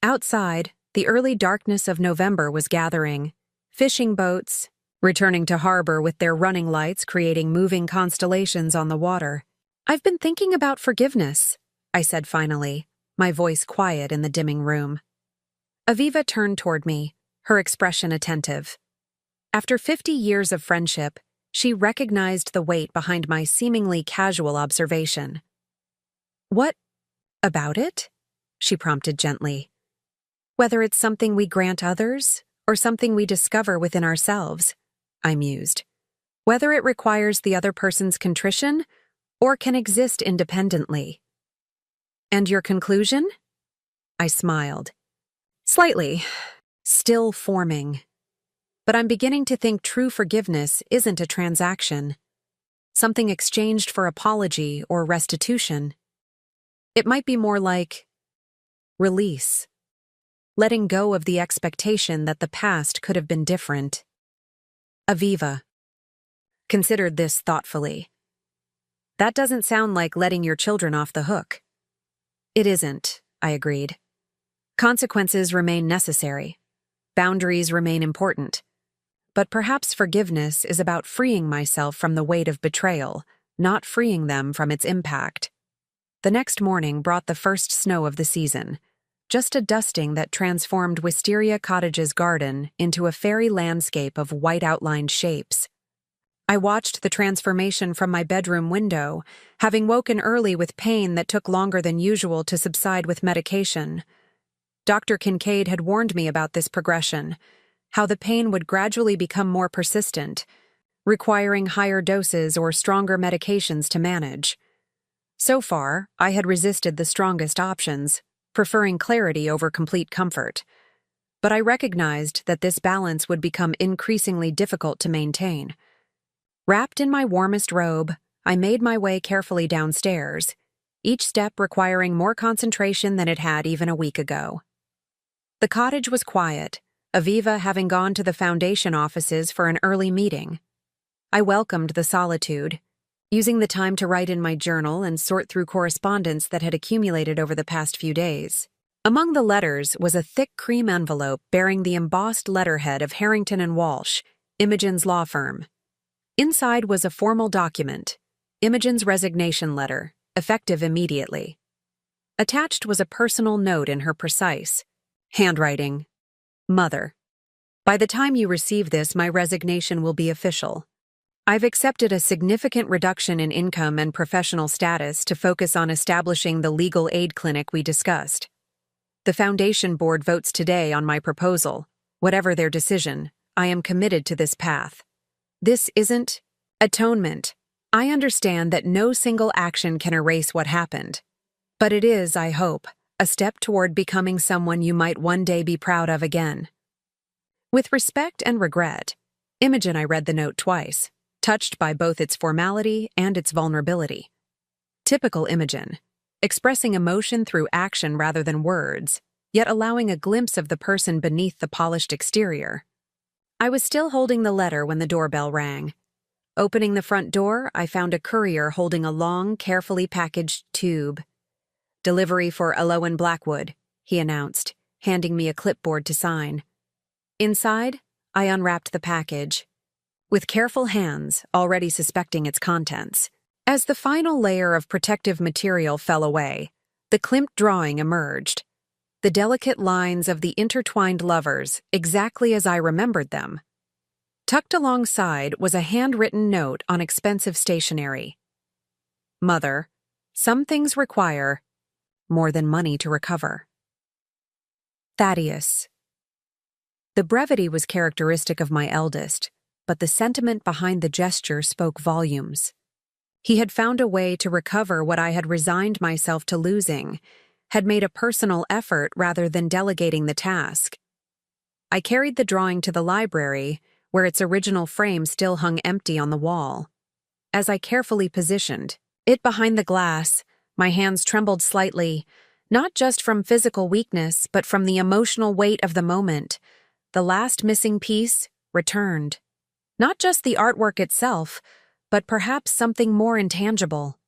Outside, the early darkness of November was gathering, fishing boats returning to harbor with their running lights creating moving constellations on the water. I've been thinking about forgiveness, I said finally, my voice quiet in the dimming room. Aviva turned toward me, her expression attentive. After 50 years of friendship, she recognized the weight behind my seemingly casual observation. What about it? She prompted gently. Whether it's something we grant others or something we discover within ourselves, I mused. Whether it requires the other person's contrition or can exist independently. And your conclusion? I smiled. Slightly. Still forming. But I'm beginning to think true forgiveness isn't a transaction, something exchanged for apology or restitution. It might be more like release, letting go of the expectation that the past could have been different. Aviva considered this thoughtfully. That doesn't sound like letting your children off the hook. It isn't, I agreed. Consequences remain necessary. Boundaries remain important. But perhaps forgiveness is about freeing myself from the weight of betrayal, not freeing them from its impact. The next morning brought the first snow of the season, just a dusting that transformed Wisteria Cottage's garden into a fairy landscape of white outlined shapes. I watched the transformation from my bedroom window, having woken early with pain that took longer than usual to subside with medication. Dr. Kincaid had warned me about this progression, how the pain would gradually become more persistent, requiring higher doses or stronger medications to manage. So far, I had resisted the strongest options, preferring clarity over complete comfort. But I recognized that this balance would become increasingly difficult to maintain. Wrapped in my warmest robe, I made my way carefully downstairs, each step requiring more concentration than it had even a week ago. The cottage was quiet, Aviva having gone to the foundation offices for an early meeting. I welcomed the solitude, using the time to write in my journal and sort through correspondence that had accumulated over the past few days. Among the letters was a thick cream envelope bearing the embossed letterhead of Harrington and Walsh, Imogen's law firm. Inside was a formal document, Imogen's resignation letter, effective immediately. Attached was a personal note in her precise handwriting. Mother, by the time you receive this, my resignation will be official. I've accepted a significant reduction in income and professional status to focus on establishing the legal aid clinic we discussed. The foundation board votes today on my proposal. Whatever their decision, I am committed to this path. This isn't atonement. I understand that no single action can erase what happened. But it is, I hope, a step toward becoming someone you might one day be proud of again. With respect and regret, Imogen, I read the note twice, touched by both its formality and its vulnerability. Typical Imogen, expressing emotion through action rather than words, yet allowing a glimpse of the person beneath the polished exterior. I was still holding the letter when the doorbell rang. Opening the front door, I found a courier holding a long, carefully packaged tube. "Delivery for Aloan Blackwood," he announced, handing me a clipboard to sign. Inside, I unwrapped the package, with careful hands, already suspecting its contents. As the final layer of protective material fell away, the Klimt drawing emerged. The delicate lines of the intertwined lovers, exactly as I remembered them. Tucked alongside was a handwritten note on expensive stationery. Mother, some things require more than money to recover. Thaddeus. The brevity was characteristic of my eldest, but the sentiment behind the gesture spoke volumes. He had found a way to recover what I had resigned myself to losing, had made a personal effort rather than delegating the task. I carried the drawing to the library, where its original frame still hung empty on the wall. As I carefully positioned it behind the glass, my hands trembled slightly, not just from physical weakness, but from the emotional weight of the moment. The last missing piece returned. Not just the artwork itself, but perhaps something more intangible.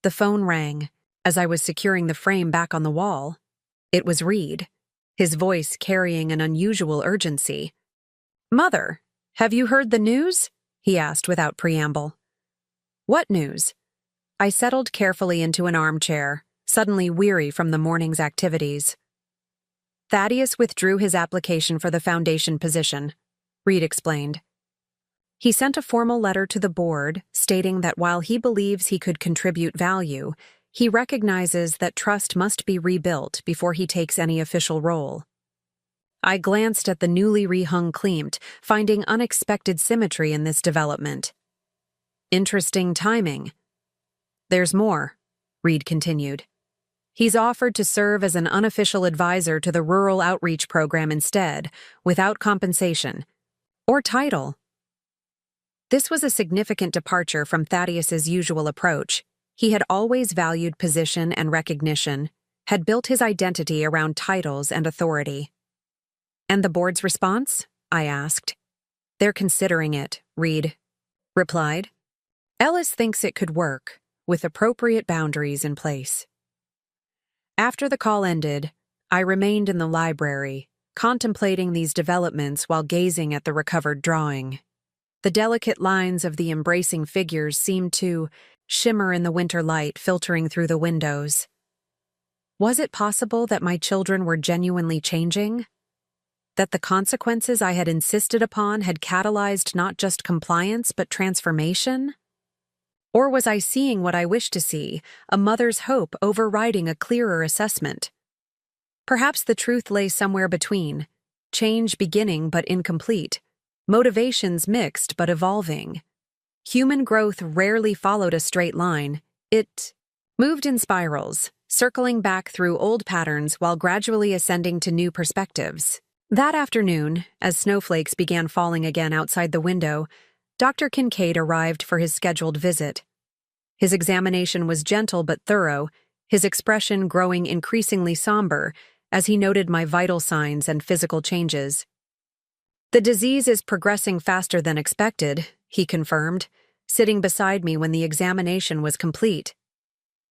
The phone rang. As I was securing the frame back on the wall, it was Reed, his voice carrying an unusual urgency. "Mother, have you heard the news?" he asked without preamble. "What news?" I settled carefully into an armchair, suddenly weary from the morning's activities. Thaddeus withdrew his application for the foundation position, Reed explained. He sent a formal letter to the board stating that while he believes he could contribute value, he recognizes that trust must be rebuilt before he takes any official role. I glanced at the newly rehung Klimt, finding unexpected symmetry in this development. Interesting timing. "There's more," Reed continued. "He's offered to serve as an unofficial advisor to the rural outreach program instead, without compensation. or title. This was a significant departure from Thaddeus's usual approach. He had always valued position and recognition, had built his identity around titles and authority. "And the board's response?" I asked. "They're considering it," Reed replied. "Ellis thinks it could work, with appropriate boundaries in place." After the call ended, I remained in the library, contemplating these developments while gazing at the recovered drawing. The delicate lines of the embracing figures seemed to shimmer in the winter light filtering through the windows. Was it possible that my children were genuinely changing? That the consequences I had insisted upon had catalyzed not just compliance but transformation? Or was I seeing what I wished to see, a mother's hope overriding a clearer assessment? Perhaps the truth lay somewhere between, change beginning but incomplete, motivations mixed but evolving. Human growth rarely followed a straight line. It moved in spirals, circling back through old patterns while gradually ascending to new perspectives. That afternoon, as snowflakes began falling again outside the window, Dr. Kincaid arrived for his scheduled visit. His examination was gentle but thorough, his expression growing increasingly somber as he noted my vital signs and physical changes. "The disease is progressing faster than expected," he confirmed, sitting beside me when the examination was complete.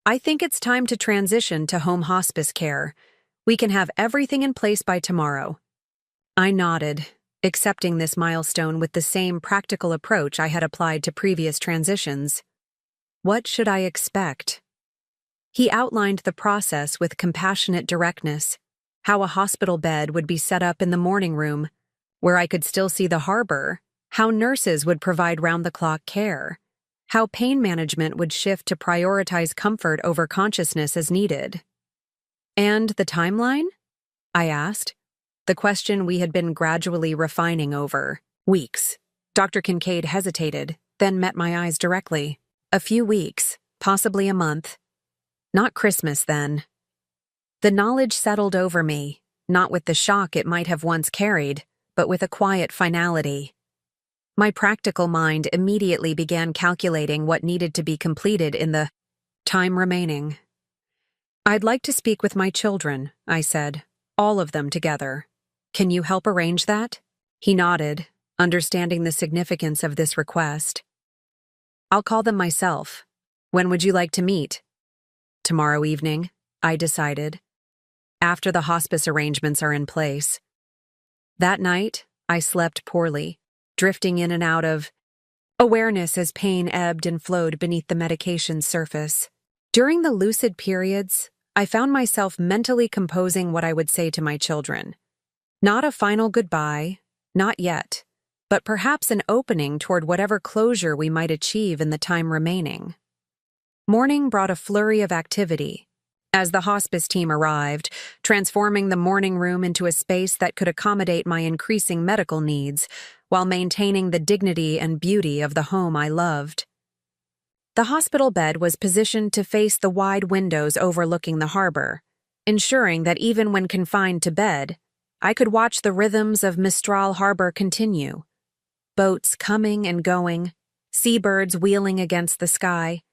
"I think it's time to transition to home hospice care. We can have everything in place by tomorrow." I nodded, accepting this milestone with the same practical approach I had applied to previous transitions. What should I expect? He outlined the process with compassionate directness, how a hospital bed would be set up in the morning room, where I could still see the harbor, how nurses would provide round-the-clock care, how pain management would shift to prioritize comfort over consciousness as needed. "And the timeline?" I asked, the question we had been gradually refining over. "Weeks." Dr. Kincaid hesitated, then met my eyes directly. "A few weeks, possibly a month. Not Christmas, then." The knowledge settled over me, not with the shock it might have once carried, but with a quiet finality. My practical mind immediately began calculating what needed to be completed in the time remaining. "I'd like to speak with my children," I said, "all of them together. Can you help arrange that?" He nodded, understanding the significance of this request. "I'll call them myself. When would you like to meet?" "Tomorrow evening," I decided, "after the hospice arrangements are in place." That night, I slept poorly, drifting in and out of awareness as pain ebbed and flowed beneath the medication's surface. During the lucid periods, I found myself mentally composing what I would say to my children. Not a final goodbye, not yet, but perhaps an opening toward whatever closure we might achieve in the time remaining. Morning brought a flurry of activity. As the hospice team arrived, transforming the morning room into a space that could accommodate my increasing medical needs, while maintaining the dignity and beauty of the home I loved. The hospital bed was positioned to face the wide windows overlooking the harbor, ensuring that even when confined to bed, I could watch the rhythms of Mistral Harbor continue. Boats coming and going, seabirds wheeling against the sky,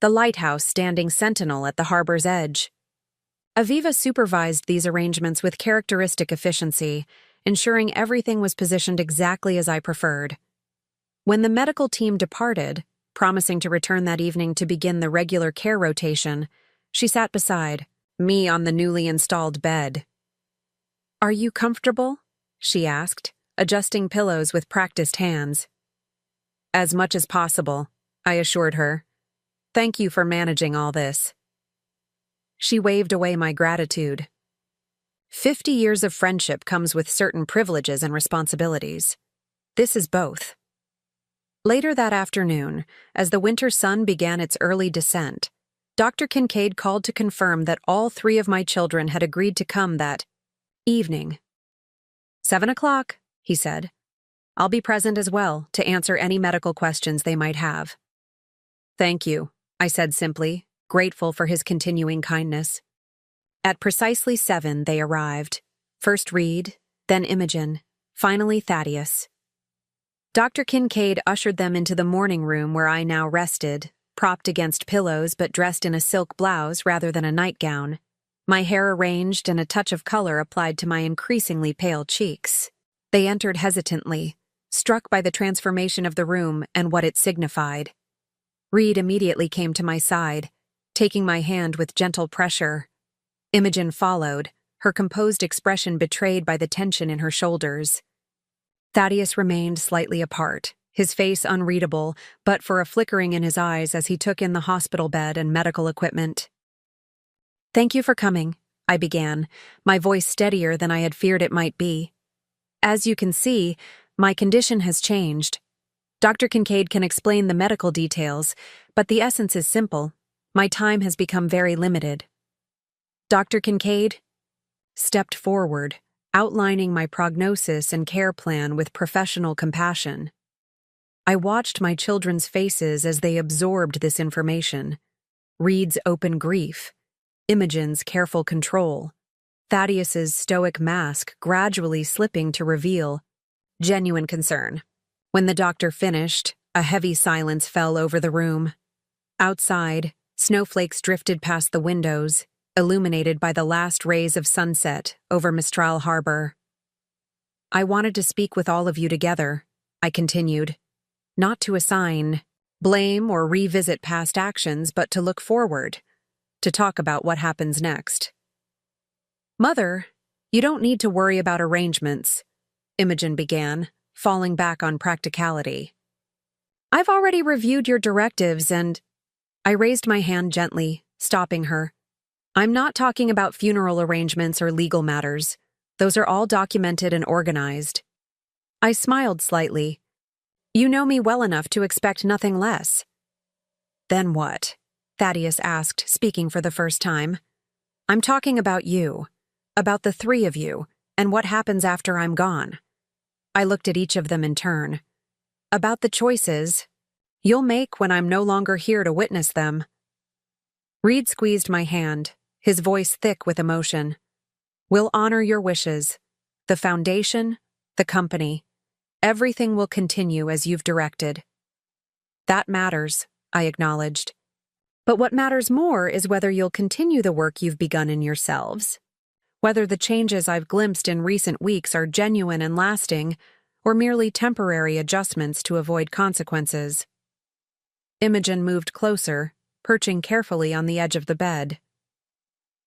the lighthouse standing sentinel at the harbor's edge. Aviva supervised these arrangements with characteristic efficiency, ensuring everything was positioned exactly as I preferred. When the medical team departed, promising to return that evening to begin the regular care rotation, she sat beside me on the newly installed bed. "Are you comfortable?" she asked, adjusting pillows with practiced hands. "As much as possible," I assured her. "Thank you for managing all this." She waved away my gratitude. 50 years of friendship comes with certain privileges and responsibilities. This is both. Later that afternoon, as the winter sun began its early descent, Dr. Kincaid called to confirm that all 3 of my children had agreed to come that evening. 7 o'clock, he said. "I'll be present as well to answer any medical questions they might have." "Thank you," I said simply, grateful for his continuing kindness. At precisely 7, they arrived. First Reed, then Imogen, finally Thaddeus. Dr. Kincaid ushered them into the morning room where I now rested, propped against pillows but dressed in a silk blouse rather than a nightgown, my hair arranged and a touch of color applied to my increasingly pale cheeks. They entered hesitantly, struck by the transformation of the room and what it signified. Reed immediately came to my side, taking my hand with gentle pressure. Imogen followed, her composed expression betrayed by the tension in her shoulders. Thaddeus remained slightly apart, his face unreadable, but for a flickering in his eyes as he took in the hospital bed and medical equipment. "Thank you for coming," I began, my voice steadier than I had feared it might be. "As you can see, my condition has changed. Dr. Kincaid can explain the medical details, but the essence is simple. My time has become very limited." Dr. Kincaid stepped forward, outlining my prognosis and care plan with professional compassion. I watched my children's faces as they absorbed this information. Reed's open grief, Imogen's careful control, Thaddeus's stoic mask gradually slipping to reveal genuine concern. When the doctor finished, a heavy silence fell over the room. Outside, snowflakes drifted past the windows, illuminated by the last rays of sunset over Mistral Harbor. "I wanted to speak with all of you together," I continued, "not to assign blame or revisit past actions, but to look forward, to talk about what happens next." "Mother, you don't need to worry about arrangements," Imogen began, falling back on practicality. "I've already reviewed your directives and—" I raised my hand gently, stopping her. "I'm not talking about funeral arrangements or legal matters. Those are all documented and organized." I smiled slightly. "You know me well enough to expect nothing less." "Then what?" Thaddeus asked, speaking for the first time. "I'm talking about you, about the three of you, and what happens after I'm gone." I looked at each of them in turn. "About the choices you'll make when I'm no longer here to witness them." Reed squeezed my hand, his voice thick with emotion. "We'll honor your wishes. The foundation, the company. Everything will continue as you've directed." "That matters," I acknowledged. "But what matters more is whether you'll continue the work you've begun in yourselves. Whether the changes I've glimpsed in recent weeks are genuine and lasting, or merely temporary adjustments to avoid consequences." Imogen moved closer, perching carefully on the edge of the bed.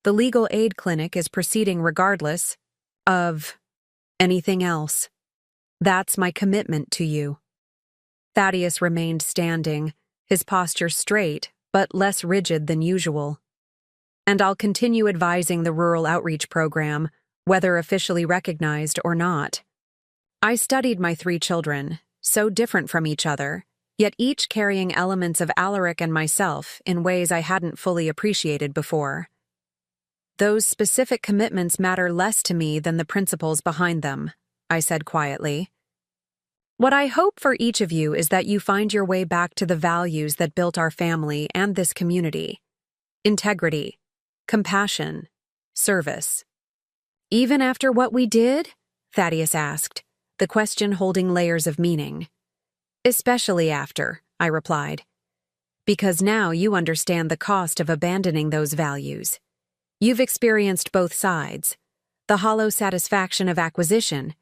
"The legal aid clinic is proceeding regardless of anything else. That's my commitment to you." Thaddeus remained standing, his posture straight, but less rigid than usual. "And I'll continue advising the Rural Outreach Program, whether officially recognized or not." I studied my three children, so different from each other, yet each carrying elements of Alaric and myself in ways I hadn't fully appreciated before. "Those specific commitments matter less to me than the principles behind them," I said quietly. "What I hope for each of you is that you find your way back to the values that built our family and this community: integrity, compassion, service." "Even after what we did?" Thaddeus asked, the question holding layers of meaning. "Especially after," I replied. "Because now you understand the cost of abandoning those values. You've experienced both sides, the hollow satisfaction of acquisition,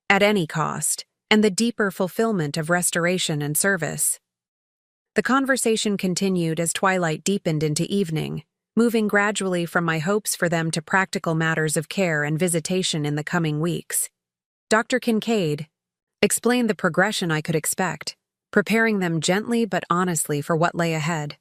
at any cost, and the deeper fulfillment of restoration and service." The conversation continued as twilight deepened into evening, moving gradually from my hopes for them to practical matters of care and visitation in the coming weeks. Dr. Kincaid explained the progression I could expect, preparing them gently but honestly for what lay ahead.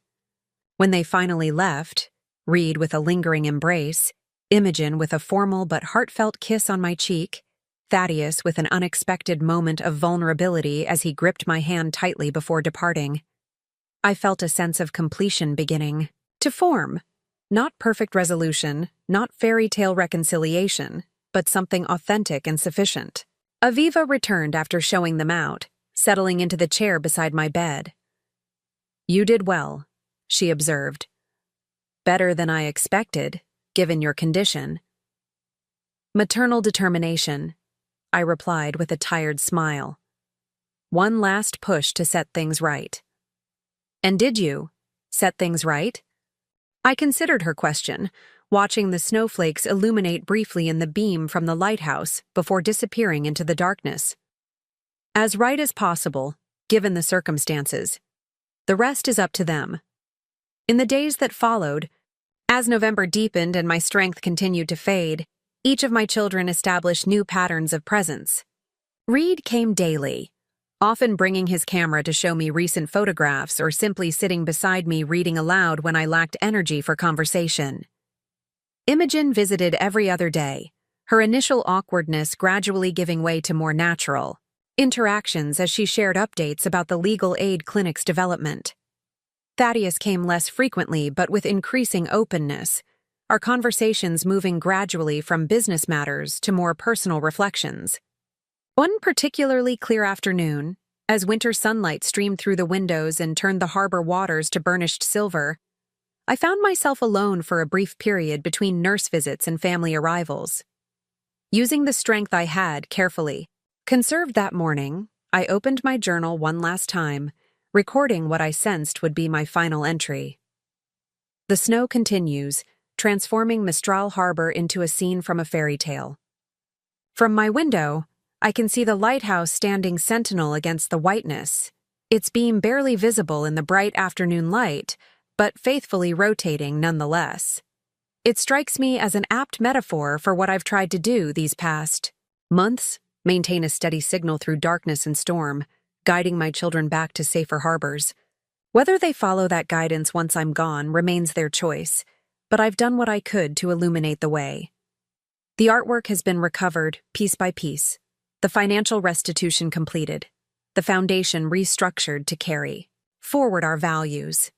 When they finally left, Reed with a lingering embrace, Imogen with a formal but heartfelt kiss on my cheek, Thaddeus with an unexpected moment of vulnerability as he gripped my hand tightly before departing, I felt a sense of completion beginning to form. Not perfect resolution, not fairy tale reconciliation, but something authentic and sufficient. Aviva returned after showing them out, settling into the chair beside my bed. "You did well," she observed. "Better than I expected, given your condition." "Maternal determination," I replied with a tired smile. One last push to set things right. And did you set things right? I considered her question, watching the snowflakes illuminate briefly in the beam from the lighthouse before disappearing into the darkness. As right as possible, given the circumstances. The rest is up to them. In the days that followed, as November deepened and my strength continued to fade, each of my children established new patterns of presence. Reed came daily, often bringing his camera to show me recent photographs or simply sitting beside me reading aloud when I lacked energy for conversation. Imogen visited every other day, her initial awkwardness gradually giving way to more natural interactions as she shared updates about the legal aid clinic's development. Thaddeus came less frequently but with increasing openness, our conversations moving gradually from business matters to more personal reflections. One particularly clear afternoon, as winter sunlight streamed through the windows and turned the harbor waters to burnished silver, I found myself alone for a brief period between nurse visits and family arrivals. Using the strength I had carefully conserved that morning, I opened my journal one last time, recording what I sensed would be my final entry. The snow continues, transforming Mistral Harbor into a scene from a fairy tale. From my window, I can see the lighthouse standing sentinel against the whiteness, its beam barely visible in the bright afternoon light, but faithfully rotating nonetheless. It strikes me as an apt metaphor for what I've tried to do these past months, maintain a steady signal through darkness and storm, guiding my children back to safer harbors. Whether they follow that guidance once I'm gone remains their choice, but I've done what I could to illuminate the way. The artwork has been recovered piece by piece, the financial restitution completed, the foundation restructured to carry forward our values.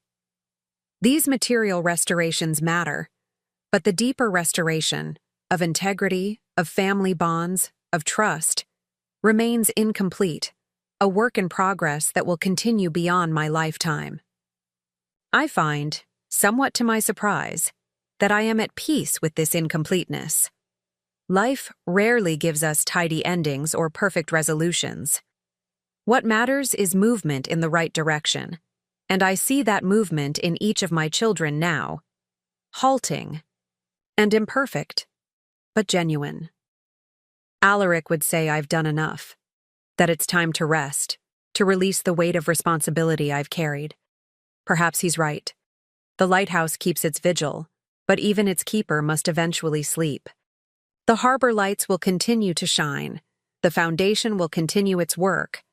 These material restorations matter, but the deeper restoration of integrity, of family bonds, of trust, remains incomplete, a work in progress that will continue beyond my lifetime. I find, somewhat to my surprise, that I am at peace with this incompleteness. Life rarely gives us tidy endings or perfect resolutions. What matters is movement in the right direction, and I see that movement in each of my children now, halting and imperfect, but genuine. Alaric would say I've done enough, that it's time to rest, to release the weight of responsibility I've carried. Perhaps he's right. The lighthouse keeps its vigil, but even its keeper must eventually sleep. The harbor lights will continue to shine. The foundation will continue its work.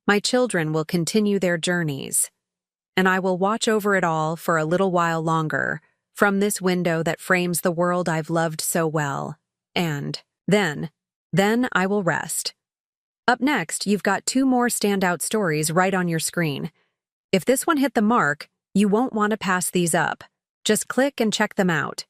My children will continue their journeys. And I will watch over it all for a little while longer, from this window that frames the world I've loved so well. And then I will rest. Up next, you've got 2 more standout stories right on your screen. If this one hit the mark, you won't want to pass these up. Just click and check them out.